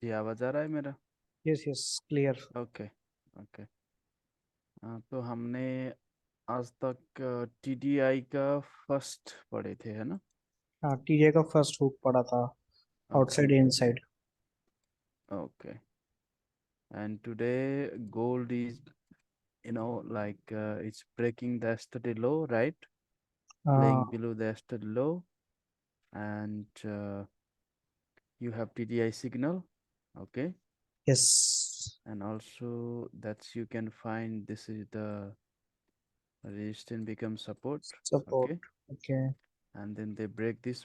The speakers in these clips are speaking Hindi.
जी आवाज आ रहा है मेरा? Yes yes clear. Okay. Okay. तो हमने आज तक टीडीआई का फर्स्ट पढ़े थे, है ना? हाँ, टीजे का फर्स्ट हुक पड़ा था। Okay. Outside inside. Okay. And today gold is, like, it's breaking the yesterday low, right? Playing हाँ। below the yesterday low, and you have TDI signal. Okay. Yes. And also that's you can find this is the resistance become support. Okay. Support. Okay. And then they break this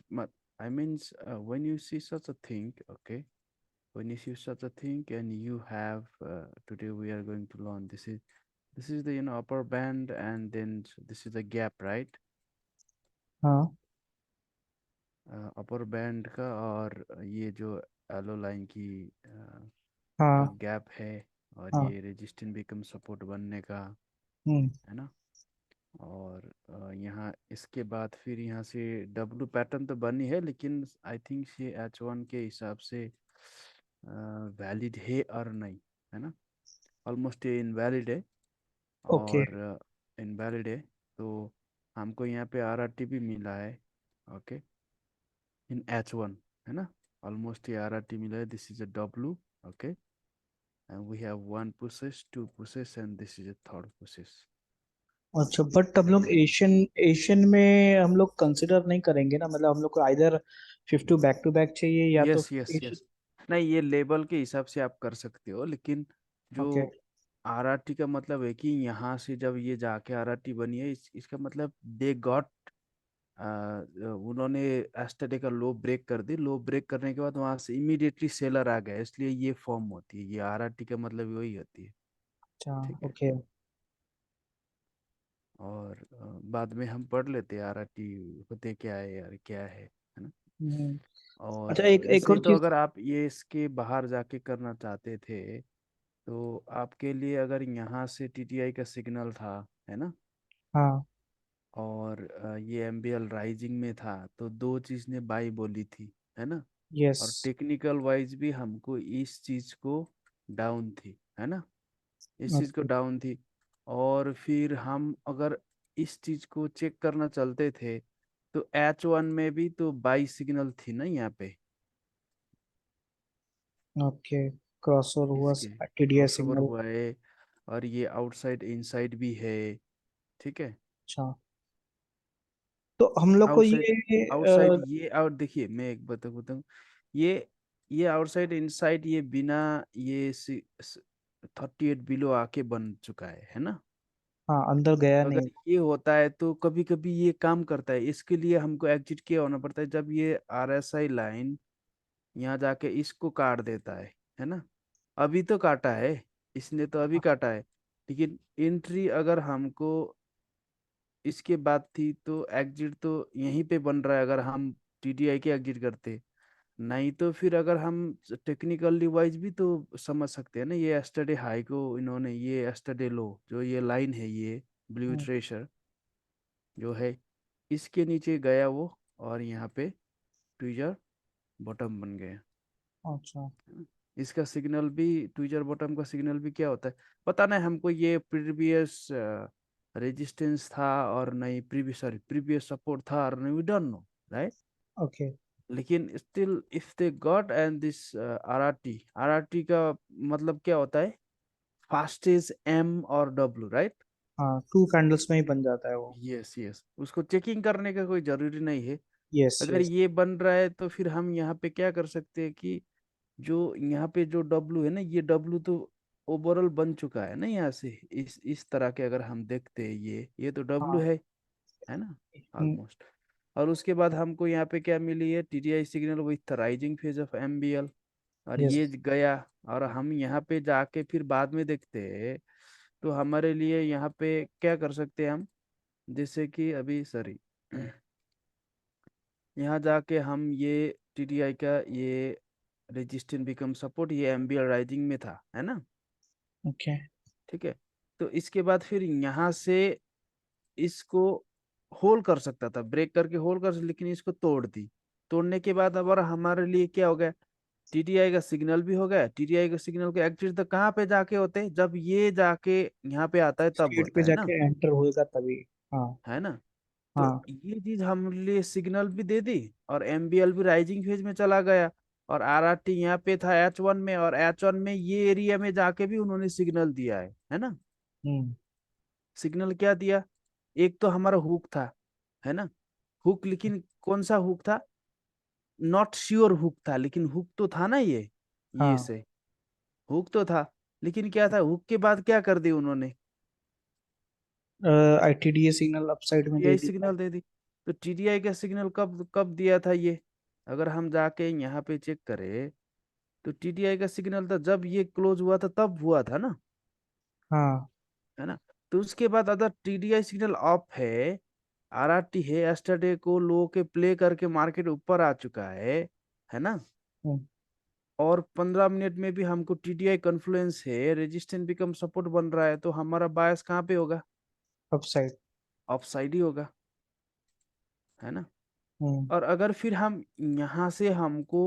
I means, when you see such a thing, okay, when you see such a thing and you have, today we are going to learn, this is the upper band, and then this is the gap, right? हाँ अपर बैंड का, और ये जो एलो लाइन की का हाँ गैप है, और हाँ। ये रेजिस्टेंस बिकम सपोर्ट बनने का, हम्म। है ना? और यहाँ इसके बाद फिर यहाँ से डब्लू पैटर्न तो बनी है, लेकिन आई थिंक ये H1 के हिसाब से वैलिड है और नहीं, है ना? ऑलमोस्ट ये इनवैलिड है, ओके। और इनवैलिड है। तो हमको यहाँ पे RRT भी मिला है, ओके, इन H1, है ना? ऑलमोस्ट ये RRT मिला है, this is a W, okay, and we have one pushes, two pushes, and this is a third pushes. अच्छा, बट हम लोग एशियन एशियन में हम लोग कंसिडर नहीं करेंगे ना, मतलब हम लोग को आइदर 52 टू बैक चाहिए या तो यस यस एशियन। यस। नहीं, ये लेबल के हिसाब से आप कर सकते हो, लेकिन जो ओके। RRT का मतलब है कि यहाँ से जब ये जाके RRT बनी है, इसका मतलब दे गॉट, उन्होंने एस्टरडे का लो ब्रेक कर दी, लो ब्रेक करने के बाद वहां से इमीडिएटली सेलर आ गया, इसलिए ये फॉर्म होती है, ये RRT का मतलब वही होती है। अच्छा। ठीक है। ओके। और बाद में हम पढ़ लेते हैं RRT होते क्या है यार, क्या है ना? हम्म। और अच्छा, एक वैसे और तो चीज। अगर आप ये इसके बाहर जाके करना चाहते थे, तो आपके लिए अगर यहाँ से TTI का सिग्नल था, है ना, हाँ। और ये MBL राइजिंग में था, तो दो चीज ने बाई बोली थी, है ना? यस। और टेक्निकल वाइज भी हमको इस चीज को डाउन थी, है ना? इस चीज को ओके। डाउन थी। और फिर हम अगर इस चीज को चेक करना चलते थे, तो H1 में भी तो बाई सिग्नल थी ना यहाँ पे, ओके। क्रॉसओवर हुआ। इसके टीडीएस क्रॉसओवर सिग्नल। हुआ है, और ये आउटसाइड इनसाइड भी है, ठीक है। अच्छा, तो हम लोग को आउटसाइड ये आउटसाइड ये, और देखिए मैं एक बात बताऊँ, ये ये आउटसाइड इनसाइड ये बिना ये 38 बिलो आके बन चुका है ना? हाँ, अंदर गया तो नहीं। अगर ये होता है तो कभी कभी ये काम करता है, इसके लिए हमको एग्जिट किया होना पड़ता है, जब ये RSI लाइन यहाँ जाके इसको काट देता है ना? अभी तो काटा है, इसने तो अभी काटा है, लेकिन एंट्री अगर हमको इसके बाद थी, तो एग्जिट तो यहीं पे बन रहा है, अगर हम TTI के एग्जिट करते। नहीं तो फिर अगर हम टेक्निकली वाइज भी तो समझ सकते हैं ना, ये एस्टरडे हाई को इन्होंने, ये एस्टरडे लो जो ये लाइन है, ये ब्लू हम्म। ट्रेशर जो है, इसके नीचे गया वो, और यहाँ पे ट्विजर बॉटम बन गया। अच्छा। इसका सिग्नल भी, ट्विजर बॉटम का सिग्नल भी क्या होता है पता नहीं हमको, ये प्रीवियस रेजिस्टेंस था और नहीं, प्रीवियस, सॉरी, प्रीवियस सपोर्ट था और नहीं, we don't know, right? Okay. लेकिन still if they got and this RRT का मतलब क्या होता है? फास्टेज M और W, राइट? हाँ, 2 कैंडल्स में ही बन जाता है वो। यस यस, उसको चेकिंग करने का कोई जरूरी नहीं है। यस अगर यस। ये बन रहा है तो फिर हम यहाँ पे क्या कर सकते हैं कि जो यहाँ पे जो W है ना, ये W तो ओवरऑल बन चुका है ना, यहाँ से इस तरह के अगर हम देखते हैं, ये तो W हाँ। है ना, हम्म। ऑलमोस्ट। और उसके बाद हमको यहाँ पे क्या मिली है? TTI signal with rising phase of MBL, और यस। ये गया। और हम यहाँ पे जाके फिर बाद में देखते हैं, तो हमारे लिए यहाँ पे क्या कर सकते हैं हम, जैसे कि अभी, सॉरी, यहाँ जाके हम ये TTI का ये रेजिस्टेंस बिकम सपोर्ट, ये MBL राइजिंग में था, है ना? ओके। ठीक है। तो इसके बाद फिर यहाँ से इसको होल्ड कर सकता था, ब्रेक करके होल्ड कर, लेकिन इसको तोड़ दी। तोड़ने के बाद अब और हमारे लिए क्या हो गया? टीटीआई का सिग्नल भी हो गया। टीटीआई का सिग्नल के एग्जिट तक कहाँ पे जाके होते हैं, जब ये जाके यहाँ पे आता है तब स्टेट पे होता है ना। जाके एंटर होएगा तभी। हाँ। है ना। तो हाँ। ये चीज हम लिए सिग्नल भी दे दी, और एमबीएल भी राइजिंग फेज में चला गया, और आरआरटी यहाँ पे था H1 में, और H1 में ये एरिया में जाके भी उन्होंने सिग्नल दिया है ना। हम्म। सिग्नल क्या दिया, एक तो हमारा हुक था, है ना। हुक, लेकिन कौन सा हुक था, नॉट श्योर हुक था, लेकिन हुक तो था ना ये हाँ। से हुक तो था। लेकिन क्या था, हुक के बाद क्या कर दी उन्होंने, आईटीडीए सिग्नल अप साइड में दे टीटीआई दिया। सिग्नल दे दी। तो टीटीआई का सिग्नल कब कब दिया था ये, अगर हम जाके यहाँ पे चेक करें, तो टीटीआई का सिग्नल था जब ये क्लोज हुआ था, तब हुआ था ना, हाँ। है ना। तो उसके बाद अगर टीटीआई सिग्नल ऑफ है, आरआरटी है, यस्टरडे को लो के प्ले करके मार्केट ऊपर आ चुका है ना, हम्म। और 15 मिनट में भी हमको टीटीआई कन्फ्लुएंस है, रेजिस्टेंस बिकम सपोर्ट बन रहा है, तो हमारा बायस कहाँ पे होगा, अप साइड। ऑफ साइड ही होगा, है ना। हम्म। और अगर फिर हम यहाँ से हमको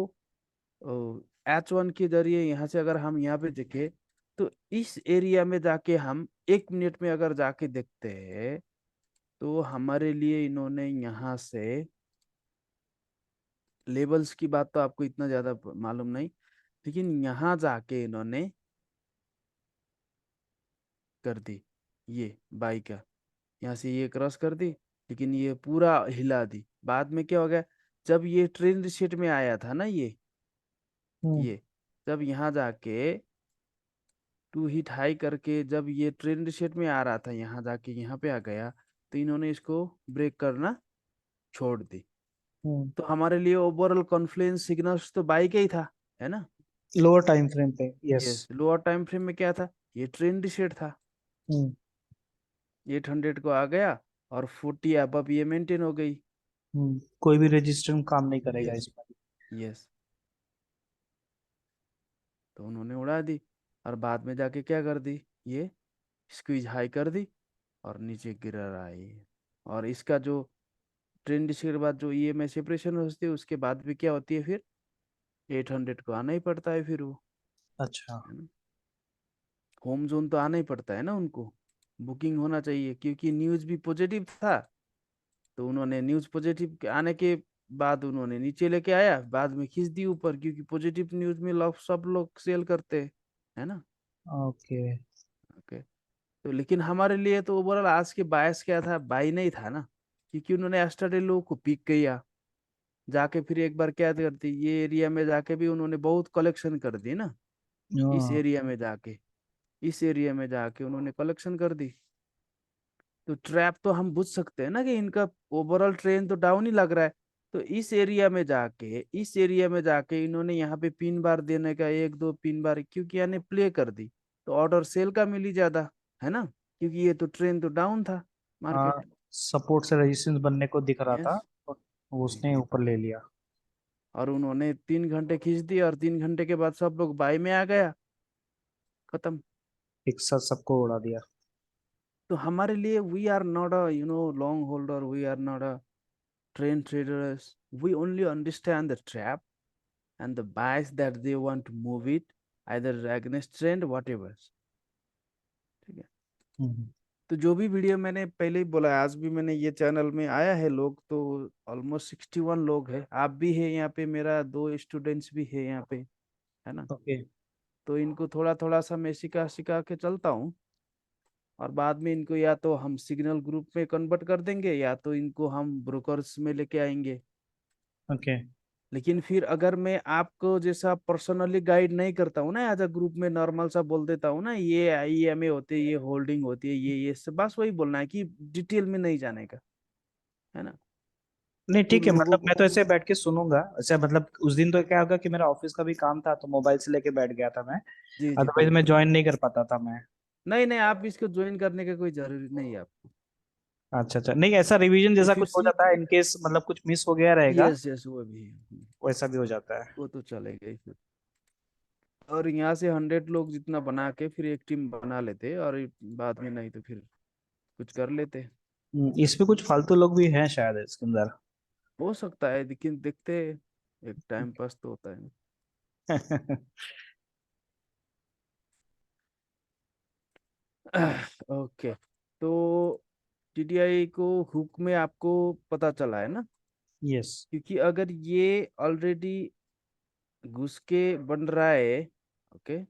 H1 के जरिए यहाँ से अगर हम यहाँ पे देखें, तो इस एरिया में जाके हम 1 मिनट में अगर जाके देखते हैं, तो हमारे लिए इन्होंने यहाँ से लेवल्स की बात तो आपको इतना ज्यादा मालूम नहीं, लेकिन यहाँ जाके इन्होंने कर दी ये बाई का, यहाँ से ये क्रॉस कर दी, लेकिन ये पूरा हिला दी। बाद में क्या हो गया, जब ये ट्रेंड शीट में आया था ना, हम्म। ये जब यहाँ जाके टू हिट हाई करके जब ये ट्रेंड शीट में आ रहा था, यहाँ जाके यहाँ पे आ गया, तो इन्होंने इसको ब्रेक करना छोड़ दी। हम्म। तो हमारे लिए ओवरऑल कॉन्फ्लुएंस सिग्नल्स तो बाई का ही था, है ना। लोअर टाइम फ्रेम पे, yes. Yes, lower time frame में क्या था, ये ट्रेंड शीट था, हम्म। 800 को आ गया, और 40 अब ये मेंटेन हो गई। कोई भी रजिस्टर काम नहीं करेगा यस, इस पर। यस। तो उन्होंने उड़ा दी, और बाद में जाके क्या कर दी, ये स्क्वीज हाई कर दी, और नीचे गिर आई। और इसका जो ट्रेंड के बाद जो ईएमआई सेपरेशन होती है, उसके बाद भी क्या होती है फिर, 800 को आना ही पड़ता है फिर वो, अच्छा। है ना। होम जोन तो आना ही पड़ता है ना उनको, बुकिंग होना चाहिए, क्योंकि न्यूज भी पॉजिटिव था। तो उन्होंने न्यूज पॉजिटिव के आने के बाद उन्होंने नीचे लेके आया, बाद में खींच दी ऊपर, क्योंकि पॉजिटिव न्यूज में लोग सब लोग सेल करते हैं, है ना। ओके। ओके। तो लेकिन हमारे लिए तो ओवरऑल आज के बायस क्या था, बाई नहीं था ना, क्योंकि उन्होंने एस्टरडे लोगों को पीक किया, जाके फिर एक बार क्या करती, ये एरिया में जाके भी उन्होंने बहुत कलेक्शन कर दी ना, इस हाँ। एरिया में जाके, इस एरिया में जाके उन्होंने कलेक्शन कर दी। तो ट्रैप तो हम बुझ सकते हैं ना कि इनका ओवरऑल ट्रेंड तो डाउन ही लग रहा है। तो इस एरिया में जाके इन्होंने यहाँ पे पिन बार देने का, एक दो पिन बार, क्योंकि यानी प्ले कर दी, तो ऑर्डर सेल का मिली ज्यादा, है ना, क्योंकि ये तो ट्रेंड तो डाउन था हाँ, मार्केट। सपोर्ट से रेजिस्टेंस बनने को दिख रहा यस। था, तो उसने ऊपर ले लिया। और उन्होंने 3 घंटे खींच दी, और 3 घंटे के बाद सब लोग बाई में आ गया, खत्म। एक साथ सबको उड़ा दिया। तो हमारे लिए we are not a long holder, we are not a trend traders, we only understand the trap and the bias that they want to move it, either against trend whatever। ठीक है। हम्म। तो जो भी वीडियो मैंने पहले ही बोला, आज भी मैंने ये चैनल में आया है लोग तो ऑलमोस्ट 61 लोग हैं, आप भी है यहाँ पे, मेरा 2 स्टूडेंट्स भी है यहाँ पे, है ना। ओके। तो इनको थोड़ा थोड़ा सा मैं सिखा सिखा के चलता हूँ, और बाद में इनको या तो हम सिग्नल ग्रुप में कन्वर्ट कर देंगे, या तो इनको हम ब्रोकर्स में लेके आएंगे। ओके। लेकिन फिर अगर मैं आपको जैसा पर्सनली गाइड नहीं करता हूँ ना, एज अ ग्रुप में नॉर्मल सा बोल देता हूँ ना, ये आईएमए होती है, ये होल्डिंग होती है, ये सब बस वही बोलना है, कि डिटेल में नहीं जाने का, है ना। नहीं तो ठीक है, लोगों मतलब को, मैं तो ऐसे बैठ के सुनूंगा। ऐसे मतलब उस दिन तो क्या होगा कि मेरा ऑफिस का भी काम था, तो मोबाइल से लेके बैठ गया था मैं। जी जी अदरवाइज कोई मैं बात ज्वाइन नहीं कर पाता था मैं। नहीं, नहीं आप इसको ज्वाइन करने का कोई जरूरी नहीं है आपको। अच्छा अच्छा, नहीं ऐसा रिवीजन जैसा इफ यू कुछ हो सी, जाता है, इनकेस मतलब कुछ मिस हो गया रहेगा, यस यस वो भी है, वैसा भी हो जाता है। वो तो चलेगा ही फिर। और यहाँ से 100 लोग जितना बना के फिर एक टीम बना लेते, और बाद में नहीं तो फिर कुछ कर लेते। इसमें कुछ फालतू लोग भी हैं शायद इसके अंदर। हो सकता है, लेकिन देखते हैं, एक टाइम पास तो होता है। ओके, तो टीडीआई को हुक में आपको पता चला है ना, यस। क्योंकि अगर ये ऑलरेडी घुस के बन रहा है, ओके, है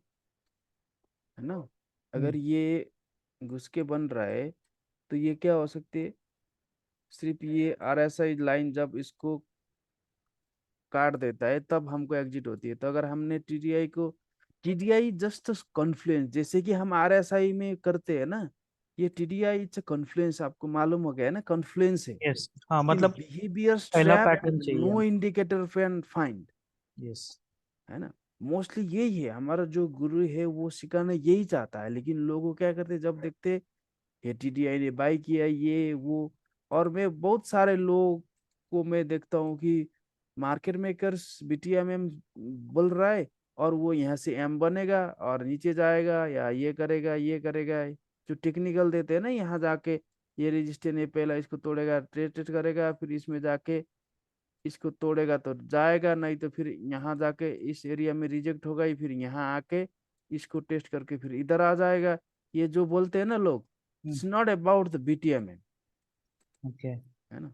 ना, अगर ये घुस के बन रहा है तो ये क्या हो सकती है, सिर्फ ये आरएसआई लाइन जब इसको काट देता है तब हमको एग्जिट होती है। तो अगर हमने टीडीआई को, टीडीआई जस्ट कॉन्फ्लुएंस, जैसे कि हम आरएसआई में करते हैं ना, ये टीडीआई इट्स कॉन्फ्लुएंस, आपको मालूम हो गया है ना, कॉन्फ्लुएंस है। यस, हाँ लेकिन मतलब बिहेवियर पहला ट्रैप पैटर्न चाहिए नो हम। Indicator can find, yes. है ना। मोस्टली यही है हमारा जो गुरु है, वो सिखाना यही चाहता है, लेकिन लोग क्या करते हैं, जब देखते ये टीडीआई ने बाई किया ये वो। और मैं बहुत सारे लोग को मैं देखता हूँ कि मार्केट मेकर्स बीटीएमएम बोल रहा है, और वो यहाँ से एम बनेगा और नीचे जाएगा या ये करेगा। जो टेक्निकल देते हैं ना, यहाँ जाके ये रजिस्टर ने पहला इसको तोड़ेगा, ट्रेड ट्रेड करेगा, फिर इसमें जाके इसको तोड़ेगा तो जाएगा, नहीं तो फिर यहाँ जाके इस एरिया में रिजेक्ट होगा ही, फिर यहाँ आके इसको टेस्ट करके फिर इधर आ जाएगा। ये जो बोलते हैं ना लोग, it's not about the BTMM, okay. है ना।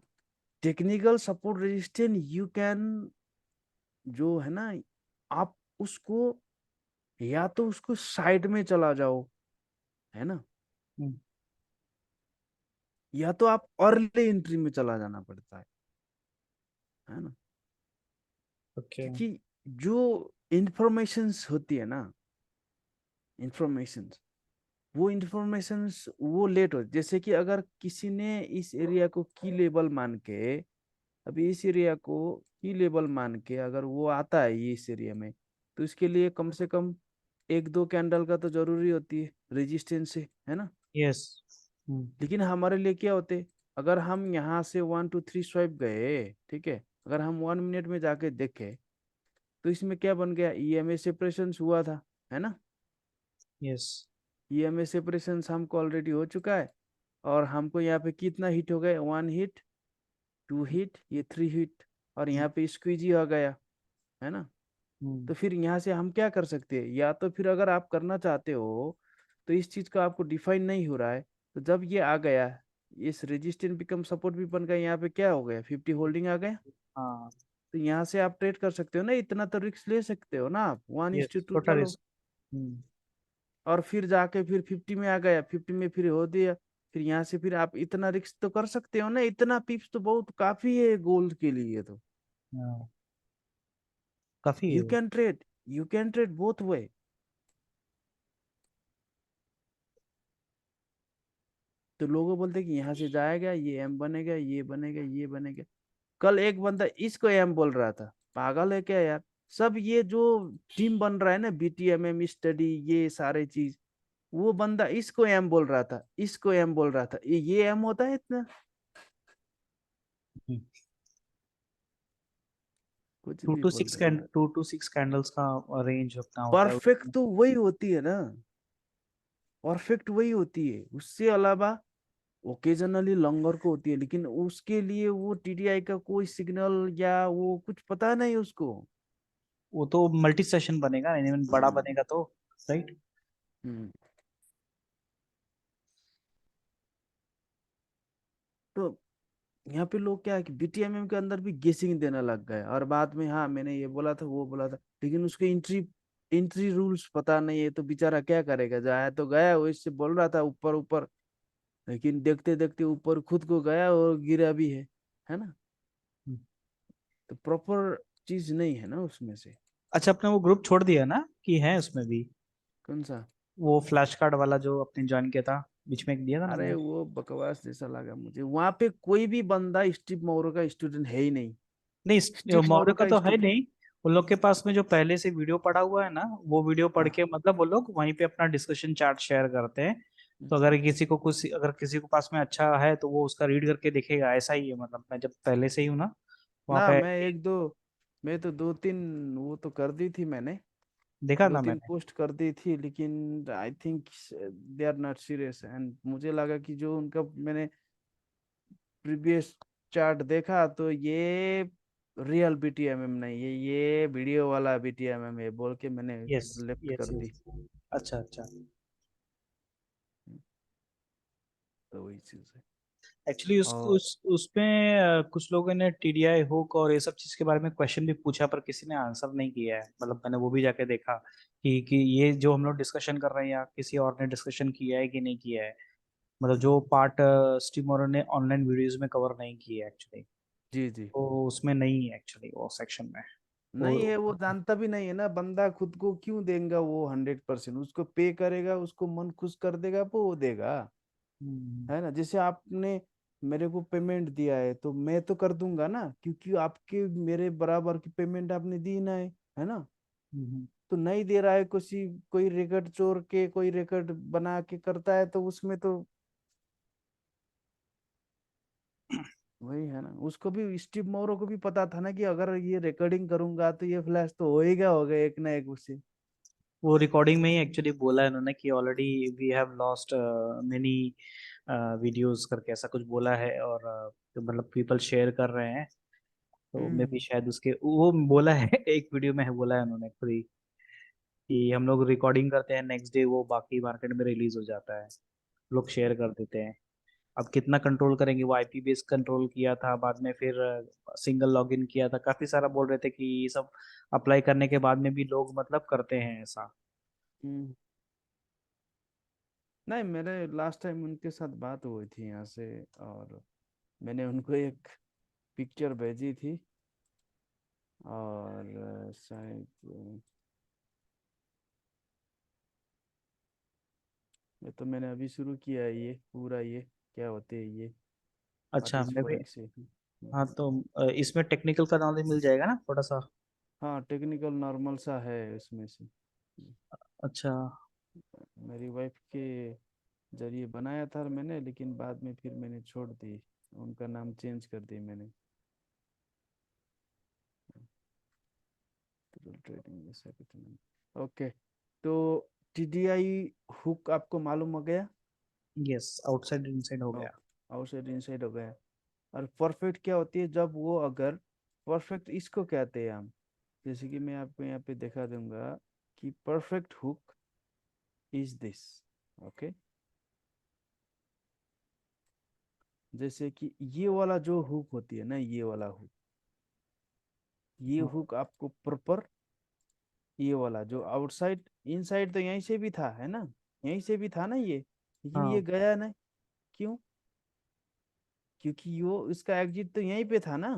Technical support resistance you can, जो है ना, आप उसको, या तो उसको साइड में चला जाओ, है ना, या तो आप अर्ली एंट्री में चला जाना पड़ता है ना। ओके। क्योंकि जो इंफॉर्मेशंस होती है ना, इंफॉर्मेशन, वो इंफॉर्मेशंस वो लेट हो, जैसे कि अगर किसी ने इस एरिया को की लेबल मान के, अभी इस एरिया को की लेबल मान के अगर वो आता है ये इस एरिया में, तो इसके लिए कम से कम एक दो कैंडल का तो जरूरी होती है रेजिस्टेंस से, है ना। यस। लेकिन हमारे लिए क्या होते, अगर हम यहाँ से 1 2 3 स्वाइप गए, ठीक है, अगर हम 1 मिनट में जाके देखे, तो इसमें क्या बन गया, ईएमए सेपरेशन हुआ था, है ना। यस। ईएमए सेपरेशन हमको ऑलरेडी हो चुका है, और हमको यहाँ पे कितना हिट हो गए, 1 हिट, 2 हिट, ये 3 हिट, और यहाँ पे स्क्वीजी हो गया, है ना। तो फिर यहाँ से हम क्या कर सकते हैं, या तो फिर अगर आप करना चाहते हो तो इस चीज का आपको डिफाइन नहीं हो रहा है, तो जब ये आ गया, इस रेजिस्टेंस बिकम सपोर्ट भी बन गया, यहाँ पे क्या हो गया, 50 होल्डिंग आ गया, हाँ। तो यहाँ से आप ट्रेड कर सकते हो ना, इतना तो रिस्क ले सकते हो ना आप, one yes, is too too छोटा चलो। रिस्क। हम्म। और फिर जाके फिर 50 में आ गया, 50 में फिर हो दिया, फिर यहाँ से फिर आप इतना रिस्क तो कर सकते हो ना, इतना पिप्स तो बहुत काफी है गोल्ड के लिए तो। हाँ, काफी है यू वो। Can trade, you can trade both वे। तो लोगों बोलते हैं कि यहाँ से जाएगा, ये एम बनेगा, ये बनेगा, ये बनेगा। कल एक बंदा इसको एम बोल रहा था, पागल है क्या यार। सब ये जो टीम बन रहा है ना, बीटीएमएम स्टडी, ये सारे चीज, वो बंदा इसको एम बोल रहा था, इसको एम बोल रहा था, ये एम होता है इतना, कुछ टू भी टू बोल सिक्स देता है। 2 to 6 कैंडल्स का रेंज अपना होता है परफेक्ट उसमें। तो वही होती है ना, परफेक्ट वही होती है, उससे अलावा ओकेजनली लॉन्गर को होती है, लेकिन उसके लिए वो टीडीआई का कोई सिग्नल या वो कुछ पता नहीं उसको। वो तो मल्टी सेशन बनेगा, इवन बड़ा हम्म। बनेगा तो। राइट। हम्म। तो यहाँ पे लोग क्या है कि बीटीएमएम के अंदर भी गेसिंग देने लग गए, और बाद में हाँ मैंने ये बोला था वो बोला था, लेकिन उसके एंट्री एंट्री रूल्स पता नहीं है, तो बेचारा क्या करेगा, जाया तो गया, वो इससे बोल रहा था ऊपर ऊपर, लेकिन देखते देखते ऊपर खुद को गया और गिरा भी है ना। तो प्रॉपर चीज नहीं है ना उसमें से। अच्छा, आपने वो ग्रुप छोड़ दिया ना कि है उसमें भी? कौन सा? वो फ्लैश कार्ड वाला जो आपने ज्वाइन किया था, बीच में एक दिया था ना अरे मैंने। वो बकवास जैसा लगा मुझे, वहां पे कोई भी बंदा स्टीव मोरो का स्टूडेंट है ही नहीं। नहीं, स्टीव मौर्य मोरो का का तो है स्टूडेंट, नहीं। उन लोग के पास में जो पहले से वीडियो पड़ा हुआ है ना, वो वीडियो पढ़ हाँ। के मतलब वो लोग वहीं पे अपना डिस्कशन चार्ट शेयर करते हैं। तो अगर किसी को पास में अच्छा है तो वो उसका रीड करके देखेगा, ऐसा ही है। मतलब मैं जब पहले से ही हूँ ना वहाँ ना पे। मैं एक दो, मैं तो 2 3 वो तो कर दी थी मैंने, देखा दो था तीन मैंने। पोस्ट कर दी थी, लेकिन I think they are not serious, and मुझे लगा कि जो उनका मैंने प्रीवियस चार्ट देखा, तो ये रियल BTMM नहीं, ये वीडियो वाला BTMM है बोल के मैंने यस लेफ्ट यस कर दी। यस। अच्छा अच्छा। तो वही चीज है। एक्चुअली और उसमें कुछ लोगों ने टीडीआई हुक और ये सब चीज के बारे में क्वेश्चन भी पूछा, पर किसी ने आंसर नहीं किया है। मतलब मैंने वो भी जाके देखा कि ये जो हम लोग डिस्कशन कर रहे हैं, या किसी और ने डिस्कशन किया है कि नहीं किया है। मतलब जो पार्ट स्टीमर ने ऑनलाइन वीडियोस में कवर नहीं किया है एक्चुअली, जी जी। तो उसमें नहीं है एक्चुअली वो सेक्शन में। नहीं है, वो वो जानता भी नहीं है ना बंदा, खुद को क्यों देगा वो 100%, उसको पे करेगा, उसको मन खुश कर देगा वो देगा। हम्म है ना, जैसे आपने मेरे को पेमेंट दिया है तो मैं तो कर दूंगा ना, क्योंकि आपके मेरे बराबर की पेमेंट आपने दी ना है ना। हम्म। तो नहीं दे रहा है किसी, कोई रिकॉर्ड चोर के कोई रिकॉर्ड बना के करता है तो उसमें तो वही है ना। उसको भी, स्टीव मोरो को भी पता था ना कि अगर ये रिकॉर्डिंग करूंगा तो ये फ्लैश तो होएगा होगा एक ना एक उससे। वो रिकॉर्डिंग में ही एक्चुअली बोला है उन्होंने कि already we have lost many videos करके ऐसा कुछ बोला है। और तो मतलब पीपल शेयर कर रहे हैं, तो मे भी हम्म शायद उसके वो बोला है एक वीडियो में है, बोला है उन्होंने खुद ही कि हम लोग रिकॉर्डिंग करते हैं, नेक्स्ट डे वो बाकी मार्केट में रिलीज हो जाता है, लोग शेयर कर देते हैं। अब कितना कंट्रोल करेंगे, वो आईपी बेस कंट्रोल किया था, बाद में फिर सिंगल लॉगिन किया था, काफी सारा बोल रहे थे कि ये सब अप्लाई करने के बाद में भी लोग मतलब करते हैं ऐसा। हम्म। नहीं, मेरे लास्ट टाइम उनके साथ बात हुई थी यहाँ से, और मैंने उनको एक पिक्चर भेजी थी, और शायद ये तो मैंने अभी शुरू किया है ये पूरा, ये क्या होते हैं ये, व्हाट अच्छा इज मैं भी। फॉरेक्स। हाँ तो इसमें टेक्निकल का नॉलेज मिल जाएगा ना थोड़ा सा। हाँ, टेक्निकल नॉर्मल सा है इसमें से। अच्छा। मेरी वाइफ के जरिए बनाया था मैंने, लेकिन बाद में फिर मैंने छोड़ दी, उनका नाम चेंज कर दी मैंने। ट्रेडिंग ऐसा कुछ नहीं। ओके, तो TDI हुक आपको मालूम हो गया। यस, आउटसाइड इनसाइड हो गया। आउटसाइड इनसाइड हो गया। और परफेक्ट क्या होती है, जब वो अगर परफेक्ट इसको कहते हैं हम, जैसे कि मैं आपको यहाँ पे दिखा दूंगा कि perfect hook is this. Okay, जैसे कि ये वाला जो हुक होती है ना, ये वाला हुक, ये हाँ हुक आपको प्रॉपर, ये वाला जो आउटसाइड इनसाइड तो यहीं से भी था है ना, यहीं से भी था ना ये, लेकिन ये हाँ। गया ना, क्यों? क्योंकि वो इसका एग्जिट तो यहीं पे था ना।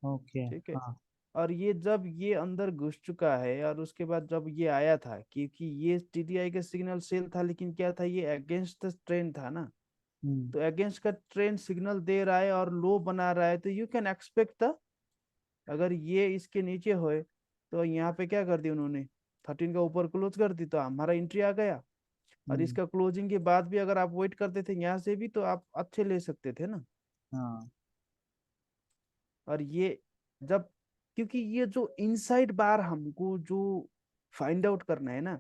ओके। ठीक है। हाँ। और ये जब ये अंदर घुस चुका है, और उसके बाद जब ये आया था, क्योंकि ये TDI का सिग्नल सेल था, लेकिन क्या था, ये अगेंस्ट द ट्रेंड था ना। हम्म तो अगेंस्ट का ट्रेंड सिग्नल दे रहा है और लो बना रहा है, तो यू कैन एक्सपेक्ट द, अगर ये इसके नीचे होए तो यहाँ पे क्या कर दिया उन्होंने, 13 का ऊपर क्लोज कर दी तो हमारा एंट्री आ गया। और हम्म। इसका क्लोजिंग के बाद भी अगर आप वेट करते थे यहाँ से भी, तो आप अच्छे ले सकते थे ना। हाँ। और ये जब, क्योंकि ये जो इनसाइड बार हमको जो फाइंड आउट करना है ना,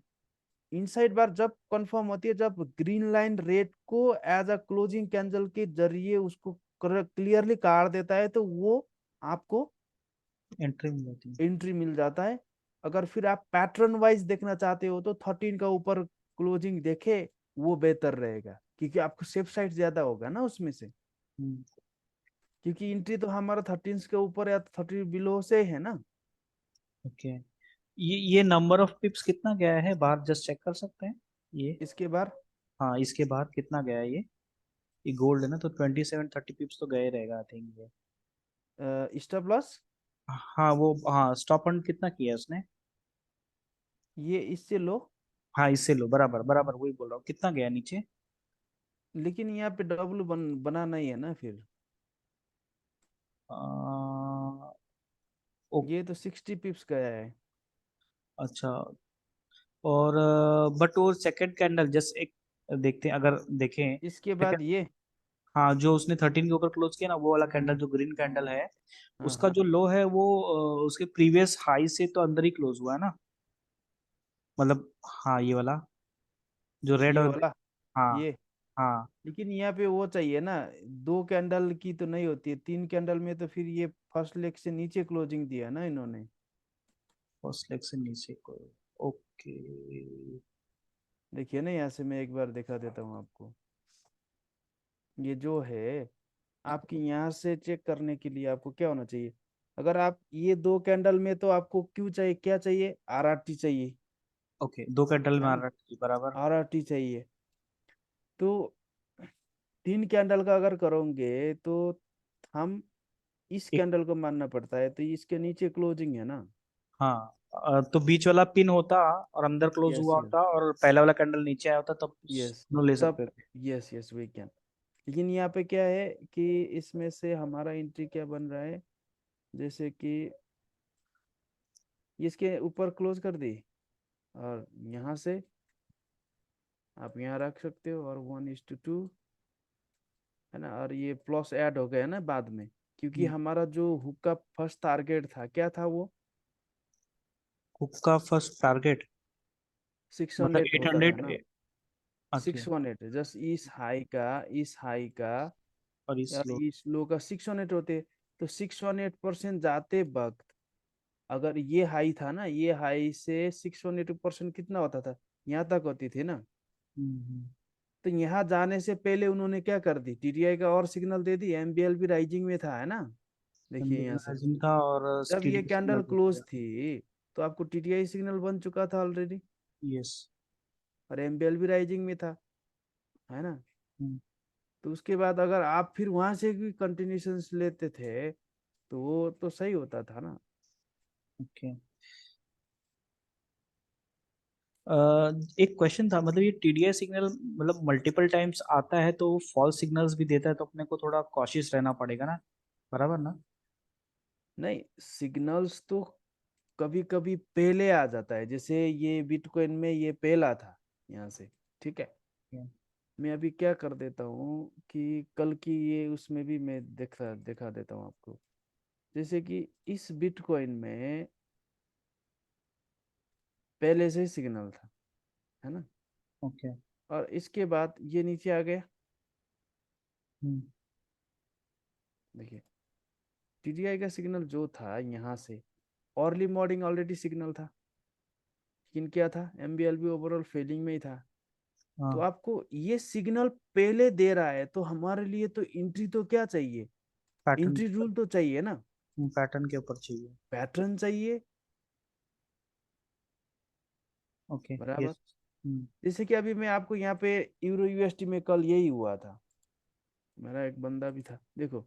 इनसाइड बार जब कंफर्म होती है, जब ग्रीन लाइन रेट को एज अ क्लोजिंग कैंडल के जरिए उसको क्लियरली काट देता है, तो वो आपको एंट्री मिल जाती है। एंट्री मिल जाता है। अगर फिर आप पैटर्न वाइज देखना चाहते हो तो 13 का ऊपर क्लोजिंग देखे, वो बेहतर रहेगा, क्योंकि आपको सेफ साइड ज्यादा होगा ना उसमें से। हम्म। क्योंकि एंट्री तो हमारा 13 के ऊपर या 30 बिलो से है ना। ओके। ये नंबर ऑफ पिप्स कितना गया है बाहर, जस्ट चेक कर सकते हैं ये। इसके बाद हाँ, इसके बाहर कितना गया है ये गोल्ड है ना, तो 27-30 पिप्स तो गए रहेगा आई थिंक ये। स्टॉप लॉस, हाँ वो, हाँ स्टॉप एंड कितना किया है उसने। ये इससे लो। हाँ इससे लो, बराबर बराबर वही बोल रहा हूँ, कितना गया नीचे। लेकिन यहाँ पे डब्लू बना नहीं है ना फिर। आ, ओ, ये तो 60 पिप्स गया है। अच्छा। और बट वो सेकंड कैंडल जस्ट एक देखते हैं, अगर देखें इसके बाद सेकंड। ये, हाँ जो उसने 13 के ऊपर क्लोज किया ना, वो वाला कैंडल जो ग्रीन कैंडल है, हाँ उसका हाँ, जो लो है वो उसके प्रीवियस हाई से तो अंदर ही क्लोज हुआ है ना। मतलब हाँ ये वाला जो रेड ये और वाला, हाँ ये हाँ। लेकिन यहाँ पे वो चाहिए ना, 2 कैंडल की तो नहीं होती है, 3 कैंडल में तो फिर ये फर्स्ट लेग से नीचे क्लोजिंग दिया ना इन्होंने। फर्स्ट लेग से नीचे को। ओके। देखिए ना, यहाँ से मैं एक बार दिखा देता हूँ आपको। ये जो है, आपकी यहाँ से चेक करने के लिए आपको क्या होना चाहिए, अगर आप ये 2 कैंडल में, तो आपको क्यों चाहिए, क्या चाहिए, आरआरटी चाहिए, ओके, 2 कैंडल है मार ना, रहा है बराबर। आरआरटी चाहिए। तो 3 कैंडल का अगर करोगे तो हम इस एक। कैंडल को मानना पड़ता है, तो इसके नीचे क्लोजिंग है ना। हाँ, तो बीच वाला पिन होता और अंदर क्लोज यस हुआ यस होता और पहला वाला कैंडल नीचे आया होता, तब यस, दोनों ले तब सकते थे। Yes yes we can. लेकिन यहाँ पे क्या है कि इसमें से हमारा एंट्री क्या बन रहा है, जैसे कि इसके ऊपर क्लोज कर दी, और यहाँ से आप यहाँ रख सकते हो, और 1:2 है ना, और ये प्लस ऐड हो गया ना बाद में, क्योंकि हम्म, हमारा जो हुक का फर्स्ट टारगेट था क्या था वो, हुक का फर्स्ट टारगेट 600 मतलब एट होता था हंड्रेड ना। ओके। 600 जस्ट इस हाई का, इस हाई का और इस और लो। इस लो का 600 होते। तो 600% जाते वक्त, अगर ये हाई था ना, ये हाई से 600% कितना होता था, यहाँ तक होती थी ना। हम्म। तो यहाँ जाने से पहले उन्होंने क्या कर दी, टीटीआई का और सिग्नल दे दी, एमबीएल भी राइजिंग में था, है ना। देखिए यहाँ से, जिनका और जब ये टीडी कैंडल सिग्नल क्लोज दिया। थी, तो आपको टीटीआई सिग्नल बन चुका था ऑलरेडी, यस। और एमबीएल भी राइजिंग में था, है ना। हम्म। तो उसके बाद अगर आप फिर वहां से भी कंटिन्यूशन लेते थे, तो वो तो सही होता था ना। ओके। एक क्वेश्चन था, मतलब ये टीडीएस सिग्नल मतलब मल्टीपल टाइम्स आता है तो फॉल्स सिग्नल्स भी देता है, तो अपने को थोड़ा कॉशियस रहना पड़ेगा ना, बराबर ना? नहीं, सिग्नल्स तो कभी कभी पहले आ जाता है, जैसे ये बिटकॉइन में ये पहला था यहाँ से, ठीक है। Okay. मैं अभी क्या कर देता हूँ कि कल की ये उसमें भी मैं दिखा देता हूँ आपको, जैसे कि इस बिटकॉइन में पहले से ही सिग्नल था, है ना। ओके। और इसके बाद ये नीचे आ गया। हम्म। देखिए, टीडीआई का सिग्नल जो था यहाँ से, अर्ली मॉर्निंग ऑलरेडी सिग्नल था, लेकिन क्या था, एमबीएल भी ओवरऑल फेलिंग में ही था। तो हाँ। आपको ये सिग्नल पहले दे रहा है, तो हमारे लिए तो एंट्री तो क्या चाहिए, पैटर्न। एंट्री रूल तो चाहिए ना, पैटर्न के ऊपर चाहिए। पैटर्न चाहिए, ओके। बराबर। यस। हम्म। जैसे कि अभी मैं आपको यहाँ पे यूरो यूएसटी में कल यही हुआ था, मेरा एक बंदा भी था, देखो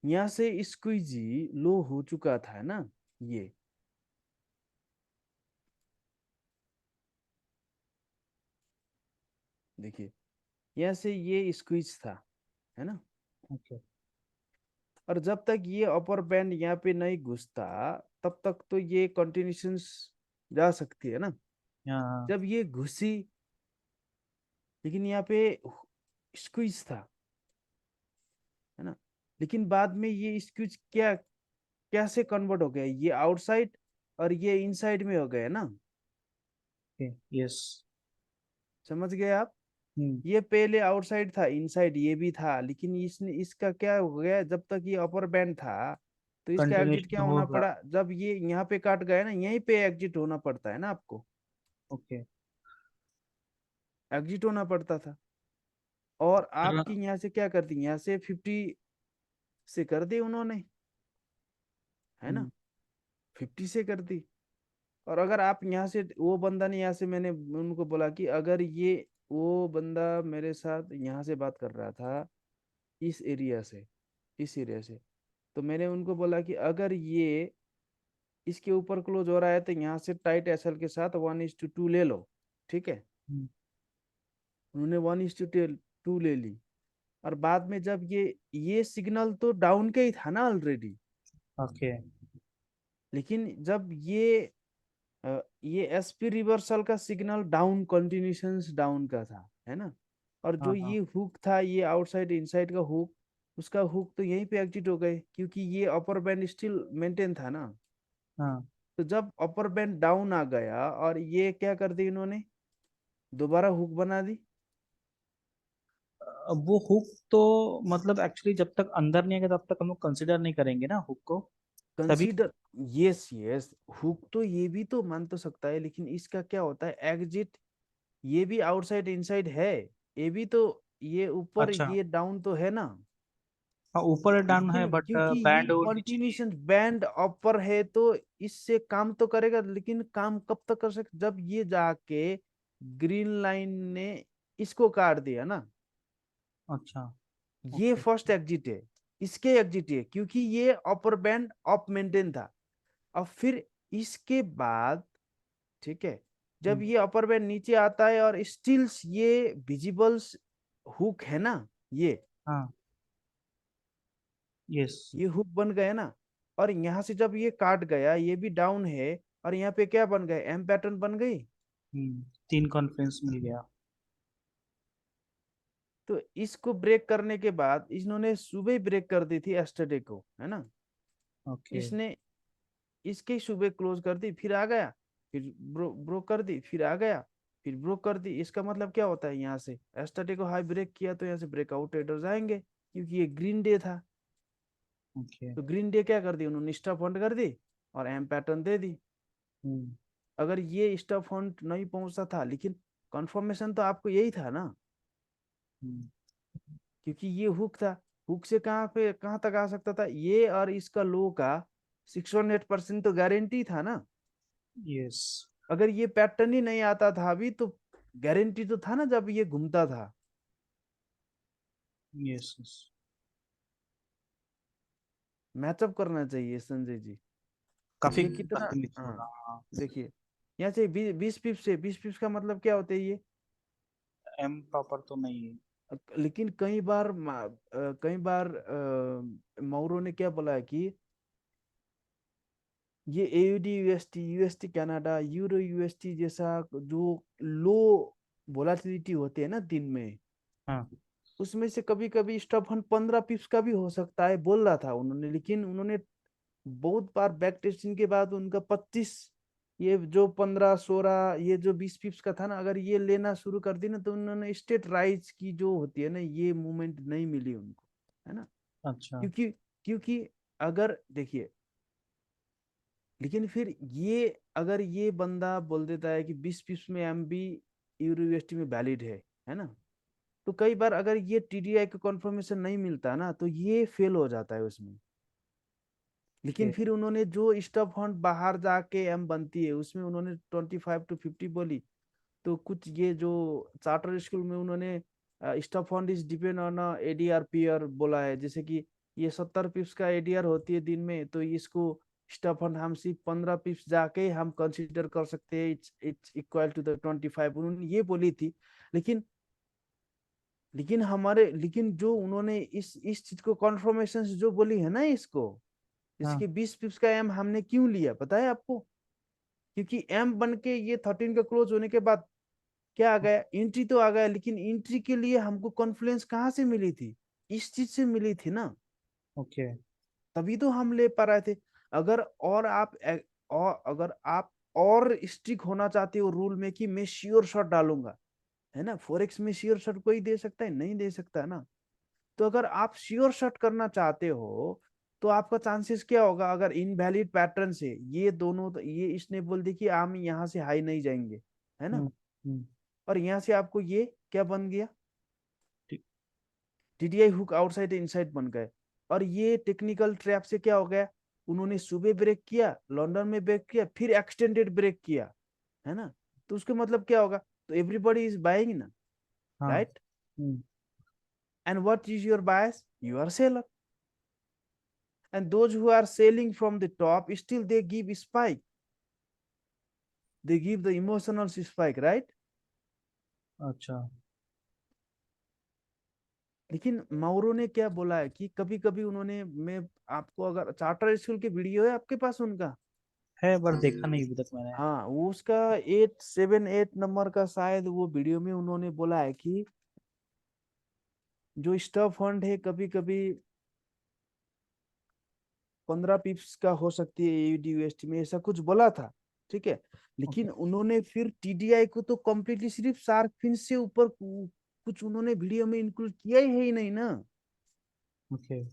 यहाँ से स्क्वीजी लो हो चुका था ना, ये देखिए, यहाँ से ये स्क्वीज था, है ना। ओके। और जब तक ये अपर बैंड यहाँ पे नहीं घुसता, तब तक तो ये कंटिन्यूशंस जा सकती है ना। हाँ। जब ये घुसी, लेकिन यहाँ पे स्क्वीज था, है ना। लेकिन बाद में ये स्क्वीज क्या कैसे कन्वर्ट हो गया, ये आउटसाइड और ये इनसाइड में हो गया ना, ओके। यस। समझ गए आप। हम्म। ये पहले आउटसाइड था, इनसाइड ये भी था, लेकिन इसने इसका क्या हो गया, जब तक ये अपर बैंड था, तो इसका एग्जिट कंटिन्यूशन क्या होना होगा। पड़ा, जब ये यहाँ पे काट गया ना, यहीं पे एग्जिट होना पड़ता है ना आपको, ओके। एग्जिट होना पड़ता था। और पर आपकी यहाँ से क्या कर दी, यहाँ से 50 से कर दी उन्होंने, है ना, 50 से कर दी। और अगर आप यहाँ से, वो बंदा ने यहाँ से, मैंने उनको बोला कि अगर ये, वो बंदा मेरे साथ यहाँ से बात कर रहा था, इस एरिया से, इस एरिया से, तो मैंने उनको बोला कि अगर ये इसके ऊपर क्लोज हो रहा है, तो यहाँ से टाइट एसएल के साथ 1:2 ले लो, ठीक है। उन्होंने 1:2 ले ली। और बाद में जब ये सिग्नल तो डाउन के ही था ना ऑलरेडी, ओके। लेकिन जब ये एसपी रिवर्सल का सिग्नल डाउन, कंटिन्यूशंस डाउन का था, है ना। और जो हाँ हाँ ये हुक था, ये आउटसाइड इनसाइड का हुक, उसका हुक तो यहीं पे एग्जिट हो गए, क्योंकि ये अपर बैंड स्टिल मेंटेन था ना। हाँ। तो जब अपर बैंड डाउन आ गया, और ये क्या कर दी इन्होंने, दोबारा हुक बना दी, अब वो हुक तो मतलब एक्चुअली जब तक अंदर नहीं आएगा तब तक हम लोग कंसिडर नहीं करेंगे ना हुक को। तभी तो। कंसीडर, यस यस, हुक तो ये भी तो मान तो सकता है, लेकिन इसका क्या होता है एग्जिट, ये भी आउटसाइड इनसाइड है, ये भी तो, ये ऊपर अच्छा। ये डाउन तो है ना। हाँ, ऊपर डाउन है लेकिन बट क्योंकि ये बैंड और नीचे नहीं कंटिन्यूशन बैंड अपर है तो इससे काम तो करेगा, लेकिन काम कब तक कर सकते जब ये जाके ग्रीन लाइन ने इसको काट दिया ना। है। अच्छा। ये ओके। फर्स्ट एग्जिट है, इसके एग्जिट है, क्योंकि ये अपर बैंड अप मेंटेन था। अब फिर इसके बाद, ठीक है, जब हम्म। ये अपर बैंड नीचे आता है और स्टिल्स ये विजिबल्स हुक है ना, ये हाँ। यस। ये हुक बन गया ना, और यहाँ से जब ये काट गया ये भी डाउन है, और यहाँ पे क्या बन गए, एम पैटर्न बन गई। हम्म। तीन कॉन्फ्रेंस मिल गया। तो इसको ब्रेक करने के बाद इन्होंने सुबह ब्रेक कर दी थी एस्टरडे को, है ना। ओके। इसने इसकी सुबह क्लोज कर दी, फिर आ गया, फिर ब्रो कर दी, फिर आ गया, फिर ब्रो कर दी। इसका मतलब क्या होता है, यहाँ से एस्टरडे को हाई ब्रेक किया तो यहाँ से ब्रेकआउट ट्रेडर्स आएंगे, क्योंकि ये ग्रीन डे था। ओके। तो ग्रीन डे क्या कर दी उन्होंने, स्टॉप फंड कर दी और एम पैटर्न दे दी। हम्म। अगर ये स्टॉप फंड नहीं पहुंचता था, लेकिन कंफर्मेशन तो आपको यही था ना, हम्म। क्योंकि ये हुक था, हुक से कहाँ पे कहाँ तक आ सकता था ये, और इसका लो का 618% तो गारंटी था ना। यस। अगर ये पैटर्न ही नहीं आता था अभी तो गारंटी तो था ना जब ये घूमता था। यस। यस। मैचअप करना चाहिए संजय जी। काफी ये कितना, काफी मिस हो हाँ, रहा। हाँ। देखिए, यहाँ से 20 पिप से 20 पिप्स का मतलब क्या होता है ये। एम प्रॉपर तो नहीं है। लेकिन कई बार कई बार मौरों ने क्या बोला है कि ये AUD UST UST Canada euro UST जैसा जो लो वोलाटिलिटी होते हैं ना दिन में, हाँ। उसमें से कभी कभी स्टॉप हंड 15 पिप्स का भी हो सकता है बोल रहा था उन्होंने, लेकिन उन्होंने बहुत बार बैक टेस्टिंग के बाद उनका 25, ये जो 15 16 ये जो 20 पिप्स का था ना, अगर ये लेना शुरू कर दी ना तो उन्होंने स्टेट राइज की जो होती है ना ये मूवमेंट नहीं मिली उनको, है ना। अच्छा। क्योंकि क्योंकि अगर देखिए, लेकिन फिर ये अगर ये बंदा बोल देता है कि 20 पिप्स में एम बी यूरो यूएसटी में वैलिड है ना, तो कई बार अगर ये टीडीआई का कंफर्मेशन नहीं मिलता ना तो ये फेल हो जाता है उसमें। लेकिन ओके। फिर उन्होंने जो स्टॉप फंड बाहर जाके एम बनती है उसमें उन्होंने 25 to 50 बोली। तो कुछ ये जो चार्टर स्कूल में उन्होंने stop fund is depend on ADR PR बोला है, जैसे कि ये 70 पिप्स का एडीआर होती है दिन में, तो इसको स्टॉप फंड हम सिर्फ 15 पिप्स जाके हम कंसिडर कर सकते हैं, it's it's equal to the 25, उन्होंने ये बोली थी। लेकिन लेकिन जो उन्होंने इस चीज को कॉन्फर्मेशन जो बोली है ना इसको, हाँ। इसके 20 पिप्स का एम हमने क्यों लिया पता है आपको। क्योंकि एम बन के ये 13 का क्लोज होने के बाद क्या आ गया, एंट्री तो आ गया, लेकिन एंट्री के लिए हमको कॉन्फ्लुएंस कहाँ से मिली थी, इस चीज से मिली थी ना, ओके। तभी तो हम ले पा रहे थे। अगर और आप और अगर आप और स्ट्रिक होना चाहते हो रूल में कि मैं श्योर शॉट डालूंगा, है ना, फोरेक्स में श्योर शॉट कोई दे सकता है, नहीं दे सकता ना। तो अगर आप श्योर शॉट करना चाहते हो तो आपका चांसेस क्या होगा, अगर इनवैलिड पैटर्न से ये दोनों ये इसने बोल दी कि हम यहाँ से हाई नहीं जाएंगे, है ना, हम्म। हम्म। और यहाँ से आपको ये क्या बन गया, ठीक। टीडीआई हुक आउटसाइड इनसाइड बन गए। और ये टेक्निकल ट्रैप से क्या हो गया, उन्होंने सुबह ब्रेक किया, लंदन में ब्रेक किया, फिर एक्सटेंडेड ब्रेक किया, है ना। तो उसके मतलब क्या होगा, तो एवरीबॉडी इज बाइंग ना, हाँ। Right. Hmm. And what is your bias, you are seller, and those who are selling from the top still they give spike, they give the emotional spike, right। अच्छा। लेकिन माउरो ने क्या बोला है कि कभी कभी उन्होंने, मैं आपको, अगर चार्टर स्कूल की वीडियो है आपके पास उनका, है पर देखा नहीं अभी तक मैंने। हाँ, वो उसका 878 नंबर का शायद वो वीडियो में उन्होंने बोला है कि जो स्टॉप फंड है कभी कभी 15 पिप्स का हो सकती है एयूडीयूएसटी में, ऐसा कुछ बोला था, ठीक है। ओके। लेकिन उन्होंने फिर टीडीआई को तो कम्प्लीटली सिर्फ शार्क फिन से ऊपर कुछ उन्होंने वीडियो में इंक्लूड किया ही है ही नहीं ना। ओके।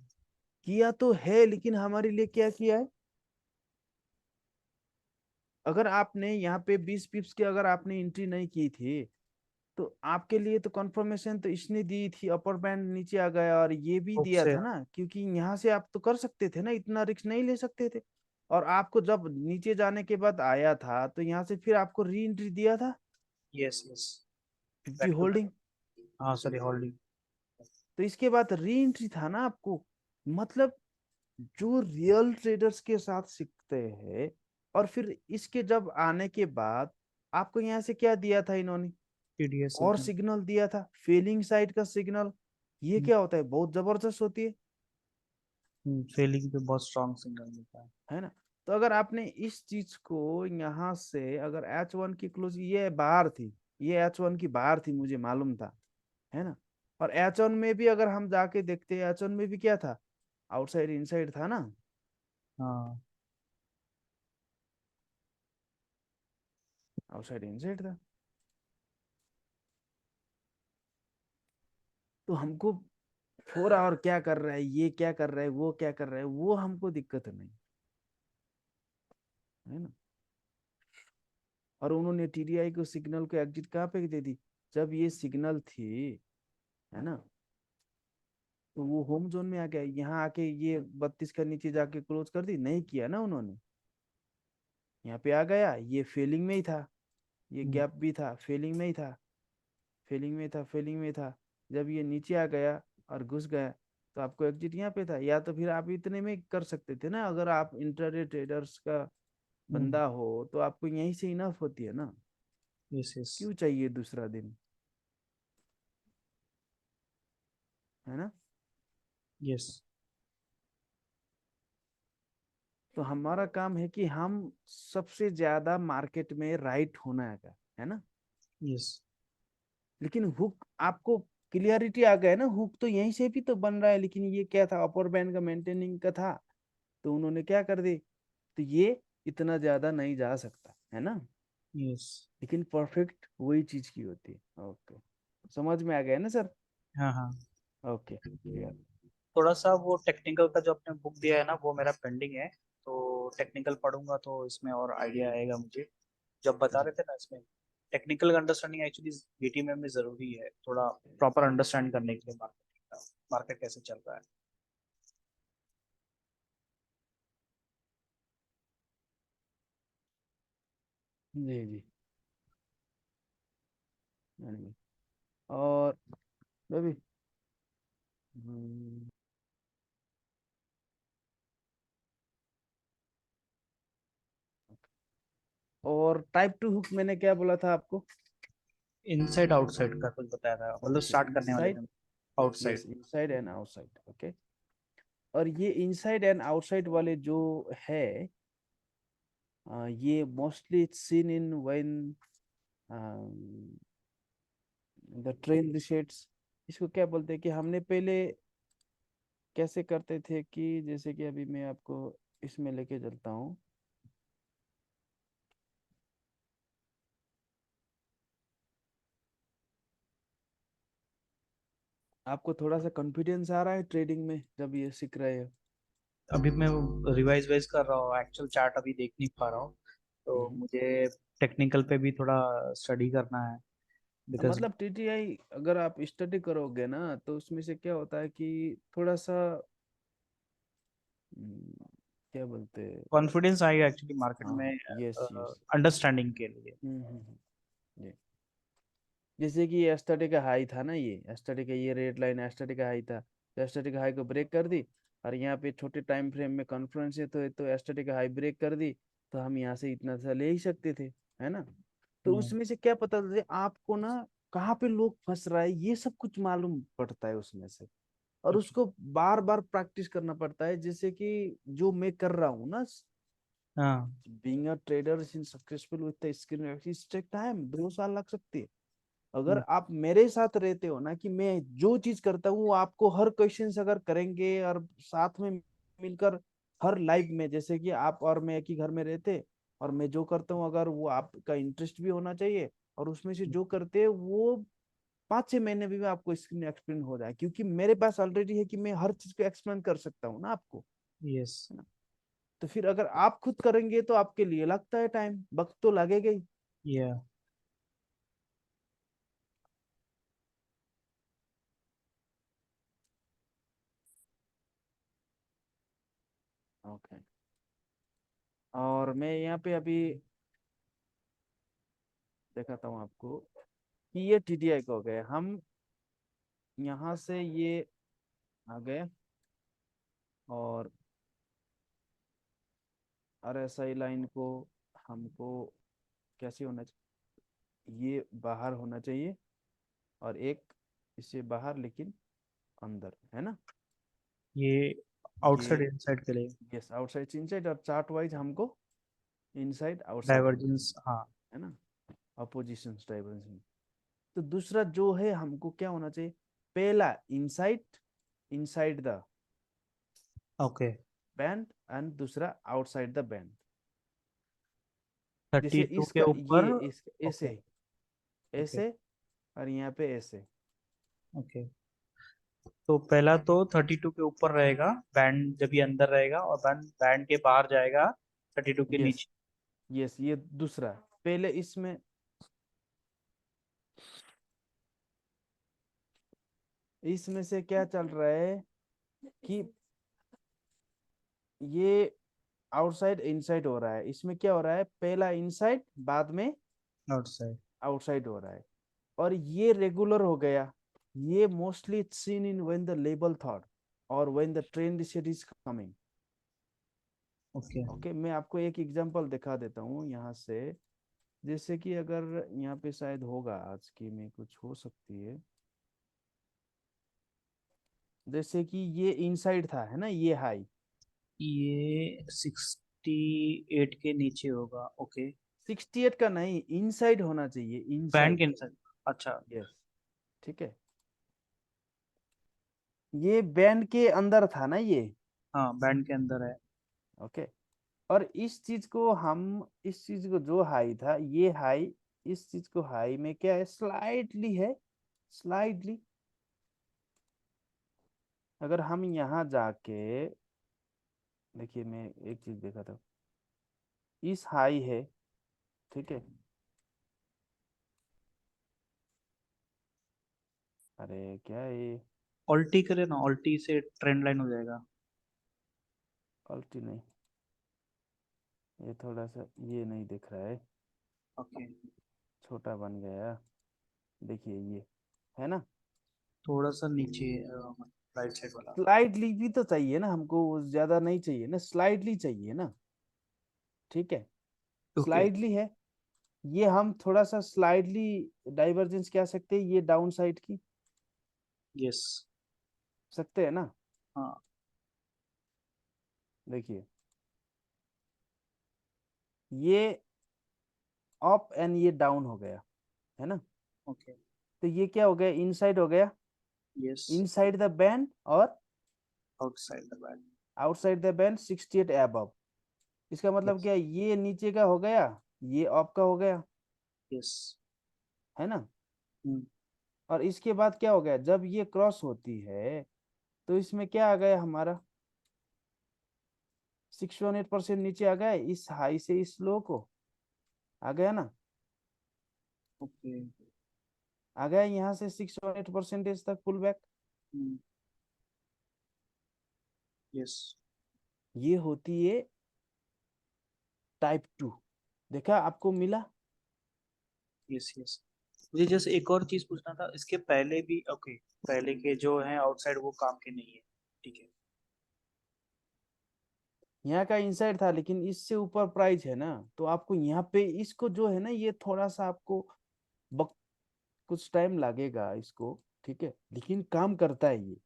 किया तो है लेकिन हमारे लिए क्या किया है? अगर आपने यहाँ पे 20 पिप्स की अगर आपने एंट्री नहीं की थी, तो आपके लिए तो कंफर्मेशन तो इसने दी थी, अपर बैंड नीचे आ गया, और ये भी हुक दिया से। था ना, क्योंकि यहाँ से आप तो कर सकते थे ना, इतना रिस्क नहीं ले सकते थे। और आपको जब नीचे जाने के बाद आया था तो यहाँ से फिर आपको री एंट्री दिया था, yes yes. 50 back to back. Holding. हाँ सॉरी, होल्डिंग। तो इसके बाद री एंट्री था ना आपको। मतलब जो रियल ट्रेडर्स के साथ सीखते हैं, और फिर इसके जब आने के बाद आपको यहाँ से क्या दिया था इन्होंने? टीडीएस और सिग्नल। सिग्नल दिया था, फेलिंग साइड का सिग्नल। ये क्या होता है? बहुत जबरदस्त होती फेलिंग पे बहुत स्ट्रांग सिग्नल मिलता है। है ना? तो अगर आपने इस चीज को यहाँ से, अगर H1 की क्लोज ये बाहर थी, ये H1 की बाहर थी, मुझे मालूम था, है ना? और H1 में भी अगर हम जाके देखते हैं, H1 में भी क्या था? आउटसाइड इनसाइड था ना। हाँ। आउटसाइड इनसाइड था। तो हमको 4 आवर क्या कर रहा है, ये क्या कर रहा है, वो क्या कर रहा है, वो हमको दिक्कत नहीं है ना। और उन्होंने टीडीआई को सिग्नल को एग्जिट कहाँ पे दे दी? जब ये सिग्नल थी, है ना, तो वो होम जोन में आ गया, यहाँ आके ये 32 का नीचे जाके क्लोज कर दी, नहीं किया ना उन्होंने। यहाँ पे आ गया, ये फेलिंग में ही था, ये हम्म, गैप भी था, फेलिंग में ही था, फेलिंग में था, फेलिंग में था। जब ये नीचे आ गया और घुस गया, तो आपको एग्जिट यहाँ पे था, या तो फिर आप इतने में कर सकते थे ना, अगर आप इंट्राडे ट्रेडर्स का हम्म। बंदा हो तो आपको यहीं से इनफ होती है ना। Yes yes. क्यों चाहिए दूसरा दिन, है ना? यस तो हमारा काम है कि हम सबसे ज्यादा मार्केट में राइट होना है ना? यस। लेकिन हुक आपको क्लियरिटी आ गया ना, हुक तो यहीं से भी तो बन रहा है, लेकिन ये क्या था, अपर बैंड का मेंटेनिंग का था, तो उन्होंने क्या कर दी, तो ये इतना ज्यादा नहीं जा सकता है ना। यस। लेकिन परफेक्ट वही चीज की होती है। ओके, समझ में आ गया ना सर? हाँ हाँ। Okay, clear. थोड़ा सा वो टेक्निकल का जो आपने बुक दिया है ना, वो मेरा पेंडिंग है। तो टेक्निकल पढ़ूंगा तो इसमें और आइडिया आएगा मुझे। जब बता जी रहे थे ना, इसमें टेक्निकल अंडरस्टैंडिंग एक्चुअली बीटीएम में जरूरी है, थोड़ा प्रॉपर अंडरस्टैंड करने के लिए मार्केट, मार्केट कैसे चल रहा है। जी जी। anyway, और रवि, हम्म, और टाइप टू हुक मैंने क्या बोला था आपको? इनसाइड आउटसाइड का कुछ बताया था, मतलब ओके, स्टार्ट करने वाले इनसाइड, थे। Yes, outside. Inside and outside, okay. और ये इनसाइड एंड आउटसाइड वाले जो है, ये mostly it's seen in when the train receipts. इसको क्या बोलते हैं कि हमने पहले कैसे करते थे, कि जैसे कि अभी मैं आपको इसमें लेके चलता हूँ। आपको थोड़ा सा कॉन्फिडेंस आ रहा है ट्रेडिंग में जब ये सीख रहे हो? अभी मैं रिवाइज वाइज कर रहा हूँ, एक्चुअल चार्ट अभी देख नहीं पा रहा हूँ। तो हम्म। मुझे टेक्निकल पे भी थोड़ा स्टडी करना है, बिकॉज। मतलब टीटीआई अगर आप स्टडी करोगे ना, तो उसमें से क्या होता है कि थोड़ा सा क्या बोलते हैं। कॉन्फिडेंस आएगा एक्चुअली मार्केट हाँ में, हाँ, यस यस। अंडरस्टैंडिंग के लिए। जी। जैसे कि एस्टरडे का हाई था ना, ये एस्टरडे का, ये रेड लाइन एस्टरडे का हाई था, तो एस्टरडे का हाई को ब्रेक कर दी, और यहाँ पे छोटे टाइम फ्रेम में कॉन्फ्रेंस है, तो एस्टरडे का हाई ब्रेक कर दी, तो हम यहाँ से इतना सा ले ही सकते थे, है ना? तो हम्म, उसमें से क्या पता चले आपको ना, कहाँ पे लोग फंस रहा है, ये सब कुछ मालूम पड़ता है उसमें से। और उसको बार बार प्रैक्टिस करना पड़ता है, जैसे कि जो मैं कर रहा हूँ ना, हाँ। Being a trader in successful with the screen, it's take time, 2 साल लग सकते हैं। अगर हम्म, आप मेरे साथ रहते हो ना, कि मैं जो चीज करता हूँ वो आपको हर क्वेश्चन अगर करेंगे, और साथ में मिलकर हर लाइव में, जैसे कि आप और मैं एक ही घर में रहते, और मैं जो करता हूँ अगर वो आपका इंटरेस्ट भी होना चाहिए, और उसमें से जो करते हैं वो 5-6 महीने में भी आपको स्क्रीन एक्सप्लेन हो जाए, क्योंकि मेरे पास ऑलरेडी है कि मैं हर चीज को एक्सप्लेन कर सकता हूँ ना आपको, यस। है ना। तो फिर अगर आप खुद करेंगे तो आपके लिए लगता है टाइम, वक्त तो लगेगा ही। या ओके। और मैं यहाँ पे अभी दिखाता हूँ आपको कि ये टीडीआई को हो गए, हम यहाँ से ये आ गए, और आरएसआई लाइन को हमको कैसे होना चाहिए, ये बाहर होना चाहिए, और एक इससे बाहर लेकिन अंदर, है ना। ये ये आउटसाइड इनसाइड के लिए यस, आउटसाइड इनसाइड, और चार्ट वाइज हमको इनसाइड आउटसाइड होना डाइवर्जेंस, चाहिए, हाँ। है ना। Opposition divergence. तो दूसरा जो है हमको क्या होना चाहिए, पहला inside, inside the okay. Band, and दूसरा आउटसाइड द बैंड। जैसे 32 के इसका ये ऊपर। इस ओके। ऐसे, ओके। ऐसे, और यहाँ पे ऐसे। ओके। तो पहला तो 32 के ऊपर रहेगा बैंड जब ये अंदर रहेगा, और बैंड बैंड के बाहर जाएगा 32 के यस, नीचे। यस, ये दूसरा। पहले इसमें, इसमें से क्या चल रहा है कि ये आउटसाइड इनसाइड हो रहा है, इसमें क्या हो रहा है, पहला इनसाइड बाद में आउटसाइड। आउटसाइड हो रहा है, और ये रेगुलर हो गया। ये mostly seen in when the label thought और when the trend set is coming. Okay. Okay, मैं आपको एक एग्जांपल दिखा देता हूँ यहाँ से। जैसे कि अगर यहाँ पे शायद होगा आज की में कुछ हो सकती है, जैसे कि ये इनसाइड था, है ना, ये हाई। ये 68 के नीचे होगा। ओके। 68 का नहीं, इनसाइड होना चाहिए, बैंड के इनसाइड। इनसाइड। अच्छा। यस, ठीक है। ये बैंड के अंदर था ना ये। हाँ, बैंड के अंदर है। ओके। और इस चीज को हम, इस चीज को जो हाई था, ये हाई, इस चीज को हाई में क्या है, स्लाइटली है, स्लाइटली। अगर हम यहाँ जाके देखिए, मैं एक चीज देखा था, इस हाई है, ठीक है। अरे क्या है ये, ऑल्टी करे ना, ऑल्टी से ट्रेंड लाइन हो जाएगा। अल्टी नहीं, ये थोड़ा सा ये नहीं दिख रहा है, ओके। छोटा बन गया। देखिए ये, है ना। थोड़ा सा नीचे राइट साइड वाला। स्लाइडली भी तो चाहिए ना हमको, ज्यादा नहीं चाहिए ना, स्लाइडली चाहिए ना, ठीक है। ओके। स्लाइडली है, ये हम थोड़ा सा स्लाइडली डाइवर्जेंस कह सकते हैं, ये डाउन साइड की यस। सकते हैं ना। हाँ। देखिए, ये अप एंड ये डाउन हो गया, है ना। ओके। तो ये क्या हो गया, इनसाइड हो गया, यस। इनसाइड द बैंड, और outside the band. Outside the band 68 above. इसका मतलब यस। क्या है, ये नीचे का हो गया, ये अप का हो गया, यस। है ना। और इसके बाद क्या हो गया, जब ये क्रॉस होती है तो इसमें क्या आ गया हमारा, 618% नीचे आ गया, इस हाई से इस लो को आ गया ना, ओके। आ गया यहाँ से 618% तक पुल बैक। यस। ये होती है टाइप 2। देखा आपको मिला। यस। यस। मुझे जस्ट एक और चीज पूछना था, इसके पहले भी ओके, पहले के जो है आउटसाइड वो काम के नहीं है। ठीक है। यहाँ का इनसाइड था, लेकिन इससे ऊपर प्राइस है ना, तो आपको यहाँ पे इसको जो है ना, ये थोड़ा सा आपको वक्त, कुछ टाइम लगेगा इसको, ठीक है, लेकिन काम करता है ये।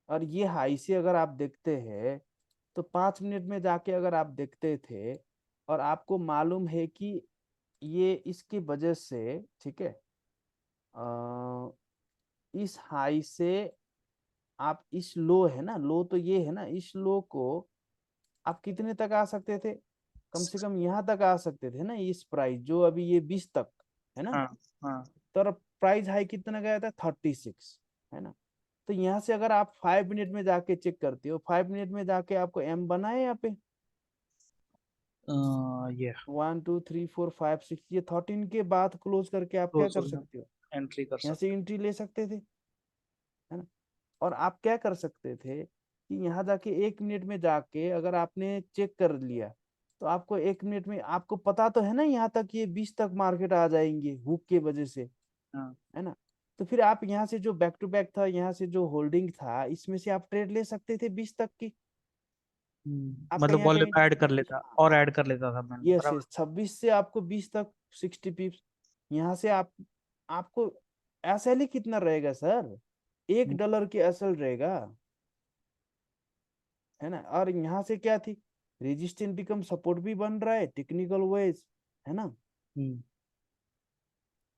और ये हाई से अगर आप देखते हैं, तो 5 मिनट में जाके अगर आप देखते थे, और आपको मालूम है कि ये इसकी वजह से, ठीक है, इस हाई से आप इस लो, है ना, लो तो ये है ना, इस लो को आप कितने तक आ सकते थे, कम से कम यहाँ तक आ सकते थे ना, इस प्राइस जो अभी ये 20 तक, है ना। हाँ हाँ। तो प्राइस हाई कितना गया था, 36, है ना। तो यहाँ से अगर आप 5 मिनट में जाके चेक करते हो, 5 मिनट में जाके आपको एम बना है यहाँ पे, ये 1 2 3 4 5 6, ये 13 के बाद क्लोज करके आप क्या क्लोज कर हो गया, सकते हो, एंट्री कर यहाँ से सकते एंट्री ले सकते थे, है ना। और आप क्या कर सकते थे कि यहाँ जाके 1 मिनट में जाके अगर आपने चेक कर लिया, तो आपको 1 मिनट में आपको पता तो है ना यहाँ तक ये 20 तक मार्केट आ जाएंगे हुक के वजह से, हैं। हाँ। है ना। तो फिर आप यहाँ से जो बैक टू बैक था, यहाँ से जो होल्डिंग था, इसमें से आप ट्रेड ले सकते थे 20 तक की। आपका मतलब यहाँ वॉल्यूम कहीं, ऐड कर लेता और ऐड कर लेता था मैंने, यस बराबर। यस, 26 से आपको 20 तक 60 पिप्स, यहाँ से आप, आपको एसएल ही कितना रहेगा सर, $1 के एसएल रहेगा, है ना। और यहाँ से क्या थी, रेजिस्टेंस बिकम सपोर्ट भी बन रहा है टेक्निकल वाइज, है ना। हम्म।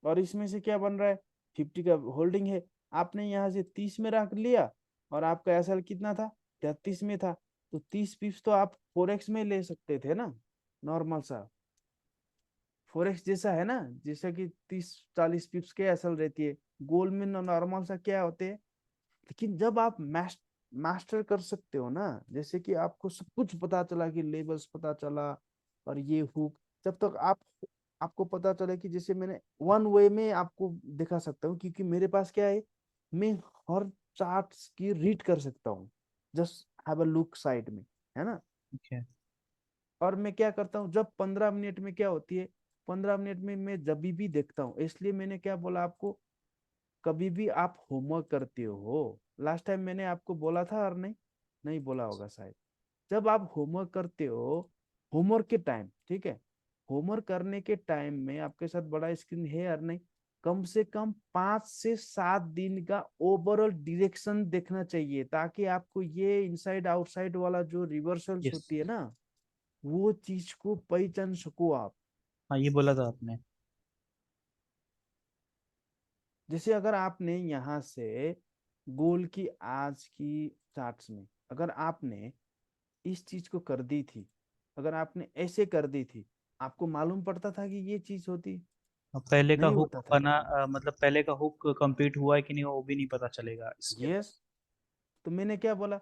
और इसमें से क्या बन रहा है, 50 का होल्डिंग है, आपने यहाँ से 30 में रख लिया, और आपका एसएल कितना था, 33 में था, तो 30 पिप्स तो आप फोरेक्स में ले सकते थे ना, नॉर्मल सा, फोरेक्स जैसा है ना, जैसा कि 30 40 पिप्स के एसएल रहती है, गोल्ड में नॉर्मल सा क्या होते हैं। लेकिन जब आप मास्टर कर सकते हो ना, जैसे कि आपको सब कुछ पता चला, कि लेबल्स पता चला, और ये हुक, जब तक आप, आपको पता चले कि जैसे मैंने वन वे में आपको दिखा सकता हूँ, क्योंकि मेरे पास क्या है, मैं हर चार्ट्स की रीड कर सकता हूँ, just have a look side में, है ना। ठीक है। और मैं क्या करता हूँ, जब 15 मिनट में क्या होती है, 15 मिनट में मैं जब भी देखता हूँ, इसलिए मैंने क्या बोला आपको, कभी भी आप होमवर्क करते हो, लास्ट टाइम मैंने आपको बोला था और नहीं, नहीं बोला होगा शायद, जब आप होमवर्क करते हो, होमवर्क के टाइम, ठीक है, होमवर्क करने के टाइम में आपके साथ बड़ा स्क्रीन है और नहीं, कम से कम 5 से 7 दिन का ओवरऑल डायरेक्शन देखना चाहिए, ताकि आपको ये इनसाइड आउटसाइड वाला जो रिवर्सल्स यस। होती है ना, वो चीज को पहचान सको आप। हाँ, ये बोला था आपने। जैसे अगर आपने यहाँ से गोल की आज की चार्ट्स में, अगर आपने इस चीज को कर दी थी, अगर आपने ऐसे कर दी थी, आपको मालूम पड़ता था कि ये चीज होती, अब पहले का नहीं हुक होता था। बना, मतलब पहले का हुक कंप्लीट हुआ है कि नहीं वो भी नहीं पता चलेगा इसके अंदर। यस, तो मैंने क्या बोला,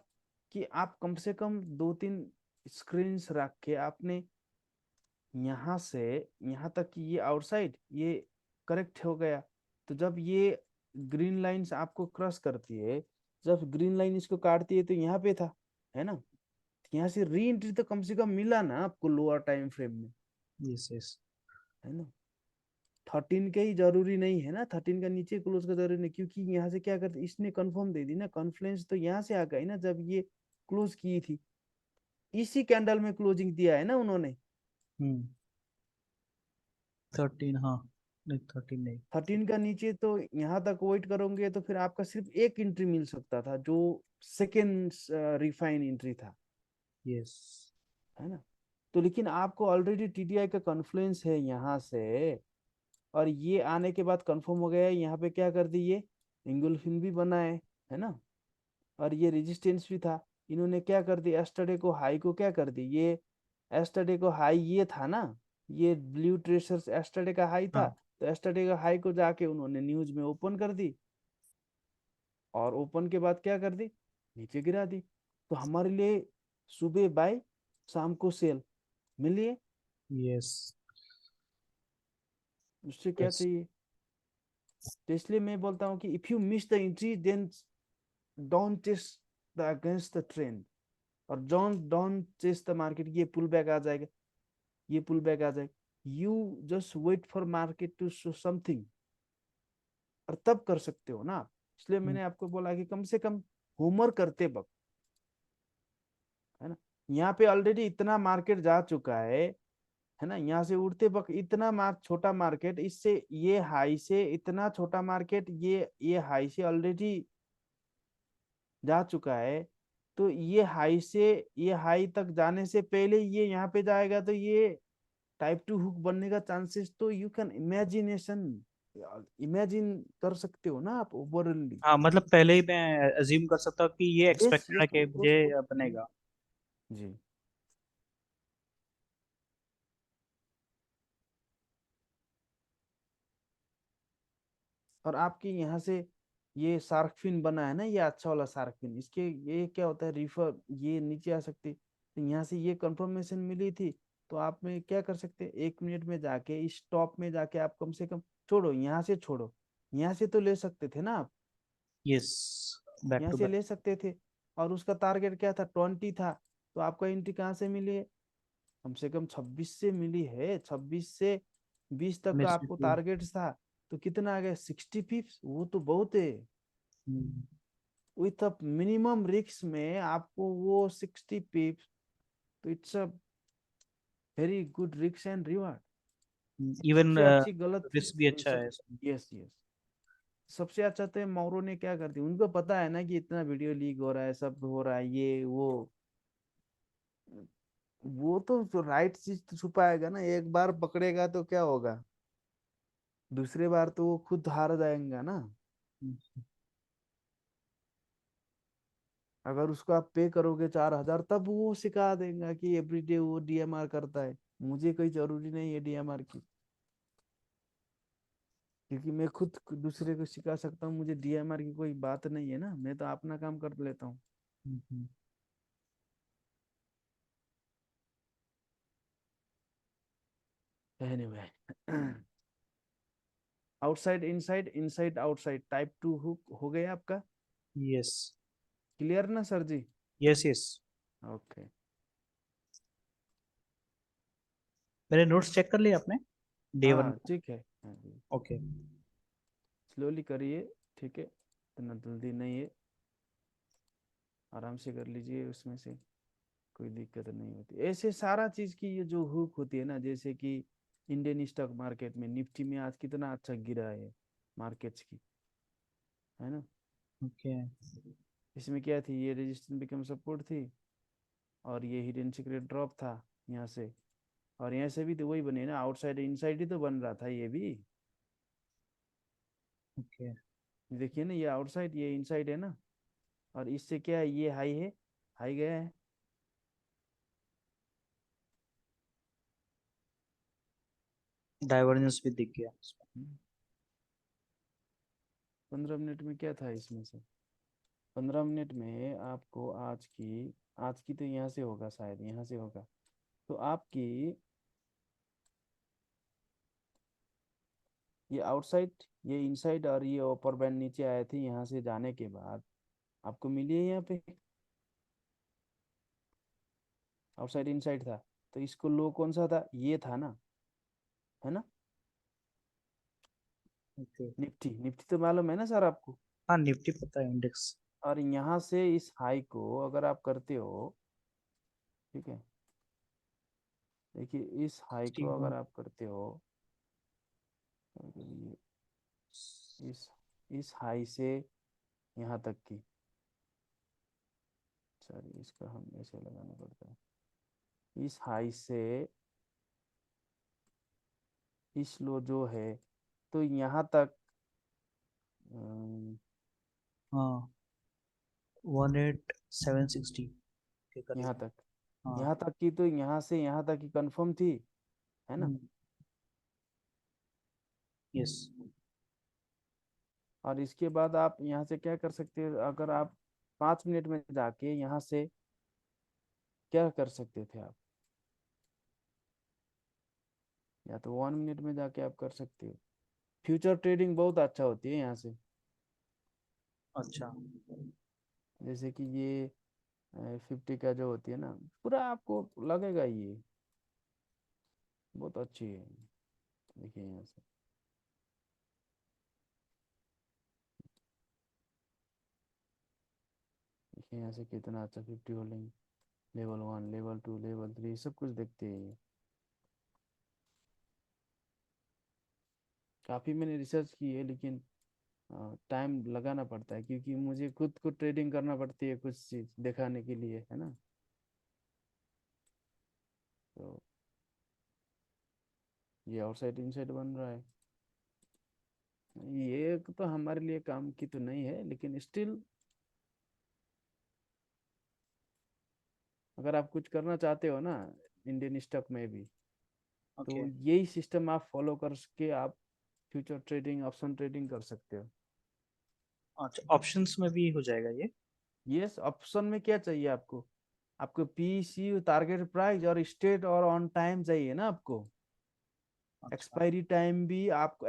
कि आप कम से कम 2 3 स्क्रीन रख के आपने यहाँ से यहाँ तक कि ये आउटसाइड ये करेक्ट हो गया, तो जब ये ग्रीन लाइंस आपको क्रॉस करती है, जब ग्रीन लाइन इसको काटती है, तो यहाँ पे था, है ना, यहाँ से री एंट्री तो कम से कम मिला ना आपको लोअर टाइम फ्रेम में, यस यस। है ना। 13 का ही जरूरी नहीं है ना, 13 का नीचे क्लोज का जरूरी नहीं, क्योंकि यहाँ से क्या करते, इसने कंफर्म दे दी ना, कॉन्फ्लुएंस तो यहाँ से आ गई ना, जब ये क्लोज की थी, इसी कैंडल में क्लोजिंग दिया है ना उन्होंने। 13, हाँ। नहीं, 13 नहीं। 13 का नीचे तो यहाँ तक वेट करोगे, तो फिर आपका सिर्फ एक एंट्री मिल सकता था, जो सेकेंड रिफाइन एंट्री था, यस। है ना। तो लेकिन आपको ऑलरेडी टीडीआई का कॉन्फ्लुएंस है यहाँ से, और ये आने के बाद कंफर्म हो गया है, यहाँ पे क्या कर दी, ये इंगुल्फिन भी बना है ना, और ये रेजिस्टेंस भी था, इन्होंने क्या कर दी, एस्टरडे को हाई को क्या कर दी, ये एस्टरडे को हाई ये था ना, ये ब्लू ट्रेसर्स एस्टरडे का हाई था, हाँ तो एस्टरडे का हाई को जाके उन्होंने न्यूज में ओपन कर दी, और ओपन के बाद क्या कर दी, नीचे गिरा दी, तो हमारे लिए सुबह बाय, शाम को सेल मिलिए, यस उससे क्या यस। चाहिए। तो इसलिए मैं बोलता हूँ कि if you miss the entry, then don't chase the against the trend, और डोंट चेस द मार्केट, ये पुल बैक आ जाएगा, ये पुल बैक आ जाएगा, you just wait for market to show something, और तब कर सकते हो ना आप। इसलिए मैंने आपको बोला कि कम से कम होमवर्क करते वक्त, है ना, यहाँ पे ऑलरेडी इतना मार्केट जा चुका है ना, यहाँ से उड़ते वक्त इतना छोटा मार्केट, इससे ये हाई से इतना छोटा मार्केट, ये हाई से ऑलरेडी जा चुका है, तो ये हाई से ये हाई तक जाने से पहले ये यहाँ पे जाएगा, तो ये टाइप 2 हुक बनने का चांसेस, तो यू कैन इमेजिनेशन, इमेजिन कर सकते हो ना आप ओवरऑली। हाँ, मतलब पहले ही मैं अज्यूम कर सकता हूँ कि ये यस एक्सपेक्टेड है यस, कि मुझे बनेगा। जी। और आपके यहाँ से ये शार्क फिन बना है ना, ये अच्छा वाला शार्क फिन, इसके ये क्या होता है, रिफर ये नीचे आ सकती, तो यहाँ से ये कंफर्मेशन मिली थी। तो आप में क्या कर सकते हैं, 1 मिनट में जाके इस टॉप में जाके आप कम से कम, छोड़ो यहाँ से, छोड़ो यहाँ से तो ले सकते थे ना आप, यस, बैक यहाँ टू से बैक। ले सकते थे। और उसका टारगेट क्या था, 20 था। तो आपको एंट्री कहाँ से मिली है, कम से कम 26 से मिली है, 26 से 20 तक का मिस आपको हुई। टारगेट था। तो कितना आ गया, 60 पिप्स, वो तो बहुत है। हम्म, विथ अ मिनिमम रिस्क में आपको वो 60 पिप्स, तो it's a very good risk and reward. Even सबसे अच्छी गलत रिस्क भी अच्छा सब, है इसमें। यस यस, सबसे अच्छा तो मौरों ने क्या कर दिया, उनको पता है ना कि इतना वीडियो लीक हो रहा है, सब हो रहा है, ये वो तो राइट चीज तो छुपाएगा ना, एक बार पकड़ेगा तो क्या होगा, दूसरे बार तो वो खुद हार जाएगा ना। हम्म, अगर उसको आप पे करोगे 4,000, तब वो सिखा देगा कि एवरीडे वो डीएमआर करता है। मुझे कोई जरूरी नहीं है डीएमआर की, क्योंकि मैं खुद दूसरे को सिखा सकता हूँ, मुझे डीएमआर की कोई बात नहीं है ना, मैं तो अपना काम कर लेता हूँ। Hmm. Anyway, outside inside, inside outside, type 2 hook हो गया आपका, यस, क्लियर ना sir ji. Yes, yes. Okay. मेरे नोट्स चेक कर लिए आपने, डे वन हाँ का? ठीक है, ओके। स्लोली करिए, ठीक है, इतना जल्दी नहीं है, आराम से कर लीजिए, उसमें से कोई दिक्कत नहीं होती। ऐसे सारा चीज की ये जो हुक होती है ना, जैसे कि इंडियन स्टॉक मार्केट में निफ्टी में आज कितना अच्छा गिरा है, मार्केट्स की, है ना। ओके। इसमें क्या थी, ये रेजिस्टेंस बिकम सपोर्ट थी, और ये हिडन सीक्रेट ड्रॉप था यहाँ से, और यहाँ से भी तो वही बने ना, आउटसाइड इनसाइड ही तो बन रहा था ये भी। ओके। देखिए ना, ये आउटसाइड ये इनसाइड है ना, और इससे क्या है, ये हाई है, हाई गया है। डाइवर्जेंस भी दिख गया इसमें। 15 मिनट में क्या था इसमें से, 15 मिनट में आपको आज की तो यहाँ से होगा, शायद यहाँ से होगा। तो आपकी ये आउटसाइड, ये इनसाइड, और ये अपर बैंड नीचे आए थे, यहाँ से जाने के बाद आपको मिली है यहाँ पे, आउटसाइड इनसाइड था। तो इसको लो कौन सा था, ये था ना, है ना। ओके। निफ्टी, निफ्टी तो मालूम है ना सर आपको। हाँ, निफ्टी पता है, इंडेक्स। और यहाँ से इस हाई को अगर आप करते हो, ठीक है, देखिए इस हाई को 61। अगर आप करते हो, ये इस इस हाई से यहाँ तक की, सॉरी इसका हम ऐसे लगाना पड़ता है, इस हाई से इस लो जो है, तो यहाँ तक, अम, हाँ, 18760 के यहाँ करीब। तक, हाँ। यहाँ तक की, तो यहाँ से यहाँ तक की कंफर्म थी, है ना। यस। और इसके बाद आप यहाँ से क्या कर सकते हो, अगर आप 5 मिनट में जाके यहाँ से क्या कर सकते थे आप, या तो 1 मिनट में जाके आप कर सकते हो। फ्यूचर ट्रेडिंग बहुत अच्छा होती है यहाँ से, अच्छा। जैसे कि ये 50 का जो होती है ना, पूरा आपको लगेगा ये बहुत अच्छी है। देखिए यहाँ से, देखिए यहाँ से कितना अच्छा 50 होल्डिंग, लेवल 1, लेवल 2, लेवल 3, सब कुछ देखते हैं ये। काफ़ी मैंने रिसर्च की है, लेकिन टाइम लगाना पड़ता है, क्योंकि मुझे खुद को ट्रेडिंग करना पड़ती है कुछ चीज़ दिखाने के लिए, है ना। तो ये आउटसाइड इनसाइड बन रहा है, ये तो हमारे लिए काम की तो नहीं है, लेकिन स्टिल अगर आप कुछ करना चाहते हो ना इंडियन स्टॉक में भी, तो ओके। यही सिस्टम आप फॉलो करके आप फ्यूचर ट्रेडिंग, ऑप्शन ट्रेडिंग कर सकते हो। अच्छा, ऑप्शंस में भी हो जाएगा ये? यस, ऑप्शन में क्या चाहिए आपको? आपको पीसी, टारगेट प्राइस और स्टेट और ऑन टाइम चाहिए ना आपको। अच्छा। एक्सपायरी टाइम भी आपको,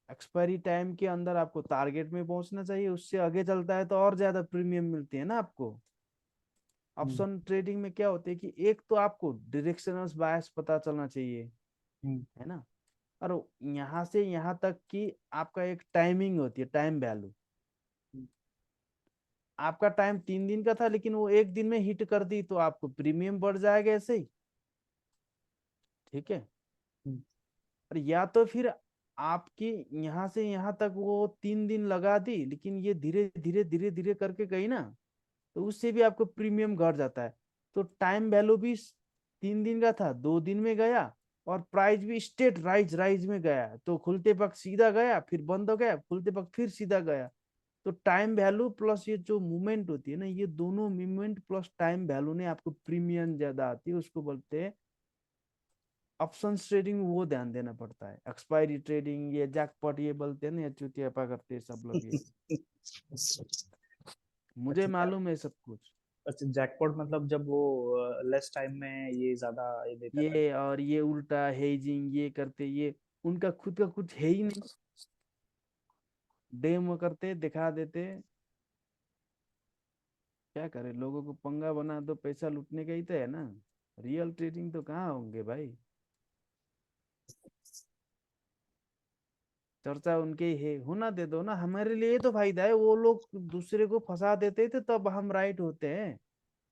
एक्सपायरी टाइम के अंदर आपको टारगेट में पहुंचना चाहिए। उससे आगे चलता है तो और ज्यादा प्रीमियम मिलती है ना आपको। हम्म। ऑप्शन ट्रेडिंग में क्या होता है कि एक तो आपको डायरेक्शनल बायस पता चलना चाहिए, हम्म। है ना। और यहाँ से यहाँ तक कि आपका एक टाइमिंग होती है, टाइम वैल्यू। हम्म। आपका टाइम 3 दिन का था, लेकिन वो एक दिन में हिट कर दी तो आपको प्रीमियम बढ़ जाएगा ऐसे ही। ठीक है। हम्म। और या तो फिर आपकी यहाँ से यहाँ तक वो 3 दिन लगा दी, लेकिन ये धीरे धीरे धीरे धीरे करके गई ना, तो उससे भी आपको प्रीमियम घट जाता है। तो टाइम वैल्यू भी 3 दिन का था, 2 दिन में गया। और प्राइस भी स्टेट राइज राइज में गया, तो खुलते वक्त सीधा गया, फिर बंद हो गया, खुलते वक्त फिर सीधा गया। तो टाइम वैल्यू प्लस ये जो मूवमेंट होती है ना, ये दोनों मूवमेंट प्लस टाइम वैल्यू ने आपको प्रीमियम ज्यादा आती है, उसको बोलते हैं ऑप्शंस ट्रेडिंग। वो ध्यान देना पड़ता है। एक्सपायरी ट्रेडिंग, ये जैकपॉट ये बोलते हैं ना, ये चुतियापा करते हैं सब लोग ये। मुझे अच्छा मालूम है सब कुछ। अच्छा, जैकपॉट मतलब जब वो लेस टाइम में ये ज्यादा ये देता है? ये और ये उल्टा हेजिंग ये करते, ये उनका खुद का कुछ है ही नहीं। डेमो करते दिखा देते। क्या करे, लोगों को पंगा बना दो, पैसा लूटने का ही तो है ना। रियल ट्रेडिंग तो कहाँ होंगे भाई। चर्चा उनके ही है, होना दे दो ना, हमारे लिए तो फायदा है। वो लोग दूसरे को फंसा देते थे तब हम राइट होते हैं।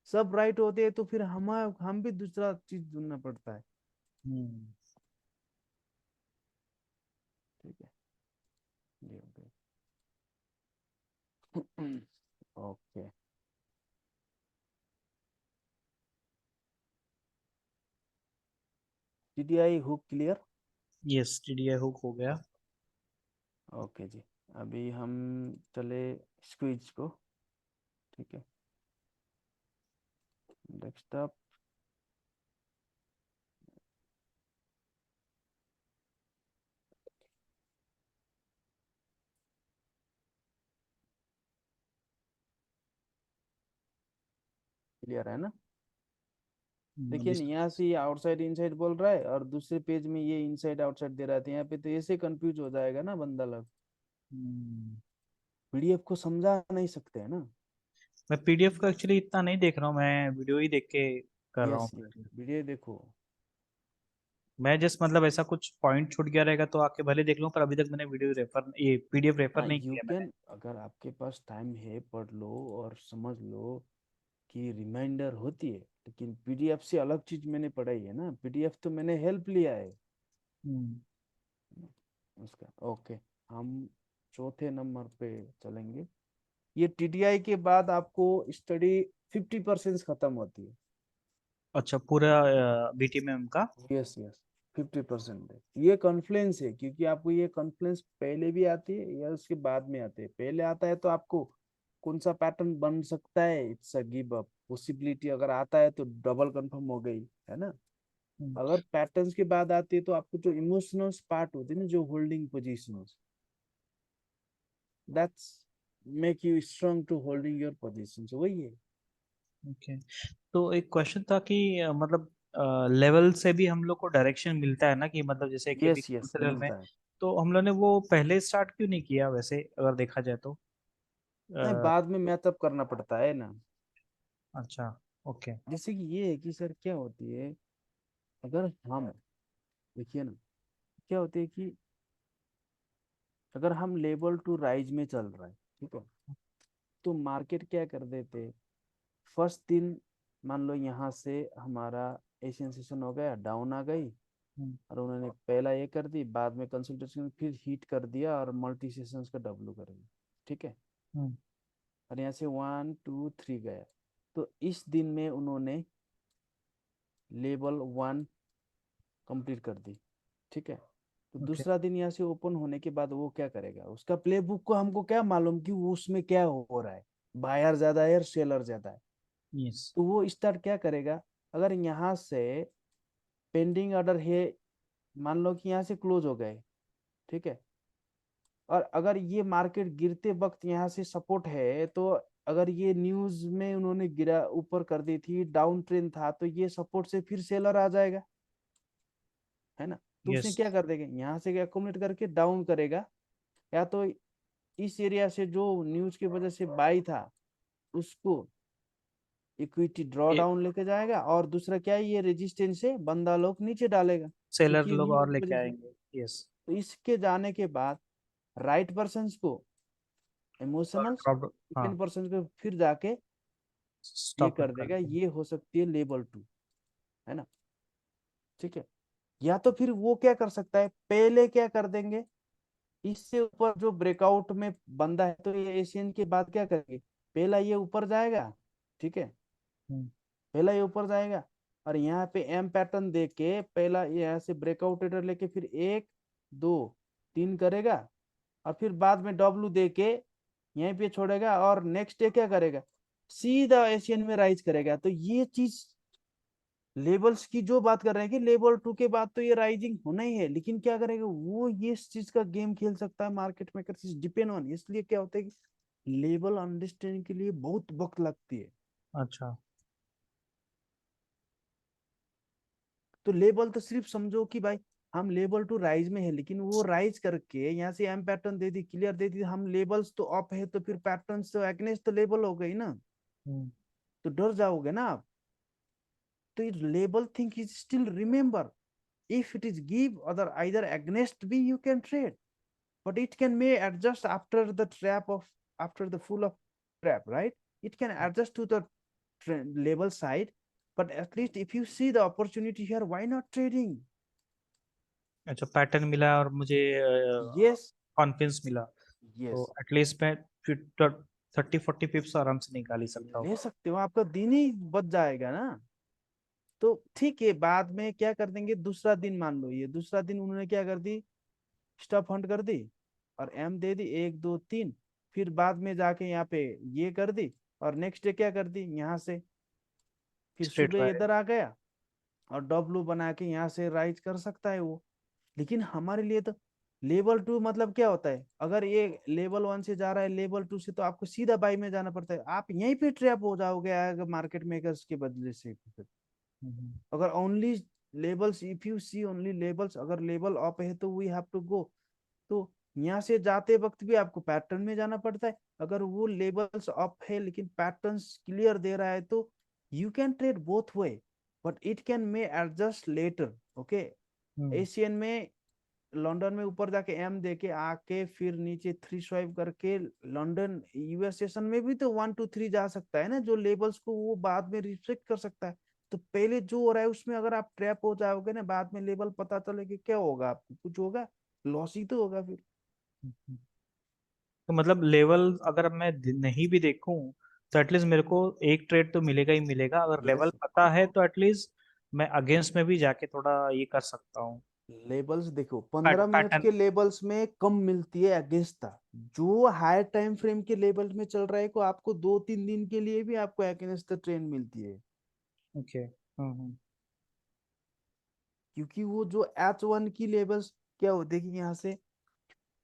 सब राइट होते हैं तो फिर हम भी दूसरा चीज ढूंढना पड़ता है। हम्म। ठीक है। ये हो गया। Okay. TDI hook clear. Yes, TDI hook हो गया। ओके जी। अभी हम चले स्क्वीज को। ठीक है। डेस्कटॉप। क्लियर है ना। देखिए अभी ना, यहाँ से ये आउटसाइड इनसाइड बोल रहा है और दूसरे पेज में ये इनसाइड आउटसाइड दे रहा था। यहाँ पे तो ऐसे कंफ्यूज हो जाएगा ना बंदा लोग। हम्म, पीडीएफ को समझा नहीं सकते है ना। मैं पीडीएफ का एक्चुअली इतना नहीं देख रहा हूँ, मैं वीडियो ही देख के कर रहा यस हूँ। यस, वीडियो देखो। मैं जस्ट मतलब ऐसा कुछ पॉइंट छूट गया रहेगा तो आके भले देख लूँ, पर अभी तक मैंने वीडियो रेफर, ये पीडीएफ रेफर हाँ नहीं यू किया मैंने। कैन, अगर आपके पास टाइम है पढ़ लो और समझ लो कि रिमाइंडर होती है। लेकिन पीडीएफ से अलग चीज मैंने पढ़ाई है ना, पीडीएफ तो मैंने हेल्प लिया है हम्म। उसका। ओके। हम चौथे नंबर पे चलेंगे। ये टीडीआई के बाद आपको स्टडी 50% खत्म होती है। अच्छा, पूरा बीटीएमएम का? यस यस, 50% है। ये कॉन्फ्लेंस है, क्योंकि आपको ये कॉन्फ्लेंस पहले भी आती है या उसके बाद में आते हैं। पहले आता है तो आपको कौन सा पैटर्न बन सकता है, it's a give up possibility. अगर आता है तो डबल कंफर्म हो गई, है ना। हम्म। अगर पैटर्न्स के बाद आती है तो आपको जो इमोशनल पार्ट होती है ना, जो holding positions, that's make you strong to holding your positions, वही है। ओके। तो एक क्वेश्चन था कि मतलब लेवल से भी हम लोग को डायरेक्शन मिलता है ना, कि मतलब जैसे कि अभी यस कौन यस, से लेवल में, मिलता है। तो हम लोग ने वो पहले स्टार्ट क्यों नहीं किया वैसे, अगर देखा जाए तो? नहीं, अ, बाद में मैचअप करना पड़ता है ना। अच्छा। ओके। जैसे कि ये है कि सर क्या होती है, अगर हम, देखिए ना, क्या होती है कि अगर हम लेवल टू राइज में चल रहा है, ठीक है, तो मार्केट क्या कर देते, फर्स्ट दिन मान लो यहाँ से हमारा एशियन सेशन हो गया, डाउन आ गई, हम्म। और उन्होंने पहला ये कर दी, बाद में कंसल्टेशन फिर हीट कर दिया और मल्टी सेशंस का डब्लू कर दिया। ठीक है। हम्म। और यहाँ से 1 2 3 गया। तो इस दिन में उन्होंने लेवल 1 कंप्लीट कर दी। ठीक है। तो ओके। दूसरा दिन यहाँ से ओपन होने के बाद वो क्या करेगा, उसका प्ले बुक को हमको क्या मालूम कि वो उसमें क्या हो रहा है, बायर ज्यादा है और सेलर ज्यादा है। यस। तो वो स्टार्ट क्या करेगा, अगर यहाँ से पेंडिंग ऑर्डर है मान लो कि यहाँ से क्लोज हो गए, ठीक है, और अगर ये मार्केट गिरते वक्त यहाँ से सपोर्ट है, तो अगर ये न्यूज में उन्होंने गिरा ऊपर कर दी थी, डाउन ट्रेंड था, तो ये सपोर्ट से फिर सेलर आ जाएगा, है ना। तो उसने यस। क्या कर देगा, यहाँ से एक्यूमुलेट करके डाउन करेगा, या तो इस एरिया से जो न्यूज की वजह से बाई था उसको इक्विटी ड्रॉ ये डाउन लेके जाएगा, और दूसरा क्या है, ये रेजिस्टेंस से बंदा लोग नीचे डालेगा, सेलर क्योंकि लोग न्यूज और की लेके वजह से। आएंगे। यस। तो इसके जाने के बाद राइट पर्सन को इमोशनल, हाँ। सेकेंड पर्सन को फिर जाके ये स्टॉप इन कर कर देगा, देंगे। ये हो सकती है लेवल 2, है ना। ठीक है, या तो फिर वो क्या कर सकता है, पहले क्या कर देंगे, इससे ऊपर जो ब्रेकआउट में बंदा है, तो ये एशियन के बाद क्या करेंगे, पहला ये ऊपर जाएगा, ठीक है, हम्म। पहला ये ऊपर जाएगा, और यहाँ पे एम पैटर्न दे के पहला यहाँ से ब्रेकआउट एडर लेके फिर एक, दो, तीन करेगा, और फिर बाद में डब्लू दे के यहीं पे छोड़ेगा, और नेक्स्ट डे क्या करेगा, सीधा एशियन में राइज करेगा। तो ये चीज लेवल्स की जो बात कर रहे हैं कि लेवल 2 के बाद तो ये राइजिंग होना ही है, लेकिन क्या करेगा वो, ये इस चीज का गेम खेल सकता है मार्केट मेकर, डिपेंड ऑन, इसलिए क्या होता है कि लेवल अंडरस्टैंडिंग के लिए बहुत वक्त लगती है। अच्छा। तो लेवल तो सिर्फ समझो कि भाई हम लेवल 2 राइज में है, लेकिन वो राइज करके यहाँ से एम पैटर्न दे दी, क्लियर दे दी, हम लेवल्स तो अप है, तो फिर पैटर्न तो एगनेस्ट तो लेवल हो गई ना, हम्म। तो डर जाओगे ना आप। तो ये label think is still remember, if it is give other either against b you can trade, but it can may adjust after the trap of, after the full of trap, right? It can adjust to the label side, but at least if you see the opportunity here, why not trading? अच्छा, पैटर्न मिला और मुझे Yes, कॉन्फिडेंस मिला, तो yes, एटलीस्ट मैं 30-40 पिप्स आराम से निकाल ही सकता हूँ। ले सकते हो, आपका दिन ही बच जाएगा ना। तो ठीक है, बाद में क्या कर देंगे, दूसरा दिन मान लो, ये दूसरा दिन उन्होंने क्या कर दी, स्टॉप हंट कर दी, और एम दे दी, एक, दो, तीन, फिर बाद में जाके यहाँ पे ये कर दी, और नेक्स्ट डे क्या कर दी, यहाँ से फिर स्ट्रेट सुबह बाय। इधर आ गया, और डब्लू बना के यहाँ से राइज कर सकता है वो। लेकिन हमारे लिए तो लेवल 2 मतलब क्या होता है, अगर ये लेवल 1 से जा रहा है लेवल 2 से, तो आपको सीधा बाई में जाना पड़ता है, आप यहीं पे ट्रैप हो जाओगे अगर मार्केट मेकर्स के बदले से। अगर only labels, if you see only labels, अगर लेबल अप है तो वी हैव टू गो, तो यहाँ से जाते वक्त भी आपको पैटर्न में जाना पड़ता है। अगर वो लेबल्स अप है लेकिन पैटर्न्स क्लियर दे रहा है, तो you can trade both way, but it can may adjust later, okay. Hmm. Asian में लंदन में ऊपर जाके एम देके आके फिर नीचे थ्री स्वाइप करके लंदन यूएस सेशन में भी तो 1 2 3 जा सकता है ना, जो लेबल्स को वो बाद में रिस्ट्रिक्ट कर सकता है। तो पहले जो हो रहा है उसमें अगर आप ट्रैप हो जाओगे ना, बाद में लेबल पता चले कि क्या होगा, आपको कुछ होगा, लॉस ही तो होगा फिर। तो मतलब लेवल अगर मैं नहीं भी देखूं तो एटलीस्ट मेरे को एक ट्रेड तो मिलेगा ही मिलेगा, अगर लेवल यस, पता है तो एटलीस्ट मैं अगेंस्ट में भी जाके थोड़ा ये कर सकता हूँ। लेबल्स देखो, 15 मिनट पैटर्न। के लेबल्स में कम मिलती है अगेंस्ट था, जो हायर टाइम फ्रेम के लेवल में चल रहा है को आपको 2 3 दिन के लिए भी आपको अगेंस्ट द ट्रेंड मिलती है। ओके। हम्म। क्योंकि वो जो H1 की लेबल्स क्या होती है कि यहाँ से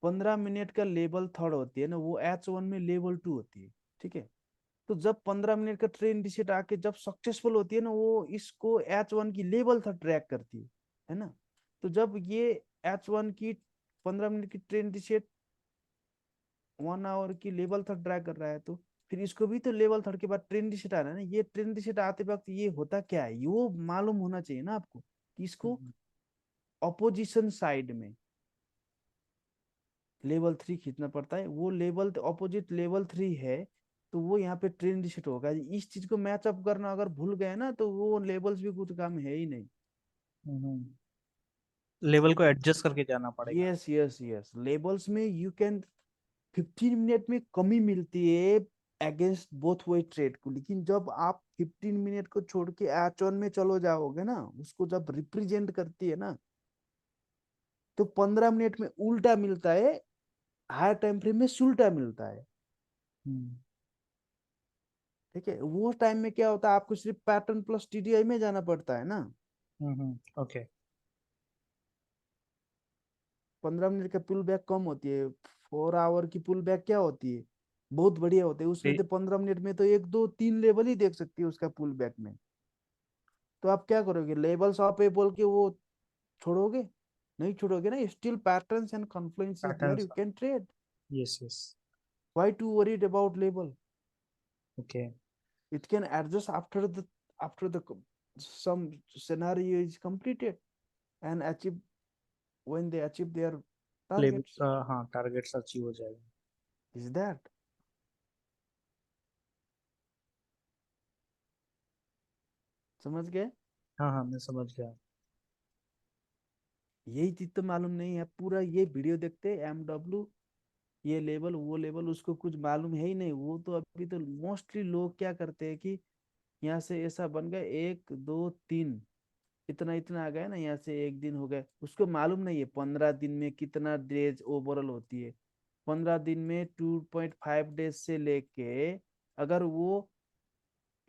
15 मिनट का लेवल थर्ड होती है ना, वो H1 में लेवल 2 होती है, ठीक है। तो जब 15 मिनट का ट्रेंड डिसेट आके जब सक्सेसफुल होती है ना, वो इसको H1 की लेवल थर्ड ट्रैक करती है ना। तो जब ये H1 की 15 मिनट की ट्रेंड डिसेट 1 आवर की लेवल थर्ड ट्रैक कर रहा है, तो फिर इसको भी तो लेवल थर्ड के बाद ट्रेंड डिसेट आ रहा है ना। ये ट्रेंड डिसेट आते वक्त ये होता क्या है, ये वो मालूम होना चाहिए ना आपको कि इसको अपोजिशन साइड में लेवल 3 खींचना पड़ता है, वो लेवल ऑपोजिट लेवल 3 है, तो वो यहाँ पे ट्रेंड शिट होगा। इस चीज को मैच अप करना अगर भूल गए ना, तो वो लेवल्स भी कुछ काम है ही नहीं। लेवल को एडजस्ट करके जाना पड़ेगा। यस, यस, यस, लेबल्स में यू कैन 15 मिनट में कमी मिलती है अगेंस्ट बोथ वे ट्रेड को, लेकिन जब आप 15 मिनट को छोड़ के एच वन में चलो जाओगे ना, उसको जब रिप्रेजेंट करती है ना, तो 15 मिनट में उल्टा मिलता है, हायर टाइम फ्रेम में सुल्टा मिलता है। हम्म। ठीक है, वो टाइम में क्या होता है, आपको सिर्फ पैटर्न प्लस टीडीआई में जाना पड़ता है ना। ओके। 15 मिनट का पुल बैक कम होती है, 4 आवर की पुल बैक क्या होती है, बहुत बढ़िया होती है। उसमें ए- तो 15 मिनट में तो एक दो तीन लेवल ही देख सकती है उसका पुल बैक में। तो आप क्या करोगे, लेवल्स ऑफ ए बोल के वो छोड़ोगे? नहीं छोड़ोगे ना, still patterns and confluences there, patterns. You can trade. Yes yes. Why too worried about level? Okay. It can adjust after the some scenario is completed and achieve when they achieve their level targets. का, हाँ, टारगेट्स अचीव हो जाएगा। Is that? समझ गए? हाँ हाँ, मैं समझ गया। यही चीज तो मालूम नहीं है, पूरा ये वीडियो देखते MW, ये लेवल वो लेवल, उसको कुछ मालूम है ही नहीं। वो तो अभी तो मोस्टली लोग क्या करते हैं कि यहाँ से ऐसा बन गया, 1 2 3, इतना इतना आ गया ना, यहाँ से एक दिन हो गया, उसको मालूम नहीं है 15 दिन में कितना डेज ओवरऑल होती है। 15 दिन में 2.5 डेज से लेके, अगर वो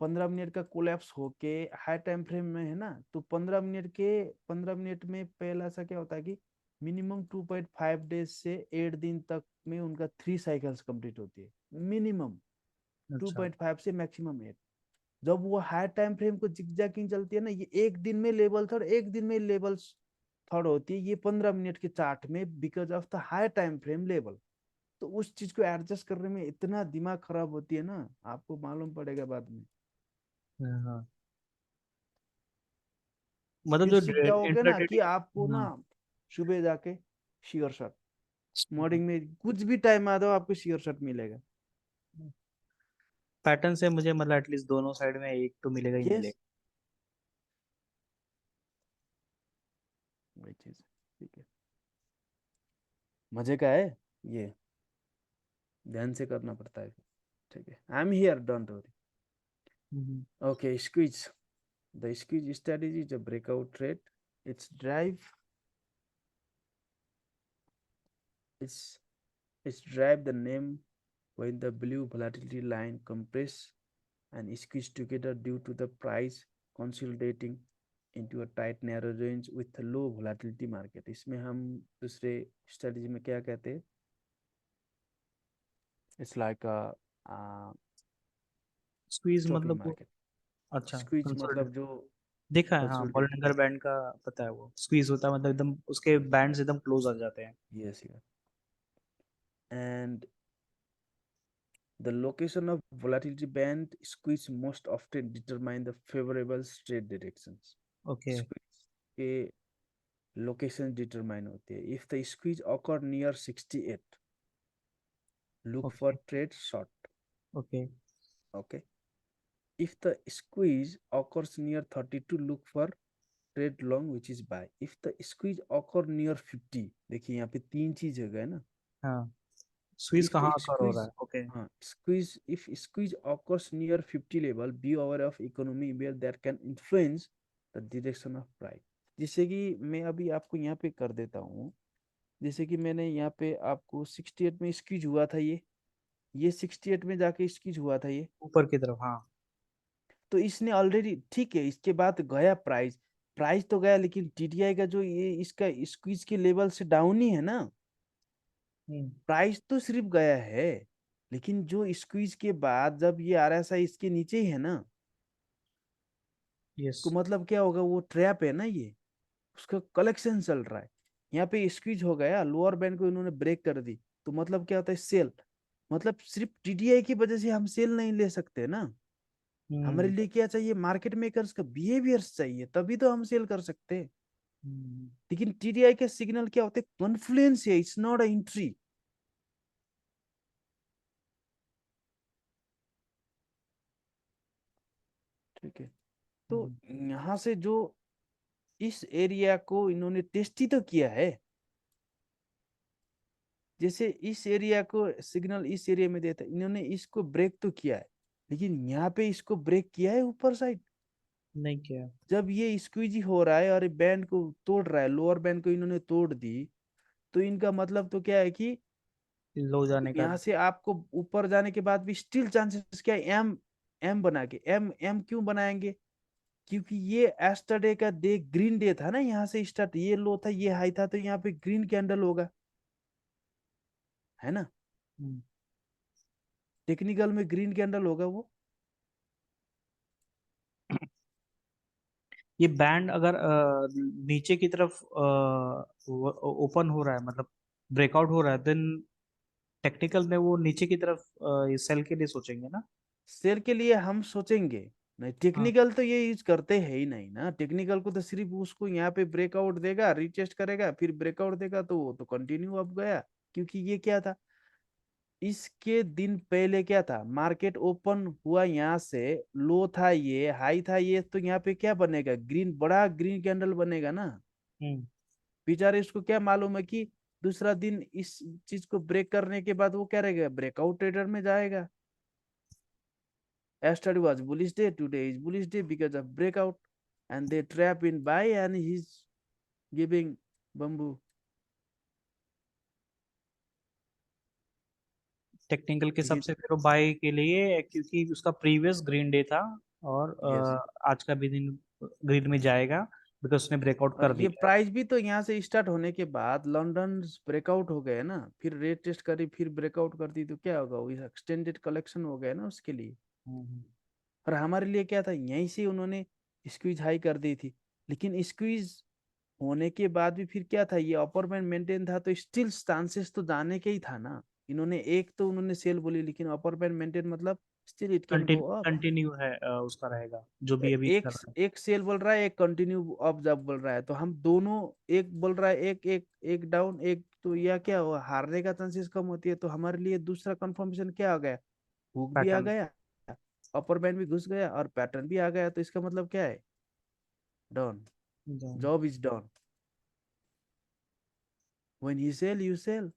15 मिनट का कोलैप्स होके हाई टाइम फ्रेम में है ना, तो 15 मिनट में पहला ऐसा क्या होता है कि मिनिमम 2.5 डेज से 8 दिन तक में उनका 3 साइकिल्स कंप्लीट होती है, मिनिमम टू अच्छा। पॉइंट फाइव से मैक्सिमम 8। जब वो हाई टाइम फ्रेम को जिगजैगिंग चलती है ना, ये एक दिन में लेवल थर्ड, एक दिन में लेवल थर्ड होती है, ये 15 मिनट के चार्ट में, because of the high time frame level. तो उस चीज को एडजस्ट करने में इतना दिमाग खराब होती है ना, आपको मालूम पड़ेगा बाद में। हाँ हाँ। मतलब फिर जो सीख जाओगे ना कि आपको इंट्राडेटिंग। ना हाँ। सुबह जाके शियर शर्ट, मॉर्निंग में कुछ भी टाइम आ जाओ आपको शियर शर्ट मिलेगा। पैटर्न से मुझे मतलब एटलीस्ट दोनों साइड में एक तो मिलेगा ही यस, मिलेगा। वही चीज, ठीक है, मजे का है ये, ध्यान से करना पड़ता है। ठीक है, I am here, don't worry. Hmm. Okay, squeeze, the squeeze strategy is a breakout trade. Its drive, its its drive the name when the blue volatility line compress and squeeze together due to the price consolidating into a tight narrow range with a low volatility market. इसमें हम दूसरे strategy में क्या कहते हैं? It's like a squeeze floating मतलब वो। market. अच्छा, Squeeze कंसोलिडेट। मतलब जो देखा है, हाँ, consolidate। बॉलिंगर बैंड का। पता है, वो स्क्वीज होता है मतलब एकदम उसके बैंड्स एकदम क्लोज आ जाते हैं। Yes, yes. And the location of volatility band squeeze most often determine the favorable trade directions. Okay. Squeeze के location determine होते हैं। If the squeeze occur near 68, look for okay. trade short. Okay. Okay. If the squeeze occurs near 32, look for trade long, which is buy. If the squeeze occur near 50, देखिए यहाँ पे तीन चीज हो गए ना। हाँ, स्क्वीज If कहाँ the कर हो रहा squeeze, है? Okay. if squeeze occurs near 50 level, be aware of economy where that can influence the direction of price। जैसे कि मैं अभी आपको यहाँ पे कर देता हूँ, जैसे कि मैंने यहाँ पे आपको 68 में स्क्वीज हुआ था, ये 68 में जाके स्क्वीज हुआ था ये। ऊपर की तरफ, हाँ। तो इसने ऑलरेडी, ठीक है, इसके बाद गया प्राइस, प्राइस तो गया, लेकिन टीडीआई का जो ये इसका स्क्वीज के लेवल से डाउन ही है ना, हम्म। प्राइस तो सिर्फ गया है, लेकिन जो स्क्वीज के बाद जब ये आरएसआई इसके नीचे ही है ना, यस। तो मतलब क्या होगा, वो ट्रैप है ना ये, उसका कलेक्शन चल रहा है। यहाँ पे स्क्वीज हो गया, लोअर बैंड को इन्होंने ब्रेक कर दी, तो मतलब क्या होता है, सेल। मतलब सिर्फ टीडीआई की वजह से हम सेल नहीं ले सकते ना, हमारे हम्म। लिए क्या चाहिए, मार्केट मेकर्स का बिहेवियर चाहिए, तभी तो हम सेल कर सकते हैं। हम्म। लेकिन टीडीआई के सिग्नल क्या होते हैं, कॉन्फ्लुएंस है, इट्स नॉट अ एंट्री। ठीक है, तो हम्म। यहाँ से जो इस एरिया को इन्होंने टेस्ट ही तो किया है, जैसे इस एरिया को सिग्नल इस एरिया में देता है, इन्होंने इसको ब्रेक तो किया है, लेकिन यहाँ पे इसको ब्रेक किया है ऊपर साइड। नहीं किया। जब ये स्क्वीजी हो रहा है और बैंड को तोड़ रहा है, लोअर बैंड को इन्होंने तोड़ दी, तो इनका मतलब तो क्या है कि लो जाने का। यहाँ से आपको ऊपर जाने के बाद भी स्टिल चांसेस क्या है, एम, एम बना के, एम एम क्यों बनाएंगे, क्योंकि ये एस्टरडे का डे ग्रीन डे था ना, यहाँ से स्टार्ट, ये लो था, ये हाई था, तो यहाँ पे ग्रीन कैंडल होगा, है ना। हम्म। टेक्निकल में ग्रीन कैंडल होगा वो। ये बैंड अगर नीचे की तरफ ओपन हो रहा है, मतलब ब्रेकआउट हो रहा है, देन टेक्निकल में वो नीचे की तरफ सेल के लिए सोचेंगे ना। शेयर के लिए हम सोचेंगे, नहीं हाँ। टेक्निकल तो ये यूज करते हैं ही नहीं ना। टेक्निकल को तो सिर्फ उसको यहाँ पे ब्रेकआउट देगा, रीटेस्ट करेगा, फिर ब्रेकआउट देगा, तो वो तो कंटिन्यू अप गया। क्योंकि ये क्या था, इसके दिन पहले क्या था, मार्केट ओपन हुआ यहाँ से, लो था ये, हाई था ये, तो यहाँ पे क्या बनेगा, ग्रीन, बड़ा ग्रीन कैंडल बनेगा ना। हम्म। बेचारे इसको क्या मालूम है कि दूसरा दिन इस चीज को ब्रेक करने के बाद वो क्या रहेगा, ब्रेकआउट ट्रेडर में जाएगा। Yesterday was bullish day, today is bullish day because of breakout, and they trap in buy, and he's giving bamboo. Technical के लेकिन सबसे फिर बाय के लिए है, क्योंकि उसका प्रीवियस ग्रीन डे था, और यस, आज का भी दिन ग्रीन में जाएगा, बिकॉज उसने ब्रेकआउट और कर ये दिया है। प्राइस भी तो यहाँ से स्टार्ट होने के बाद लंदन ब्रेकआउट हो गए ना, फिर रेट टेस्ट करी, फिर ब्रेकआउट कर दी, तो क्या होगा, वो एक्सटेंडेड कलेक्शन हो गया ना उसके लिए। हम्म। और हमारे लिए क्या था, यहीं से उन्होंने स्क्वीज हाई कर दी थी। लेकिन स्क्वीज होने के बाद भी फिर क्या था, ये अपर बैंड मेंटेन था, तो स्टिल चांसेस तो जाने के ही था ना। इन्होंने एक तो उन्होंने सेल बोली, लेकिन अपर बैंड मेंटेन मतलब still it can go up. Continue है, उसका रहेगा जो भी अभी एक कर रहा है। एक सेल बोल रहा है, एक कंटिन्यू अप जब बोल रहा है, तो हम दोनों, एक बोल रहा है, एक एक एक डाउन, एक तो यह क्या हुआ, हारने का चांसेस कम होती है, तो हमारे लिए दूसरा कंफर्मेशन क्या आ गया, हुक भी आ पैटर्न। गया, अपर बैंड भी घुस गया, और पैटर्न भी आ गया, तो इसका मतलब क्या है, done, job is done. When you sell, you sell.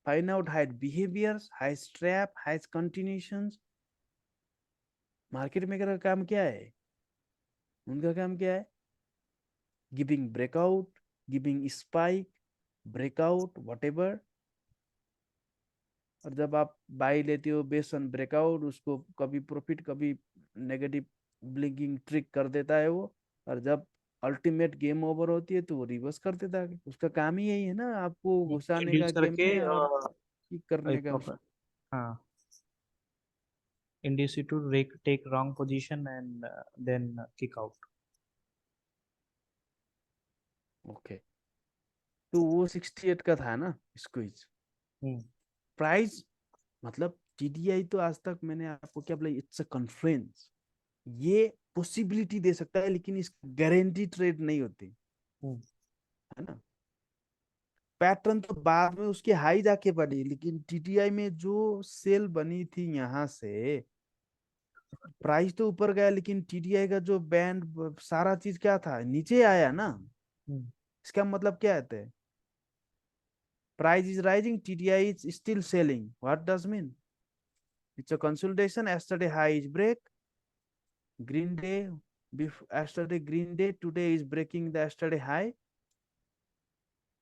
Find out high behaviors, high trap, high continuations। Market maker का काम क्या है, उनका काम क्या है, giving breakout, giving spike, breakout whatever. और जब आप बाई लेते हो बेस्ड ऑन ब्रेकआउट, उसको कभी प्रॉफिट कभी नेगेटिव ब्लिंकिंग ट्रिक कर देता है वो। और जब अल्टीमेट गेम ओवर होती है तो वो रिवर्स कर देता है, उसका काम ही यही है ना, आपको घुसाने का इंड्यूस गेम करके, में और किक करने एक का प्रॉपर, उसको। हाँ, induce you to take wrong position and then kick out. Okay, तो वो 68 का था ना स्क्वीज हम्म। प्राइस। मतलब टीडीआई तो आज तक मैंने आपको क्या बोला, इट्स अ कॉन्फ्रेंस, ये पॉसिबिलिटी दे सकता है, लेकिन इस गारंटी ट्रेड नहीं होती, हम्म। है ना। पैटर्न तो बाद में उसके हाई जाके बनी, लेकिन टीटीआई में जो सेल बनी थी यहाँ से, प्राइस तो ऊपर गया, लेकिन टीटीआई का जो बैंड सारा चीज क्या था, नीचे आया ना। हम्म। इसका मतलब क्या है, price is rising, TTI is still selling, what does mean, it's a consolidation, yesterday high is break, green day, yesterday green day, today is breaking the yesterday high,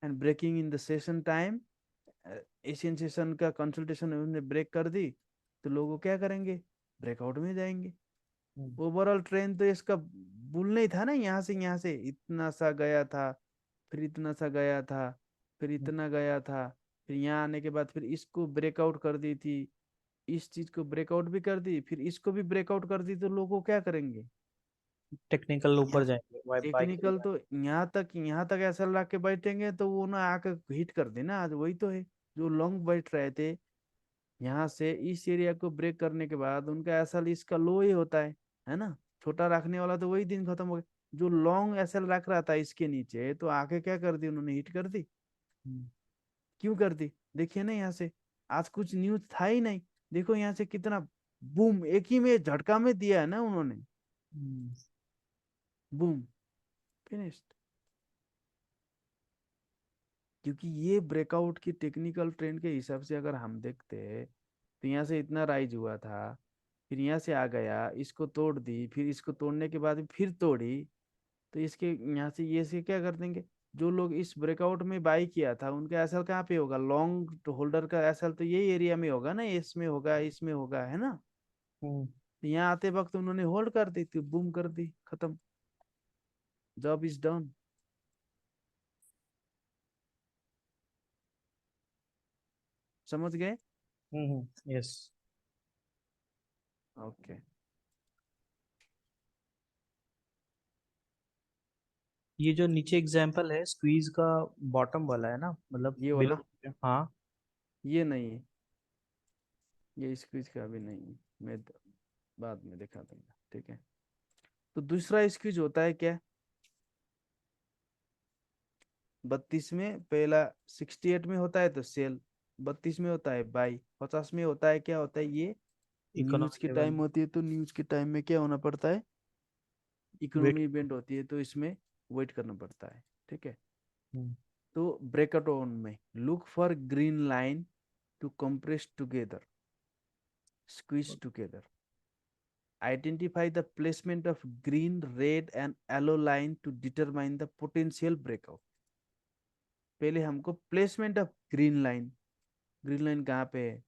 and breaking in the session time, Asian session का कंसल्टेशन उन्होंने ब्रेक कर दी, तो लोगों क्या करेंगे, ब्रेकआउट में जाएंगे। हम्म। ओवरऑल ट्रेंड तो इसका बुल नहीं था ना, यहाँ से इतना सा गया था, फिर इतना सा गया था, फिर इतना गया था, फिर यहाँ आने के बाद फिर इसको ब्रेकआउट कर दी थी, इस चीज को ब्रेकआउट भी कर दी, फिर इसको भी ब्रेकआउट कर दी, तो लोगों क्या करेंगे, टेक्निकल ऊपर यहाँ जाएंगे, वाई बाय के लिए टेक्निकल तो यहाँ तक ऐसा ला के बैठेंगे, तो वो ना आकर हिट कर देना, आज वही तो है। जो लॉन्ग बैठ रहे थे, यहाँ से इस एरिया को ब्रेक करने के बाद उनका एसएल इसका लो ही होता है ना। छोटा रखने वाला तो वही दिन खत्म हो गया, जो लॉन्ग एसएल रख रहा था इसके नीचे, तो आके क्या कर दी उन्होंने, हिट कर दी। हम्म। क्यों कर दी, देखिए ना यहाँ से, आज कुछ न्यूज था ही नहीं, देखो यहाँ से कितना बूम, एक ही में झटका में दिया है ना उन्होंने, हम्म। Boom, finished. क्योंकि ये ब्रेकआउट की टेक्निकल ट्रेंड के हिसाब से अगर हम देखते हैं, तो यहाँ से इतना राइज हुआ था, फिर यहाँ से आ गया, इसको तोड़ दी, फिर इसको तोड़ने के बाद फिर तोड़ी, तो इसके यहाँ से ये से क्या कर देंगे, जो लोग इस ब्रेकआउट में बाई किया था उनका एसएल कहाँ पे होगा, लॉन्ग होल्डर का एसएल तो यही एरिया में होगा ना, इसमें होगा, इसमें होगा, है ना। हम्म। तो यहाँ आते वक्त उन्होंने होल्ड कर दी थी, बूम कर दी, खत्म, जॉब इज डन। समझ गए? यस। ओके। ये जो नीचे एग्जांपल है स्क्वीज का, बॉटम वाला है ना, मतलब ये बिलो। वाला, हाँ। ये नहीं है, ये स्क्वीज का भी नहीं है, मैं बाद में दिखा दूंगा, ठीक है। तो दूसरा स्क्वीज होता है क्या? 32 में पहला, 68 में होता है तो सेल, 32 में होता है बाई, 50 में होता है, क्या होता है ये, न्यूज इकोनॉमी की लेवल। टाइम होती है, तो न्यूज के टाइम में क्या होना पड़ता है, वेट। इकोनॉमी इवेंट होती है, तो इसमें वेट करना पड़ता है, ठीक है। हम्म। तो ब्रेकआउट ऑन में look for green line to compress together, squeeze together. Identify the placement of green, red and yellow line to determine the potential breakout. पहले हमको placement of green line, green line कहाँ पे है,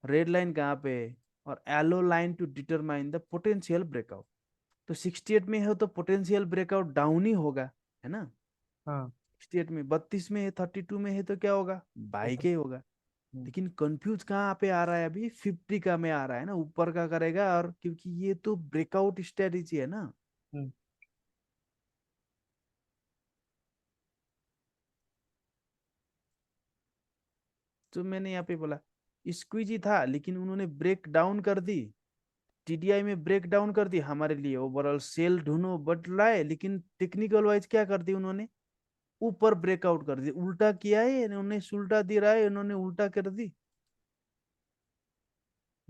रेड लाइन कहाँ पे है, और yellow line to determine the potential breakout. तो 68 में है तो पोटेंशियल ब्रेकआउट डाउन ही होगा, है ना। हाँ। 68 में, 32 में है, 32 में है तो क्या होगा, बाई ऊपर। के होगा। हम्म। लेकिन कंफ्यूज कहाँ पे आ रहा है अभी, 50 का में आ रहा है ना, ऊपर का करेगा, और क्योंकि ये तो ब्रेकआउट स्ट्रेटेजी है ना। हम्म। तो मैंने यहाँ पे बोला स्क्वीजी था, लेकिन उन्होंने ब्रेक डाउन कर दी, टीडीआई में ब्रेक डाउन कर दी, हमारे लिए ओवरऑल सेल ढूंढो बट लाए, लेकिन टेक्निकल वाइज क्या कर दी उन्होंने, ऊपर ब्रेकआउट कर दी, उल्टा किया है इन्होंने, उल्टा दे रहा है इन्होंने, उल्टा कर दी।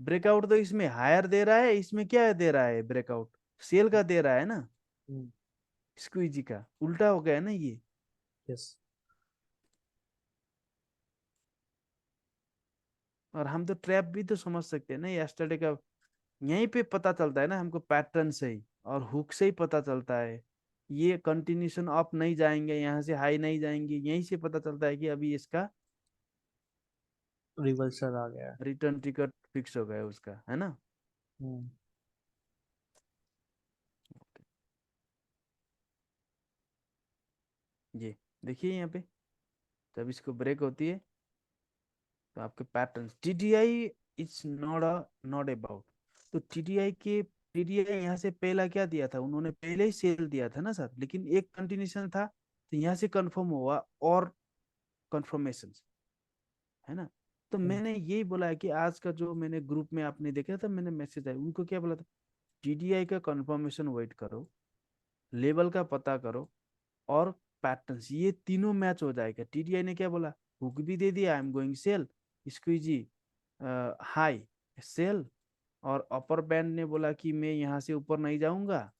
ब्रेकआउट तो इसमें हायर दे रहा है, इसमें क्या दे रहा है ब्रेकआउट, सेल का दे रहा है ना, हम्म। स्क्वीजी का उल्टा हो गया ना ये। यस। और हम तो ट्रैप भी तो समझ सकते हैं ना, यस्टरडे का यहीं पे पता चलता है ना हमको, पैटर्न से ही और हुक से ही पता चलता है। ये कंटिन्यूशन अप नहीं जाएंगे, यहाँ से हाई नहीं जाएंगे, यहीं से पता चलता है कि अभी इसका रिवर्सल आ गया है। रिटर्न टिकट फिक्स हो गया उसका, है ना। हम्म। ये देखिए यहाँ पे, जब इसको ब्रेक होती है तो आपके pattern, TDI is not about, तो टीडीआई यहाँ से पहला क्या दिया था, उन्होंने पहले ही सेल दिया था ना सर, लेकिन एक कंटिन्यूशन था, तो यहाँ से कंफर्म हुआ, और कंफर्मेशन, है ना। तो हम्म। मैंने यही बोला है कि आज का जो मैंने ग्रुप में आपने देखा था, मैंने मैसेज आया, उनको क्या बोला था, टीडीआई का कंफर्मेशन वेट करो, लेवल का पता करो, और पैटर्न्स, ये तीनों मैच हो जाएगा। टीडीआई ने क्या बोला, हुक भी दे दिया, I am going sell, squeezy high sell, और अपर बैंड ने बोला कि मैं यहाँ से ऊपर नहीं जाऊंगा,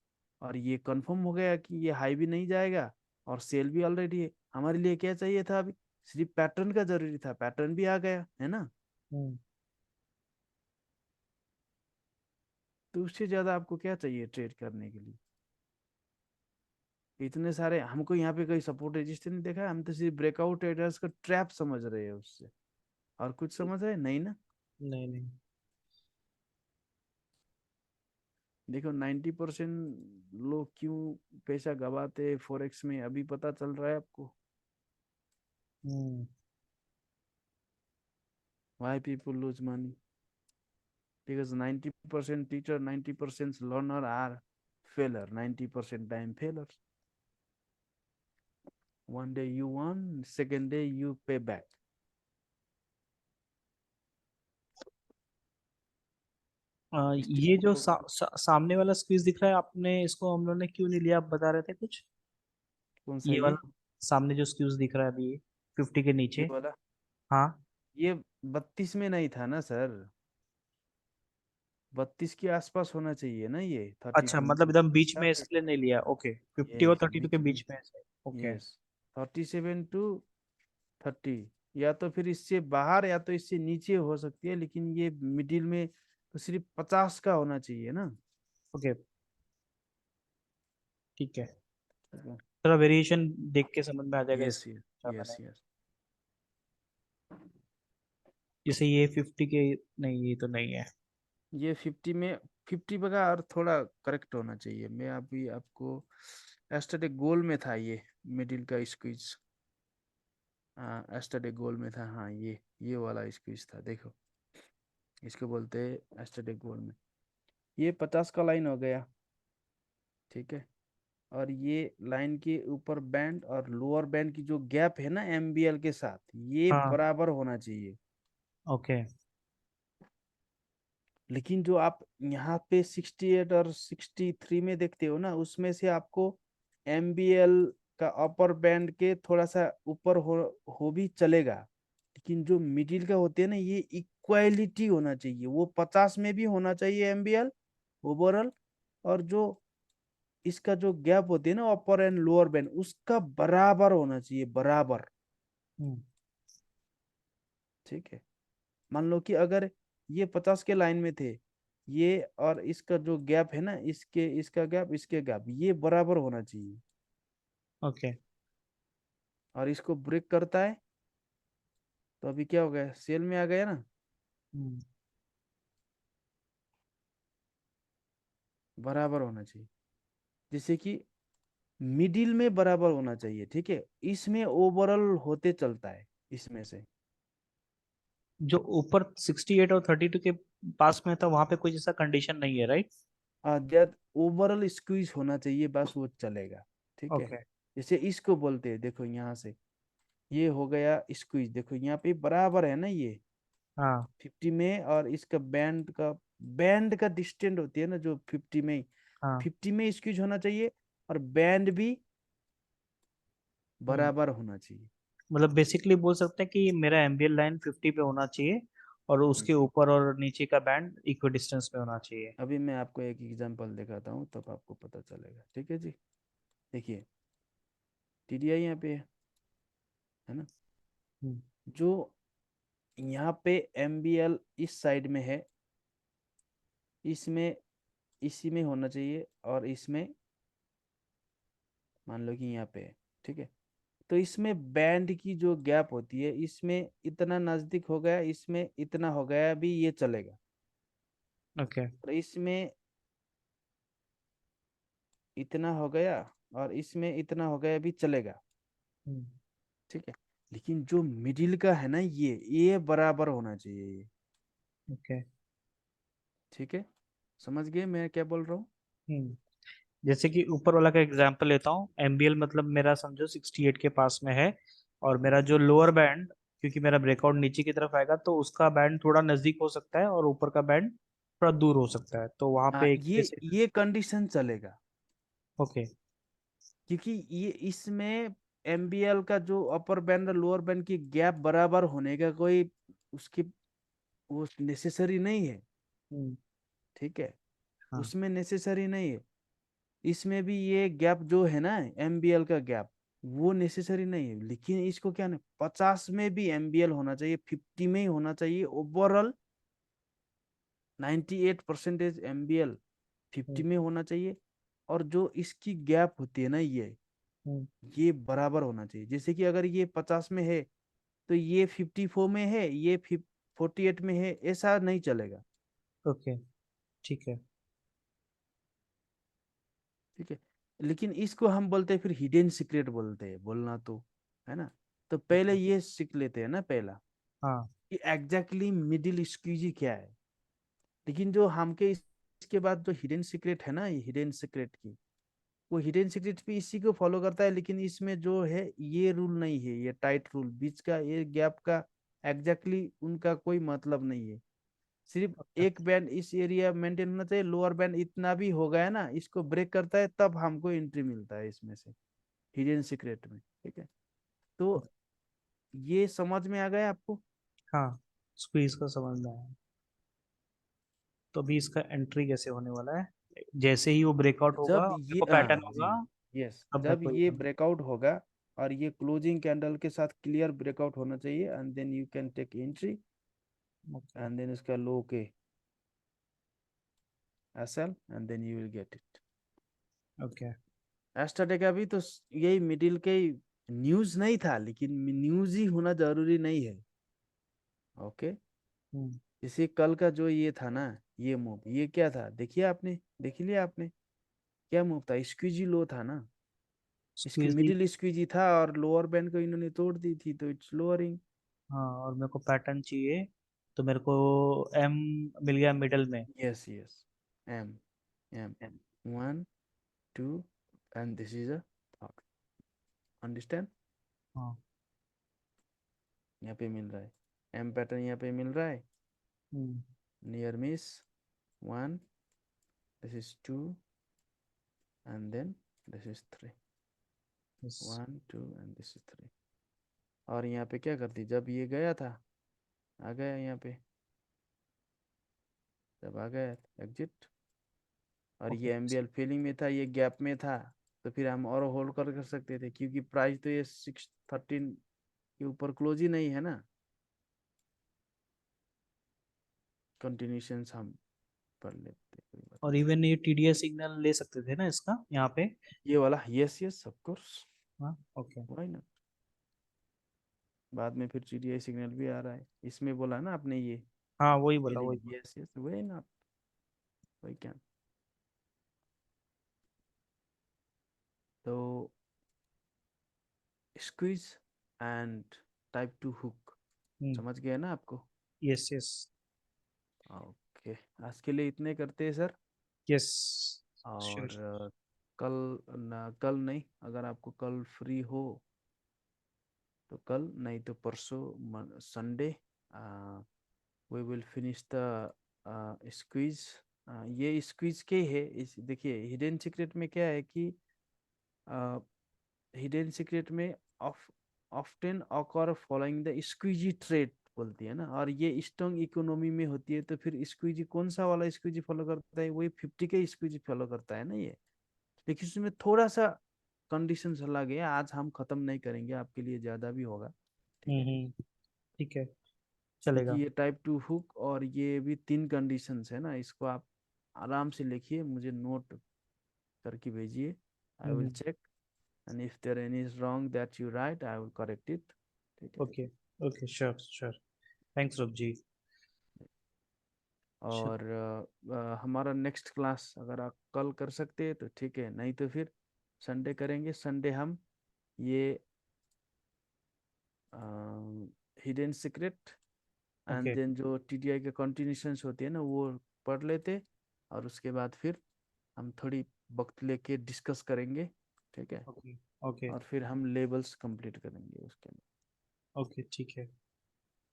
और ये कंफर्म हो गया कि ये हाई भी नहीं जाएगा, और सेल भी ऑलरेडी है। हमारे लिए क्या चाहिए था अभी, सिर्फ पैटर्न का जरूरी था, पैटर्न भी आ गया, है ना। हम्म। तो उससे ज्यादा आपको क्या चाहिए ट्रेड करने के लिए, इतने सारे हमको यहाँ पे कोई सपोर्ट रजिस्टर नहीं देखा, हम तो सिर्फ ब्रेकआउट एड्रेस का ट्रैप समझ रहे हैं उससे, और कुछ समझ रहे नहीं ना। नहीं नहीं। देखो 90% लोग क्यों पैसा गवाते फॉरेक्स में, अभी पता चल रहा है आपको, हम्म। why people lose money, because 90% teacher, 90% learner are failure, 90% time failures. One day you won, second day you pay back. ये स्टिक जो टू, सामने वाला स्क्वीज दिख रहा है, आपने इसको हम लोग ने क्यों नहीं लिया, आप बता रहे थे कुछ। कौन सा ये ये वाला सामने जो स्क्यूज दिख रहा है अभी, 50 के ये नीचे। वाला, हाँ। ये 32 में नहीं था ना सर, 32 के आसपास होना चाहिए ना, ये थर्टी अच्छा, टू मतलब एकदम बीच क्या में पे, इसलिए नहीं लिया, ओके, 50 और यस 32 के बीच में, बीच में से। ओके। यस 37 to 30, या तो फिर इससे बाहर या तो इससे नीचे हो सकती है, लेकिन ये मिडिल में तो सिर्फ 50 का होना चाहिए ना। ओके। ठीक है। थोड़ा वेरिएशन देख के समझ में आ जाएगा यस इस यस ज्यादा यस नहीं। यस। जैसे ये 50 के, नहीं ये तो नहीं है। ये 50 में, 50 का और थोड़ा करेक्ट होना चाहिए। मैं अभी आपको, एस्टेटे गोल में था ये, मिडिल का स्क्वीज। हाँ एस्टेटे गोल में था, हाँ ये वाला स्क्वीज था, देखो इसको बोलते हैं एस्टेटे गोल में। ये 50 का लाइन हो गया, ठीक है। और ये लाइन के ऊपर बैंड और लोअर बैंड की जो गैप है ना एमबीएल के साथ, ये हाँ। बराबर होना चाहिए। ओके। लेकिन जो आप यहाँ पे 68 और 63 में देखते हो ना, उसमें से आपको एमबीएल का अपर बैंड के थोड़ा सा ऊपर हो भी चलेगा। लेकिन जो मिडिल का होते हैं ना, ये इक्वालिटी होना चाहिए, वो 50 में भी होना चाहिए एमबीएल ओवरऑल। और जो इसका जो गैप होती है ना अपर एंड लोअर बैंड, उसका बराबर होना चाहिए, बराबर। हम्म। ठीक है। मान लो कि अगर ये 50 के लाइन में थे, ये और इसका जो गैप है ना, इसके इसका गैप इसके गैप ये बराबर होना चाहिए। ओके। और इसको ब्रेक करता है, तो अभी क्या हो गया, सेल में आ गया ना, हम्म। बराबर होना चाहिए। जैसे कि मिडिल में बराबर होना चाहिए, ठीक है। इसमें ओवरऑल होते चलता है इसमें से। जो ऊपर 68 और 32 के पास में था वहां पे कोई जैसा कंडीशन नहीं है, राइट? जब ओवरऑल स्क्वीज होना चाहिए बस, वो चलेगा, ठीक है। ओके। जैसे इसको बोलते हैं, देखो यहाँ से ये हो गया स्क्वीज, देखो यहाँ पे बराबर है ना ये हाँ। 50 में। और इसका बैंड का डिस्टेंस होती है ना जो 50 में, हाँ। 50 में स्क्वीज होना चाहिए। और बैंड भी हम्म। बराबर होना चाहिए। मतलब बेसिकली बोल सकते हैं कि मेरा एमबीएल लाइन 50 पे होना चाहिए और उसके हम्म। ऊपर और नीचे का बैंड इक्वी डिस्टेंस पे होना चाहिए। अभी मैं आपको एक एग्जांपल दिखाता हूँ, तब आपको पता चलेगा, ठीक है जी। देखिए टीडीआई यहाँ पे है ना, हम्म। जो यहाँ पे एमबीएल इस साइड में है, इसमें इसी में होना चाहिए। और इसमें मान लो कि यहाँ पे है, ठीक है। तो इसमें बैंड की जो गैप होती है, इसमें इतना नजदीक हो गया, इसमें इतना हो गया, भी ये चलेगा। ओके। और इसमें इतना हो गया, और इसमें इतना हो गया, भी चलेगा, हम्म। ठीक है। लेकिन जो मिडिल का है ना, ये बराबर होना चाहिए ये, ओके। ठीक है। समझ गए मैं क्या बोल रहा हूँ? हम्म। जैसे कि ऊपर वाला का एग्जांपल लेता हूँ, एमबीएल मतलब मेरा समझो 68 के पास में है, और मेरा हम्म। जो लोअर बैंड, क्योंकि मेरा ब्रेकआउट नीचे की तरफ आएगा तो उसका बैंड थोड़ा नजदीक हो सकता है और ऊपर का बैंड थोड़ा दूर हो सकता है, तो वहां पे एक ये बेसिक। ये कंडीशन चलेगा। ओके। क्योंकि ये इसमें एमबीएल का जो अपर बैंड और लोअर बैंड की गैप बराबर होने का कोई उसकी वो नेसेसरी नहीं है, हम्म। ठीक है। हाँ। उसमें नेसेसरी नहीं है। इसमें भी ये गैप जो है ना एमबीएल का गैप, वो नेसेसरी नहीं है। लेकिन इसको क्या नहीं, 50 में भी एमबीएल होना चाहिए, 50 में ही होना चाहिए ओवरऑल। 98% एमबीएल 50 हम्म। में होना चाहिए। और जो इसकी गैप होती है ना, हम्म। ये बराबर होना चाहिए। जैसे कि अगर ये 50 में है, तो ये 54 में है, ये 48 में है, ऐसा नहीं चलेगा, ओके। ठीक है। ठीक है। लेकिन इसको हम बोलते हैं फिर हिडन सीक्रेट बोलते हैं, बोलना तो है ना। तो पहले ओके। ये सीख लेते हैं ना पहला, हाँ। कि एग्जैक्टली मिडिल स्क्वीजी क्या है। लेकिन जो हमके इसके बाद जो हिडन सीक्रेट है ना, ये हिडन सीक्रेट की, वो हिडन सीक्रेट भी इसी को फॉलो करता है। लेकिन इसमें जो है ये रूल नहीं है, ये टाइट रूल बीच का, ये गैप का एग्जैक्टली उनका कोई मतलब नहीं है। सिर्फ ओके। एक बैंड इस एरिया मेंटेन होना चाहिए, लोअर बैंड इतना भी हो गया ना, इसको ब्रेक करता है तब हमको एंट्री मिलता है इसमें से, हिडन सीक्रेट में, ठीक है। तो ये समझ में आ गया आपको? हाँ, स्क्वीज का समझ में आया। तो अभी इसका एंट्री कैसे होने वाला है? जैसे ही वो ब्रेकआउट होगा जब मेरे ये को पैटर्न जी, होगा, यस, तब मेरे जब को ये ये ब्रेकआउट होगा और ये क्लोजिंग कैंडल के साथ क्लियर ब्रेकआउट होना चाहिए, and then you can take entry. Okay. And then इसका लो के SL, and then you will get it. Okay. Yesterday का भी तो यही मिडिल के न्यूज नहीं था, लेकिन न्यूज ही होना जरूरी नहीं है, ओके। हम्म। जैसे कल का जो ये था ना, ये मूव, ये क्या था देखिए आपने, देख लिया आपने, क्या मूव था, स्क्वीजी लो था ना, इसकी स्क्वीजी। मिडिल स्क्वीजी था और लोअर बैंड को इन्होंने तोड़ दी थी, तो इट्स लोअरिंग। हाँ, और मेरे को पैटर्न चाहिए, तो मेरे को एम मिल गया मिडल में। Yes yes, M, M, M। One, two, and this is a, understand, हाँ। यहाँ पे मिल रहा है, एम पैटर्न यहाँ पे मिल रहा है, hmm. Near miss, one, this is two, and then this is three, yes. One two and this is three. और यहाँ पे क्या करती, जब ये गया था, आ गया यहाँ पे, जब आ गया एग्जिट, और ओके। ये एमबीएल फीलिंग में था, ये गैप में था, तो फिर हम और होल्ड कर सकते थे, क्योंकि प्राइस तो ये 613 के ऊपर क्लोज ही नहीं है ना। कंटिन्यूशंस हम पढ़ लेते, कोई बात और नहीं। इवन ये टीडीएस सिग्नल ले सकते थे ना इसका यहाँ पे? ये वाला, यस यस ऑफ कोर्स, हाँ। ओके। Why not. बाद में फिर जीडीआई सिग्नल भी आ रहा है, इसमें बोला ना आपने हाँ, वही ये बोला, वही नहीं, बोला। Yes yes, why not, why can. तो squeeze and type two hook, hmm. समझ गए ना आपको। Yes, yes. ओके, आज के लिए इतने करते हैं सर। यस। और श्योर। कल, ना कल नहीं, अगर आपको कल फ्री हो तो कल, नहीं तो परसों Sunday, we will finish the squeeze. ये स्क्वीज के है, इस देखिए हिडन सीक्रेट में क्या है कि हिडन सीक्रेट में of often occur following the squeezy trade बोलती है ना, और ये स्ट्रॉन्ग इकोनॉमी में होती है, तो फिर स्क्वीजी कौन सा वाला स्क्वीजी फॉलो करता है, वही 50 के स्क्वीजी फॉलो करता है ना ये। लेकिन उसमें थोड़ा सा कंडीशन अलग है, आज हम खत्म नहीं करेंगे, आपके लिए ज्यादा भी होगा, ठीक है। हम्म। ठीक है, देखिए चलेगा। ये टाइप टू हुक, और ये भी तीन कंडीशंस है ना, इसको आप आराम से लिखिए, मुझे नोट करके भेजिए, I will hmm. Check, and if there any is wrong that you write I will correct it, ठीक है। Okay. Okay, sure sure. Thanks Roop ji. Sure. और हमारा नेक्स्ट क्लास अगर आप कल कर सकते हैं तो ठीक है, नहीं तो फिर संडे करेंगे। संडे हम ये hidden secret and okay. Then जो टीडीआई के कंटिन्यूशंस होती है ना, वो पढ़ लेते, और उसके बाद फिर हम थोड़ी वक्त लेके डिस्कस करेंगे, ठीक है। ओके। ओके। और फिर हम लेबल्स कंप्लीट करेंगे उसके बाद, ओके, ठीक है।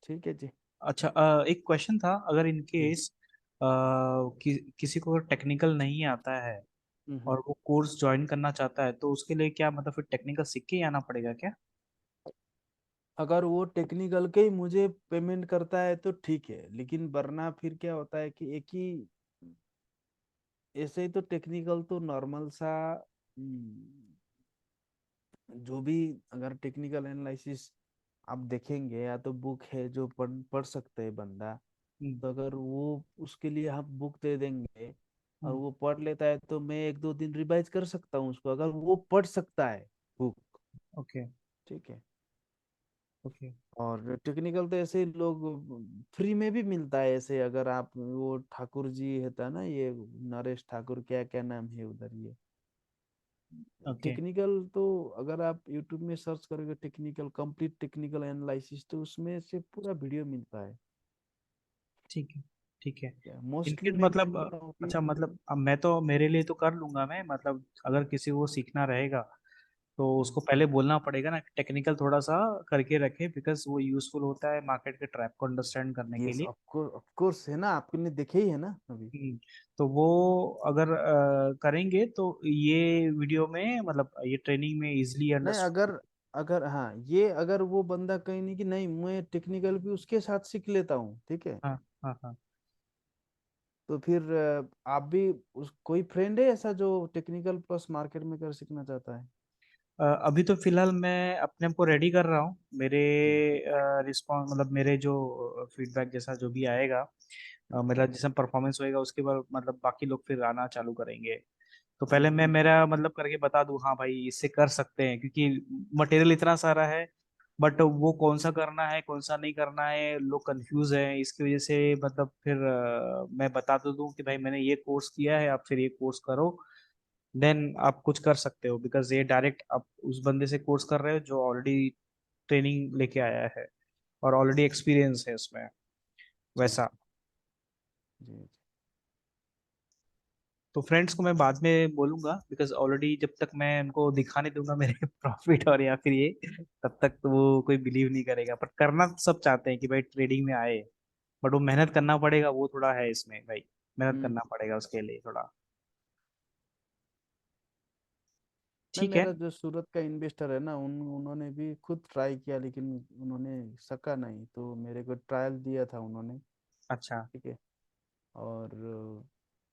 ठीक है जी। अच्छा, एक क्वेश्चन था, अगर इन जी। केस किसी को टेक्निकल नहीं आता है हम्म। और वो कोर्स ज्वाइन करना चाहता है, तो उसके लिए क्या मतलब फिर टेक्निकल सीख के ही आना पड़ेगा क्या? अगर वो टेक्निकल के ही मुझे पेमेंट करता है तो ठीक है, लेकिन वरना फिर क्या होता है कि एक ही, ऐसे ही तो टेक्निकल तो नॉर्मल सा, जो भी, अगर टेक्निकल एनालिसिस आप देखेंगे, या तो बुक है जो पढ़ पढ़ सकते हैं बंदा, हम्म। तो अगर वो, उसके लिए हम बुक दे देंगे और हम्म। वो पढ़ लेता है, तो मैं एक दो दिन रिवाइज कर सकता हूँ उसको, अगर वो पढ़ सकता है बुक, ओके। ठीक है। ओके। और टेक्निकल तो ऐसे ही लोग फ्री में भी मिलता है, ऐसे अगर आप वो ठाकुर जी होता ना, ये नरेश ठाकुर, क्या क्या नाम है उधर, ये ओके। टेक्निकल तो, अगर आप यूट्यूब में सर्च करोगे टेक्निकल, कंप्लीट टेक्निकल एनालिसिस, तो उसमें से पूरा वीडियो मिलता है। ठीक है। ठीक है। मोस्टली इनकेस मैं मतलब बोल रहा हूँ कि, अच्छा, मतलब अब मैं तो मेरे लिए तो कर लूंगा मैं, मतलब अगर किसी को सीखना रहेगा तो उसको पहले बोलना पड़ेगा ना, टेक्निकल थोड़ा सा करके रखे, बिकॉज वो यूजफुल होता है मार्केट के ट्रैप को अंडरस्टैंड करने के यस लिए। ऑफ कोर्स है ना, आपने देखे ही है ना अभी। तो वो अगर करेंगे तो ये वीडियो में मतलब ये ट्रेनिंग में इजिली नहीं, अंडरस्टूड। अगर अगर हाँ, ये अगर वो बंदा कहीं नहीं कि नहीं मैं टेक्निकल भी उसके साथ सीख लेता हूँ, ठीक है, हाँ, हाँ, हाँ। तो फिर आप भी, उस कोई फ्रेंड है ऐसा जो टेक्निकल प्लस मार्केट में कर सीखना चाहता है। अभी तो फिलहाल मैं अपने आप को रेडी कर रहा हूँ। मेरे जी। रिस्पॉन्स मतलब मेरे जो फीडबैक जैसा जो भी आएगा, मेरा जैसा परफॉर्मेंस होएगा उसके बाद मतलब बाकी लोग फिर आना चालू करेंगे। तो पहले मैं हम्म। मेरा मतलब करके बता दूं, हाँ भाई इससे कर सकते हैं, क्योंकि मटेरियल इतना सारा है बट वो कौन सा करना है कौन सा नहीं करना है, लोग कंफ्यूज हैं इसकी वजह से। मतलब फिर मैं बता तो दूं कि भाई मैंने ये कोर्स किया है, आप फिर ये कोर्स करो, देन आप कुछ कर सकते हो। बिकॉज ये डायरेक्ट आप उस बंदे से कोर्स कर रहे हो जो ऑलरेडी ट्रेनिंग लेके आया है और ऑलरेडी एक्सपीरियंस है उसमें, जी वैसा। जी जी जी। तो फ्रेंड्स को मैं बाद में बोलूंगा, बिकॉज ऑलरेडी जब तक मैं उनको दिखा नहीं दूंगा मेरे प्रॉफिट और या फिर ये, तब तक तो वो कोई बिलीव नहीं करेगा। पर करना तो सब चाहते हैं कि भाई ट्रेडिंग में आए, बट वो मेहनत करना पड़ेगा, वो थोड़ा है इसमें भाई, मेहनत हम्म। करना पड़ेगा उसके लिए थोड़ा। नहीं, ठीक है। मेरा जो सूरत का इन्वेस्टर है ना, उन्होंने भी खुद ट्राई किया, लेकिन उन्होंने सका नहीं, तो मेरे को ट्रायल दिया था उन्होंने। अच्छा। ठीक है। और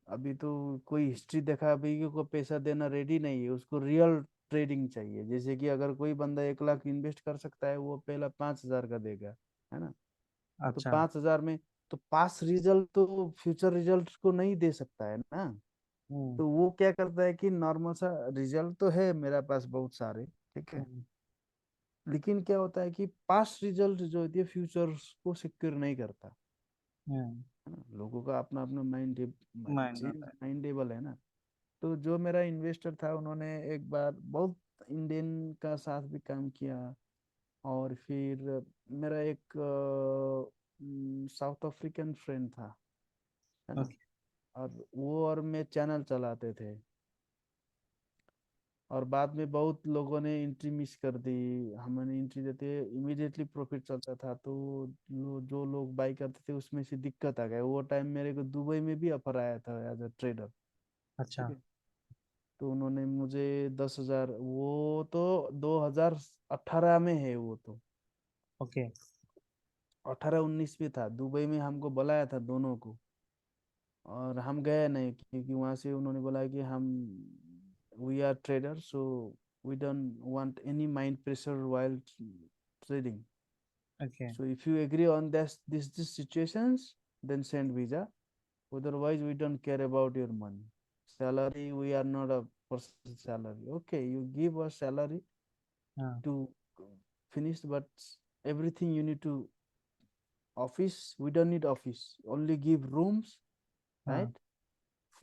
अभी तो कोई हिस्ट्री देखा, अभी को पैसा देना रेडी नहीं है, उसको रियल ट्रेडिंग चाहिए। जैसे कि अगर कोई बंदा 1 लाख इन्वेस्ट कर सकता है, वो पहला 5,000 का देगा, है ना। तो अच्छा। 5,000 में तो पास रिजल्ट तो फ्यूचर रिजल्ट को नहीं दे सकता है ना। हम्म। तो वो क्या करता है कि नॉर्मल सा रिजल्ट तो है मेरा पास बहुत सारे, ठीक है, हम्म। लेकिन क्या होता है कि पास्ट रिजल्ट जो होती है फ्यूचर को सिक्योर नहीं करता, हम्म। है ना। लोगों का अपना अपना माइंड चेंज आता है। माइंडेबल है ना। तो जो मेरा इन्वेस्टर था, उन्होंने एक बार बहुत इंडियन का साथ भी काम किया, और फिर मेरा एक साउथ अफ्रीकन फ्रेंड था, है ना। ओके। और वो और मैं चैनल चलाते थे, और बाद में बहुत लोगों ने एंट्री मिस कर दी। हमने एंट्री देते इमीडिएटली प्रॉफिट चलता था, तो जो लोग बाई करते थे उसमें से दिक्कत आ गया। वो टाइम मेरे को दुबई में भी ऑफर आया था एज अ ट्रेडर। ठीक अच्छा। है। तो उन्होंने मुझे 10,000, वो तो 2018 में है वो तो, ओके। 18-19 में था, दुबई में हमको बुलाया था दोनों को। और हम गए नहीं, क्योंकि वहां से उन्होंने बोला कि हम we are trader, so we don't want any mind pressure while trading. Okay. So if you agree on this situations, then send visa. Otherwise, we don't care about your money. Salary, we are not a person salary. Okay, you give us salary हाँ। to finish, but everything you need to office. We don't need office. Only give rooms, right?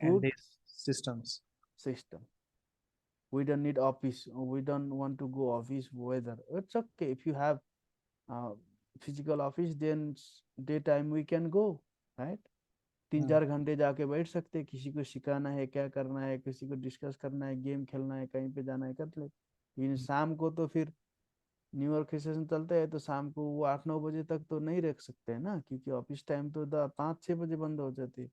हाँ। And Food, this systems. system. We don't need office. We don't want to go office weather. It's okay if you have uh, physical office, then daytime we can go, right? 3-4 घंटे जाके बैठ सकते, किसी को सिखाना है, क्या करना है, किसी को डिस्कस करना है, गेम खेलना है, कहीं पे जाना है, कर ले। लेकिन शाम को तो फिर न्यू यॉर्क के सेशन चलते हैं, तो शाम को वो 8-9 बजे तक तो नहीं रख सकते हैं ना, क्योंकि ऑफिस टाइम तो 5-6 बजे बंद हो जाती।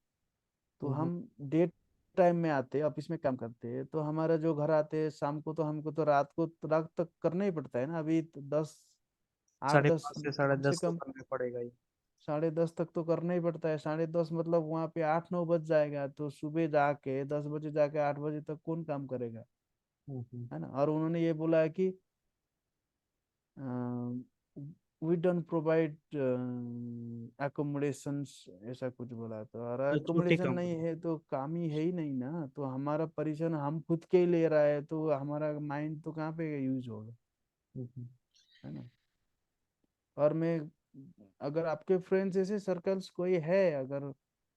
तो हम डे टाइम में आते, ऑफिस में काम करते हैं, तो हमारा जो घर आते हैं शाम को, तो हमको तो रात तक करना ही पड़ता है ना। अभी तो 8 साढ़े 10 पाँच से साढ़े कम से दस तो कम करना पड़ेगा ही। 10:30 तक तो करना ही पड़ता है। 10:30 मतलब वहां पे 8-9 बज जाएगा, तो सुबह जाके 10 बजे जाके 8 बजे तक कौन काम करेगा, हम्म। है ना। और उन्होंने ये बोला है कि वी डोंट प्रोवाइड एकोमोडेशंस, ऐसा कुछ बोला। तो और तो छोटी एकोमोडेशन नहीं कंपनी। है तो काम ही है ही नहीं ना, तो हमारा परेशान हम खुद के ही ले रहा है, तो हमारा माइंड तो कहाँ पे यूज होगा, हम्म। है ना। और मैं, अगर आपके फ्रेंड्स ऐसे सर्कल्स कोई है, अगर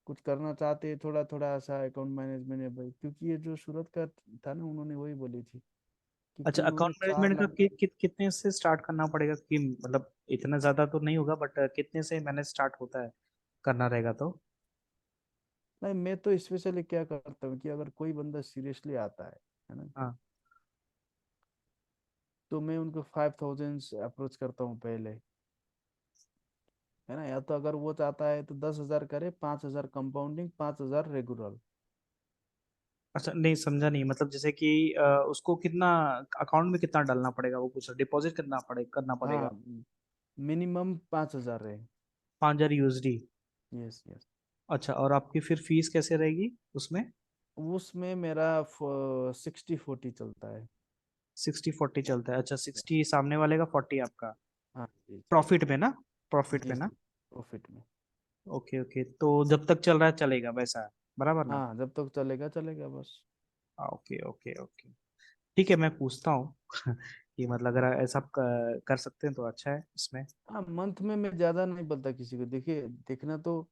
कुछ करना चाहते हैं थोड़ा थोड़ा सा अकाउंट मैनेजमेंट है भाई, क्योंकि ये जो सूरत का था ना, उन्होंने वही बोली थी, क्योंकि अच्छा, उन्होंने अकाउंट चार मैनेजमेंट का लाख कितने से स्टार्ट करना पड़ेगा? कि मतलब इतना ज्यादा तो नहीं होगा, बट कितने से मैनेज स्टार्ट होता है करना रहेगा तो? नहीं, मैं तो स्पेशली क्या करता हूँ कि अगर कोई बंदा सीरियसली आता है ना, हाँ। तो मैं उनको 5,000 अप्रोच करता हूँ पहले, है ना। या तो अगर वो चाहता है तो 10,000 करे, 5,000 कंपाउंडिंग, 5,000 रेगुलर। अच्छा, नहीं समझा नहीं, मतलब जैसे कि उसको कितना अकाउंट में कितना डालना पड़ेगा, वो कुछ डिपॉजिट करना हाँ, पड़ेगा? मिनिमम 5,000 है। 5,000 USD? Yes yes. अच्छा, और आपकी फिर फीस कैसे रहेगी उसमें? उसमें मेरा 60-40 चलता है। 60-40 चलता है? अच्छा, यस। 60 सामने वाले का, 40 आपका? हाँ जी प्रॉफिट में ना? प्रॉफिट जी में ना? जी, प्रॉफिट में। ओके ओके, तो जब तक चल रहा है चलेगा वैसा है, बराबर ना? हाँ, जब तक चलेगा चलेगा बस। Okay okay okay. ठीक है, मैं पूछता हूँ कि मतलब अगर ऐसा आप कर सकते हैं तो अच्छा है इसमें। हाँ, मंथ में मैं ज्यादा नहीं बोलता किसी को। देखिए, देखना तो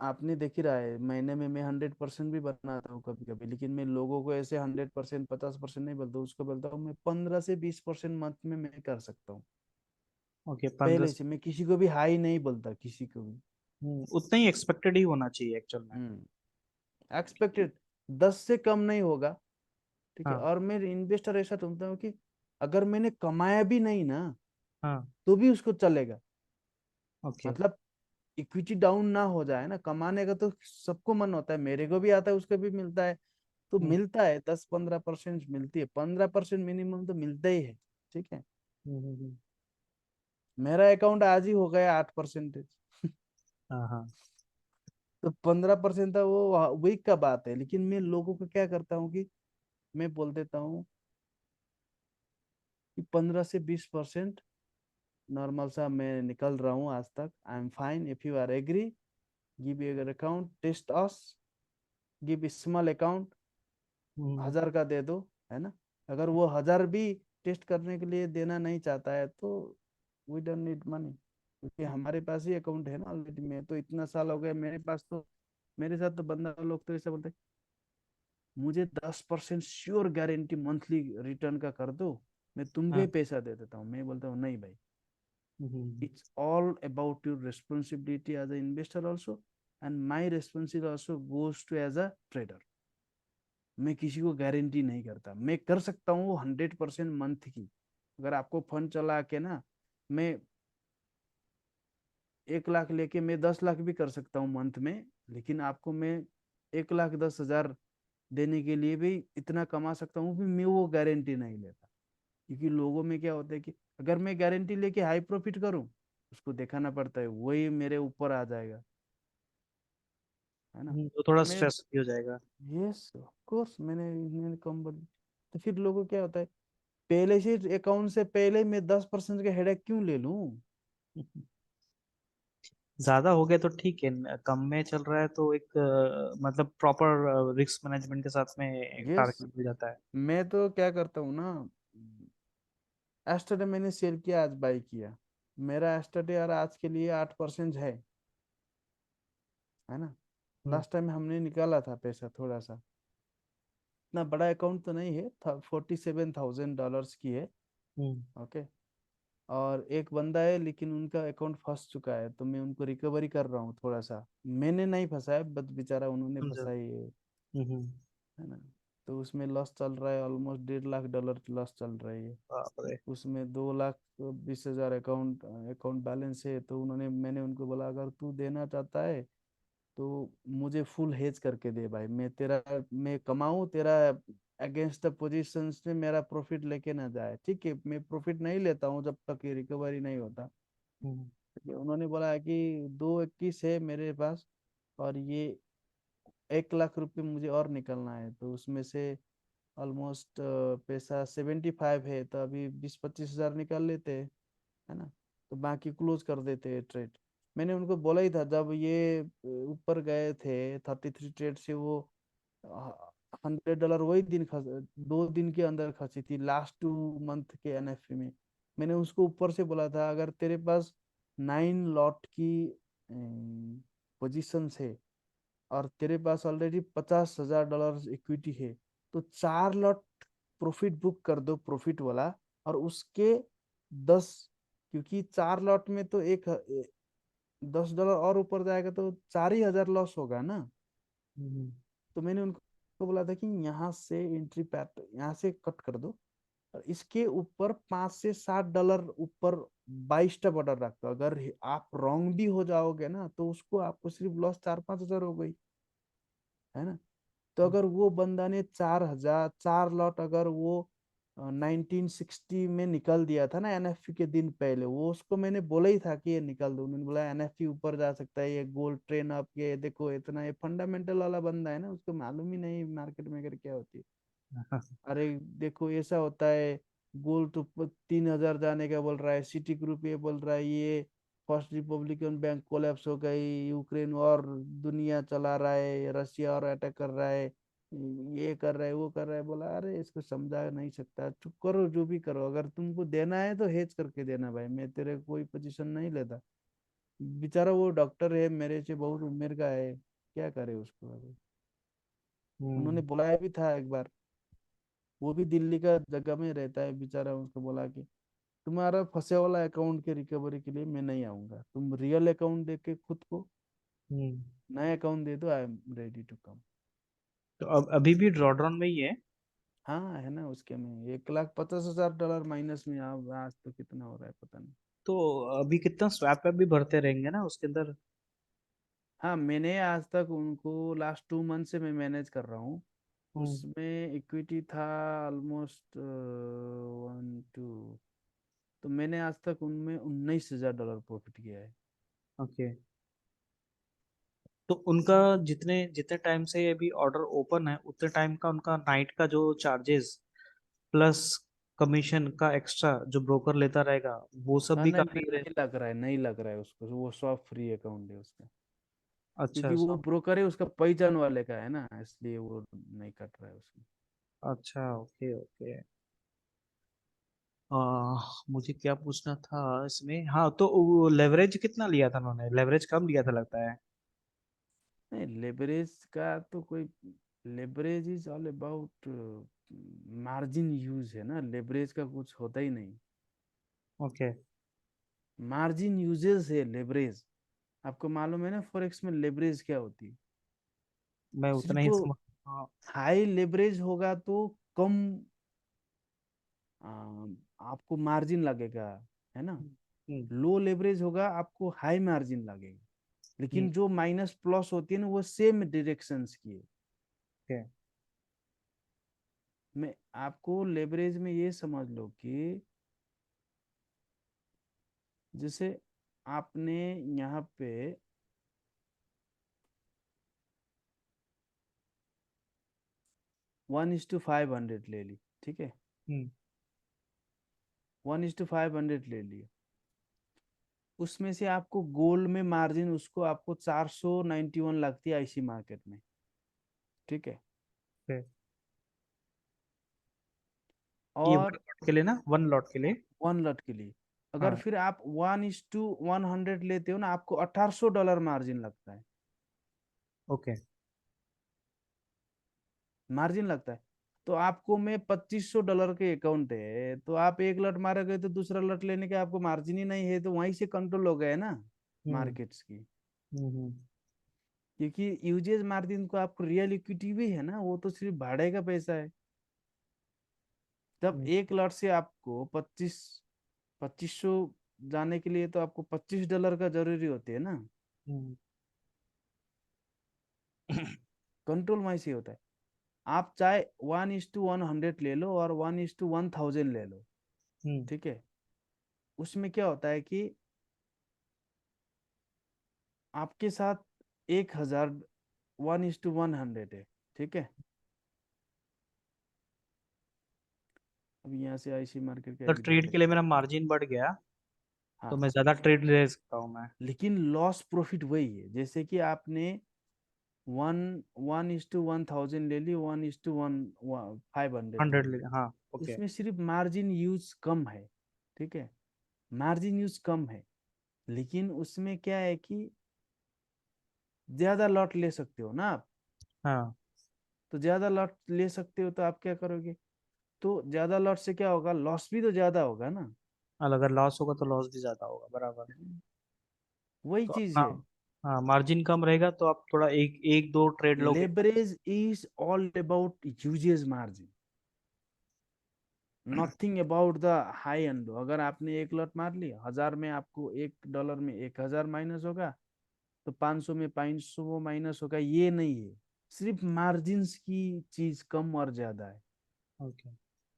आपने देख ही रहा है, महीने में मैं 100% भी बनाता हूँ कभी कभी, लेकिन मैं लोगों को ऐसे 100%, 50% नहीं बोलता हूँ। उसको बोलता हूँ मैं 15 से 20% मंथ में मैं कर सकता हूँ। ओके, 15। पहले से मैं किसी को भी हाई नहीं बोलता, किसी को भी। उतना ही एक्सपेक्टेड ही होना चाहिए एक्चुअल में। एक्सपेक्टेड 10 से कम नहीं होगा। ठीक है, हाँ। और मैं इन्वेस्टर ऐसा ढूंढता हूँ कि अगर मैंने कमाया भी नहीं ना, हाँ। तो भी उसको चलेगा। ओके। मतलब इक्विटी डाउन ना हो जाए ना, कमाने का तो सबको मन होता है, मेरे को भी आता है, उसको भी मिलता है। तो हम्म। मिलता है, 10-15% मिलती है, 15% मिनिमम तो मिलता ही है। ठीक है। हम्म। हम्म। मेरा अकाउंट आज ही हो गया 8%। हाँ हाँ। तो 15% था, वो वीक का बात है। लेकिन मैं लोगों को क्या करता हूँ कि मैं बोल देता हूँ कि 15 से 20% नॉर्मल सा मैं निकल रहा हूँ आज तक। I am fine, if you are agree, give your account, test us, give small account, hmm. 1000 का दे दो, है ना। अगर वो 1000 भी टेस्ट करने के लिए देना नहीं चाहता है तो वी डोंट नीड मनी, क्योंकि हमारे पास ही अकाउंट है ना ऑलरेडी। मैं तो इतना साल हो गया मेरे पास तो, मेरे साथ तो बंदा लोग तो ऐसा बोलते हैं, मुझे 10% श्योर गारंटी मंथली रिटर्न का कर दो, मैं तुमको ही हाँ। पैसा दे देता हूँ। मैं बोलता हूँ नहीं भाई, हम्म। it's all about your responsibility as an investor also, and my responsibility also goes to as a trader। मैं किसी को गारंटी नहीं करता। मैं कर सकता हूँ 100% मंथ की। अगर आपको फंड चला के ना, मैं 1 लाख लेके मैं 10 लाख भी कर सकता हूँ मंथ में। लेकिन आपको मैं 1,10,000 देने के लिए भी इतना कमा सकता हूँ भी, मैं वो गारंटी नहीं लेता। क्योंकि लोगों में क्या होता है कि अगर मैं गारंटी लेके हाई प्रॉफिट करूं, उसको दिखाना पड़ता है, वही मेरे ऊपर आ जाएगा, है ना। तो थोड़ा मैं, स्ट्रेस भी हो जाएगा। यस ऑफ कोर्स, मैंने कम बोली। तो फिर लोगों को क्या होता है, पहले से अकाउंट से पहले मैं 10% का हेडेक क्यों ले लूं। ज्यादा हो गया तो ठीक है, कम में चल रहा है तो एक मतलब प्रॉपर रिस्क मैनेजमेंट के साथ में एक यस, टारगेट मिल जाता है। मैं तो क्या करता हूँ ना, एस्टरडे मैंने सेल किया, आज बाई किया। मेरा एस्टरडे और आज के लिए 8% है ना। हम्म। लास्ट टाइम हमने निकाला था पैसा थोड़ा सा, इतना बड़ा अकाउंट तो नहीं है, था $47,000 की है। हम्म। ओके। और एक बंदा है, लेकिन उनका अकाउंट फंस चुका है, तो मैं उनको रिकवरी कर रहा हूँ थोड़ा सा। मैंने नहीं फंसाया, बस बेचारा उन्होंने समझा। फंसाई है। हम्म। है ना। तो उसमें लॉस चल रहा है, ऑलमोस्ट $1.5 की लॉस चल रही है। बाप रे। उसमें 2,20,000 अकाउंट अकाउंट बैलेंस है। तो मैंने उनको बोला, अगर तू देना चाहता है तो मुझे फुल हेज करके दे भाई, मैं कमाऊं तेरा अगेंस्ट द पोजीशन में, मेरा प्रॉफिट लेके ना जाए। ठीक है, मैं प्रॉफिट नहीं लेता हूँ जब तक ये रिकवरी नहीं होता। हम्म। ठीक है, उन्होंने बोला है कि 221 है मेरे पास, और ये 1 लाख रुपए मुझे और निकलना है। तो उसमें से ऑलमोस्ट पैसा 75 है, तो अभी 20-25 हजार निकाल लेते हैं, है ना। तो बाकी क्लोज कर देते हैं ट्रेड। मैंने उनको बोला ही था जब ये ऊपर गए थे 33 ट्रेड से, वो $100 वही दिन खस 2 दिन के अंदर खसी थी, लास्ट 2 मंथ के एनएफपी में। मैंने उसको ऊपर से बोला था, अगर तेरे पास 9 लॉट की पोजीशन है, और तेरे पास ऑलरेडी $50,000 इक्विटी है, तो 4 लॉट प्रॉफिट बुक कर दो, प्रॉफिट वाला। और उसके 10, क्योंकि 4 लॉट में तो $10 और ऊपर जाएगा तो 4,000 लॉस होगा ना। हम्म। तो मैंने उनको बोला था कि यहाँ से एंट्री पैट यहाँ से कट कर दो, और इसके ऊपर $5 से $7 ऊपर 22टा बॉर्डर रख दो। अगर आप रॉन्ग भी हो जाओगे ना, तो उसको आपको सिर्फ लॉस 4-5 हजार हो गई, है ना। तो अगर वो बंदा ने 4,000 4 लॉट, अगर वो 1960 में निकल दिया था ना एनएफपी के दिन पहले, वो उसको मैंने बोला ही था कि ये निकल दो। मैंने बोला एनएफपी ऊपर जा सकता है, ये गोल्ड ट्रेन अप, ये देखो इतना, ये फंडामेंटल वाला बंदा है ना, उसको मालूम ही नहीं मार्केट में अगर क्या होती है। अरे देखो ऐसा होता है, गोल्ड तो 3,000 जाने का बोल रहा है, सिटी ग्रुप ये बोल रहा है, ये फर्स्ट रिपब्लिकन बैंक कोलैप्स हो गई, यूक्रेन और दुनिया चला रहा है, रशिया और अटैक कर रहा है, ये कर रहा है वो कर रहा है, बोला अरे इसको समझा नहीं सकता, चुप करो, जो भी करो, अगर तुमको देना है तो हेज करके देना भाई, मैं तेरे कोई पोजीशन नहीं लेता। बेचारा वो डॉक्टर है, मेरे से बहुत उम्र का है, क्या करे उसको अभी। हम्म। उन्होंने बुलाया भी था एक बार, वो भी दिल्ली का जगह में रहता है बेचारा, उसको बोला कि तुम्हारा फंसे वाला अकाउंट के रिकवरी के लिए मैं नहीं आऊंगा, तुम रियल अकाउंट दे के खुद को हम्म। नया अकाउंट दे दो, I am ready to come. तो अब अभी भी ड्रॉडाउन में ही है? हाँ है ना, उसके में 1,50,000 डॉलर माइनस में, अब आज तो कितना हो रहा है पता नहीं। तो अभी कितना स्वैप ऐप भी भरते रहेंगे ना उसके अंदर? हाँ मैंने आज तक उनको लास्ट 2 मंथ से मैं मैनेज कर रहा हूँ, हम्म। उसमें इक्विटी था ऑलमोस्ट 1 2, तो मैंने आज तक उनमें 19,000 डॉलर प्रॉफिट किया है। ओके। तो उनका जितने जितने टाइम से अभी ऑर्डर ओपन है उतने टाइम का उनका नाइट का जो चार्जेस प्लस कमीशन का एक्स्ट्रा जो ब्रोकर लेता रहेगा, वो सब हाँ भी नहीं नहीं काफी रहे। नहीं लग रहा है, नहीं लग रहा है उसको, वो सब फ्री अकाउंट है उसका, अच्छा क्योंकि वो सब। ब्रोकर है उसका पहचान वाले का है ना, इसलिए वो नहीं कट रहा है उसमें। अच्छा, ओके ओके। मुझे क्या पूछना था इसमें, हाँ तो लेवरेज कितना लिया था उन्होंने? लेवरेज कम लिया था लगता है। नहीं लेवरेज का तो कोई, leverage is all about margin use है ना, लेवरेज का कुछ होता ही नहीं। ओके। मार्जिन यूजेस है लेवरेज, आपको मालूम है ना फॉरेक्स में लेवरेज क्या होती है। मैं उतना सिर्फ ही समझ। हाँ। हाई लेवरेज होगा तो कम आपको मार्जिन लगेगा, है ना। हम्म। लो लेवरेज होगा आपको हाई मार्जिन लगेगा, हम्म। लेकिन जो माइनस प्लस होती है ना वो सेम डायरेक्शंस की है। ओके। मैं आपको लेवरेज में ये समझ लो कि जैसे आपने यहाँ पे 1:500 ले ली, ठीक है, हम्म। 1:500 ले लिया, उसमें से आपको गोल्ड में मार्जिन उसको आपको 491 लगती है आईसी मार्केट में, ठीक है। ओके। ये वन और लॉट के लिए ना, वन लॉट के लिए? 1 लॉट के लिए, अगर हाँ। फिर आप 1:100 लेते हो ना, आपको $1,800 मार्जिन लगता है, ओके। मार्जिन लगता है। तो आपको में $2,500 के अकाउंट है, तो आप एक लॉट मारोगे तो दूसरा लॉट लेने के आपको मार्जिन ही नहीं है, तो वहीं से कंट्रोल हो गए ना हम्म। मार्केट्स की। हम्म। क्योंकि यूजेस मार्जिन को आपको रियल इक्विटी भी है ना, वो तो सिर्फ भाड़े का पैसा है। जब हम्म। एक लॉट से आपको 2500 जाने के लिए तो आपको $25 का जरूरी होती है ना, हम्म। कंट्रोल वहीं से होता है। आप चाहे 1:100 ले लो और 1:1000 ले लो, हम्म। ठीक है, उसमें क्या होता है कि आपके साथ 1,000 1:100 है, ठीक है। अब यहाँ से आईसी मार्केट का अगर एग्जिट ट्रेड के लिए करते मेरा हैं। मार्जिन बढ़ गया तो हाँ मैं ज्यादा ट्रेड ले सकता हूँ मैं? लेकिन लॉस प्रॉफिट वही है, जैसे कि आपने वन 1:1000 ले ली, 1:500 ले 100 ली, ले, हाँ ओके। इसमें सिर्फ मार्जिन यूज कम है, ठीक है, मार्जिन यूज कम है, लेकिन उसमें क्या है कि ज्यादा लॉट ले सकते हो ना आप। हाँ। तो ज्यादा लॉट ले सकते हो तो आप क्या करोगे, तो ज्यादा लॉट से क्या होगा, लॉस भी तो ज्यादा होगा ना। और अगर लॉस होगा तो लॉस भी ज्यादा होगा, बराबर। वही तो चीज अपना, है। हाँ मार्जिन कम रहेगा तो आप थोड़ा एक एक दो ट्रेड लोगे। Leverage is all about uses margin, nothing about the high and. अगर आपने एक लॉट मार लिया 1000 में, आपको $1 में 1,000 माइनस होगा, तो 500 में 500 माइनस होगा, ये नहीं है। सिर्फ मार्जिन्स की चीज कम और ज्यादा है। ओके।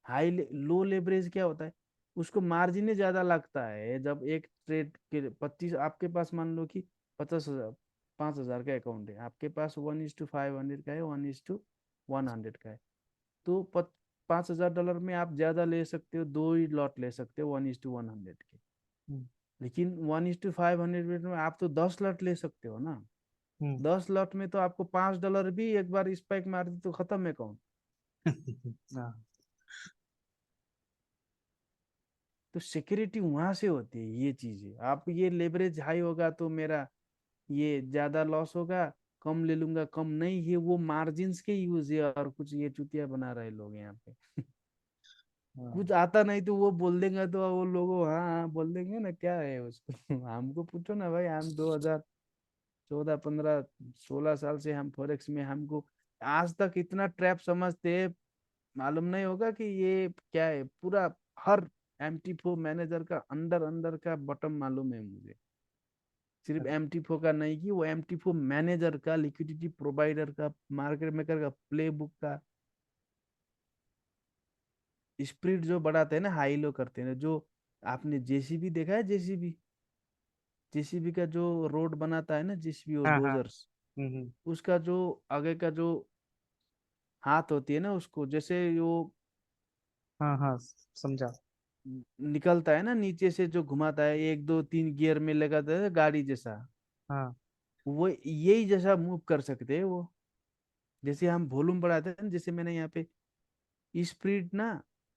हाई लो लेवरेज क्या होता है, उसको मार्जिन ही ज्यादा लगता है। जब एक ट्रेड के 25 आपके पास, मान लो कि 50,000 5,000 का अकाउंट है, आपके पास 1:500 का है, 1:100 का है, तो $5,000 में आप ज्यादा ले सकते हो, दो ही लॉट ले सकते हो 1:100 के। हम्म। लेकिन 1:500 में आप तो 10 लॉट ले सकते हो ना। हम्म। 10 लॉट में तो आपको $5 भी एक बार स्पाइक मार दी तो खत्म है कौन। हाँ। तो सिक्योरिटी वहां से होती है ये चीजें। आप ये लेवरेज हाई होगा तो मेरा ये ज्यादा लॉस होगा, कम ले लूंगा कम नहीं, ये वो मार्जिन्स के यूज है और कुछ ये चुतिया बना रहे लोग यहाँ पे। कुछ हाँ। आता नहीं तो वो बोल देंगे तो वो लोग हाँ हाँ बोल देंगे ना, क्या है उसको। हमको पूछो ना भाई, हम 2014 15 16 साल से हम फॉरेक्स में, हमको आज तक इतना ट्रैप समझते हैं, मालूम नहीं होगा कि ये क्या है पूरा। हर MT4 मैनेजर का अंदर अंदर का बटन मालूम है मुझे। सिर्फ MT4 का नहीं, कि वो MT4 मैनेजर का, लिक्विडिटी प्रोवाइडर का, मार्केट मेकर का, प्ले बुक का, स्प्रिट जो बढ़ाते हैं ना, हाई लो करते हैं जो। आपने जेसीबी देखा है? जेसीबी, जेसीबी का जो रोड बनाता है ना, जेसीबी और हाँ। हाँ। डोजर्स, हम्म। उसका जो आगे का जो हाथ होती है ना, उसको जैसे वो हाँ हाँ, समझा। निकलता है ना नीचे से, जो घुमाता है 1 2 3 गियर में लगाता है गाड़ी जैसा, हाँ। वो यही जैसा मूव कर सकते हैं वो। जैसे हम वॉल्यूम बढ़ाते हैं ना, जैसे मैंने यहाँ पे स्प्रिट ना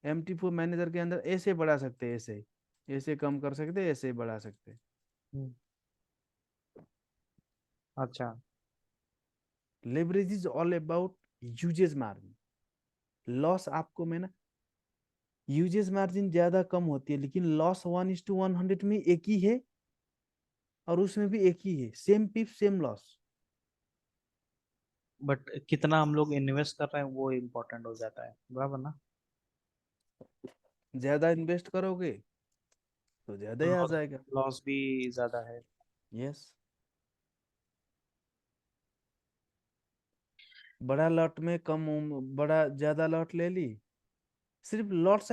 MT4 मैनेजर के अंदर ऐसे बढ़ा सकते हैं, ऐसे ऐसे कम कर सकते हैं, ऐसे बढ़ा सकते हैं। हम्म। अच्छा। Leverage is all about uses margin. Loss आपको मैं ना, यूजेस मार्जिन ज्यादा कम होती है लेकिन लॉस 1:100 में एक ही है, और उसमें भी एक ही है, same pip same loss. But कितना हम लोग इन्वेस्ट कर रहे हैं वो इम्पोर्टेंट हो जाता है, बराबर ना? ज्यादा इन्वेस्ट करोगे तो ज्यादा ही आ लॉस, जाएगा। लॉस भी ज्यादा है। यस। बड़ा लॉट में बड़ा ज्यादा लॉट ले ली, सिर्फ लॉट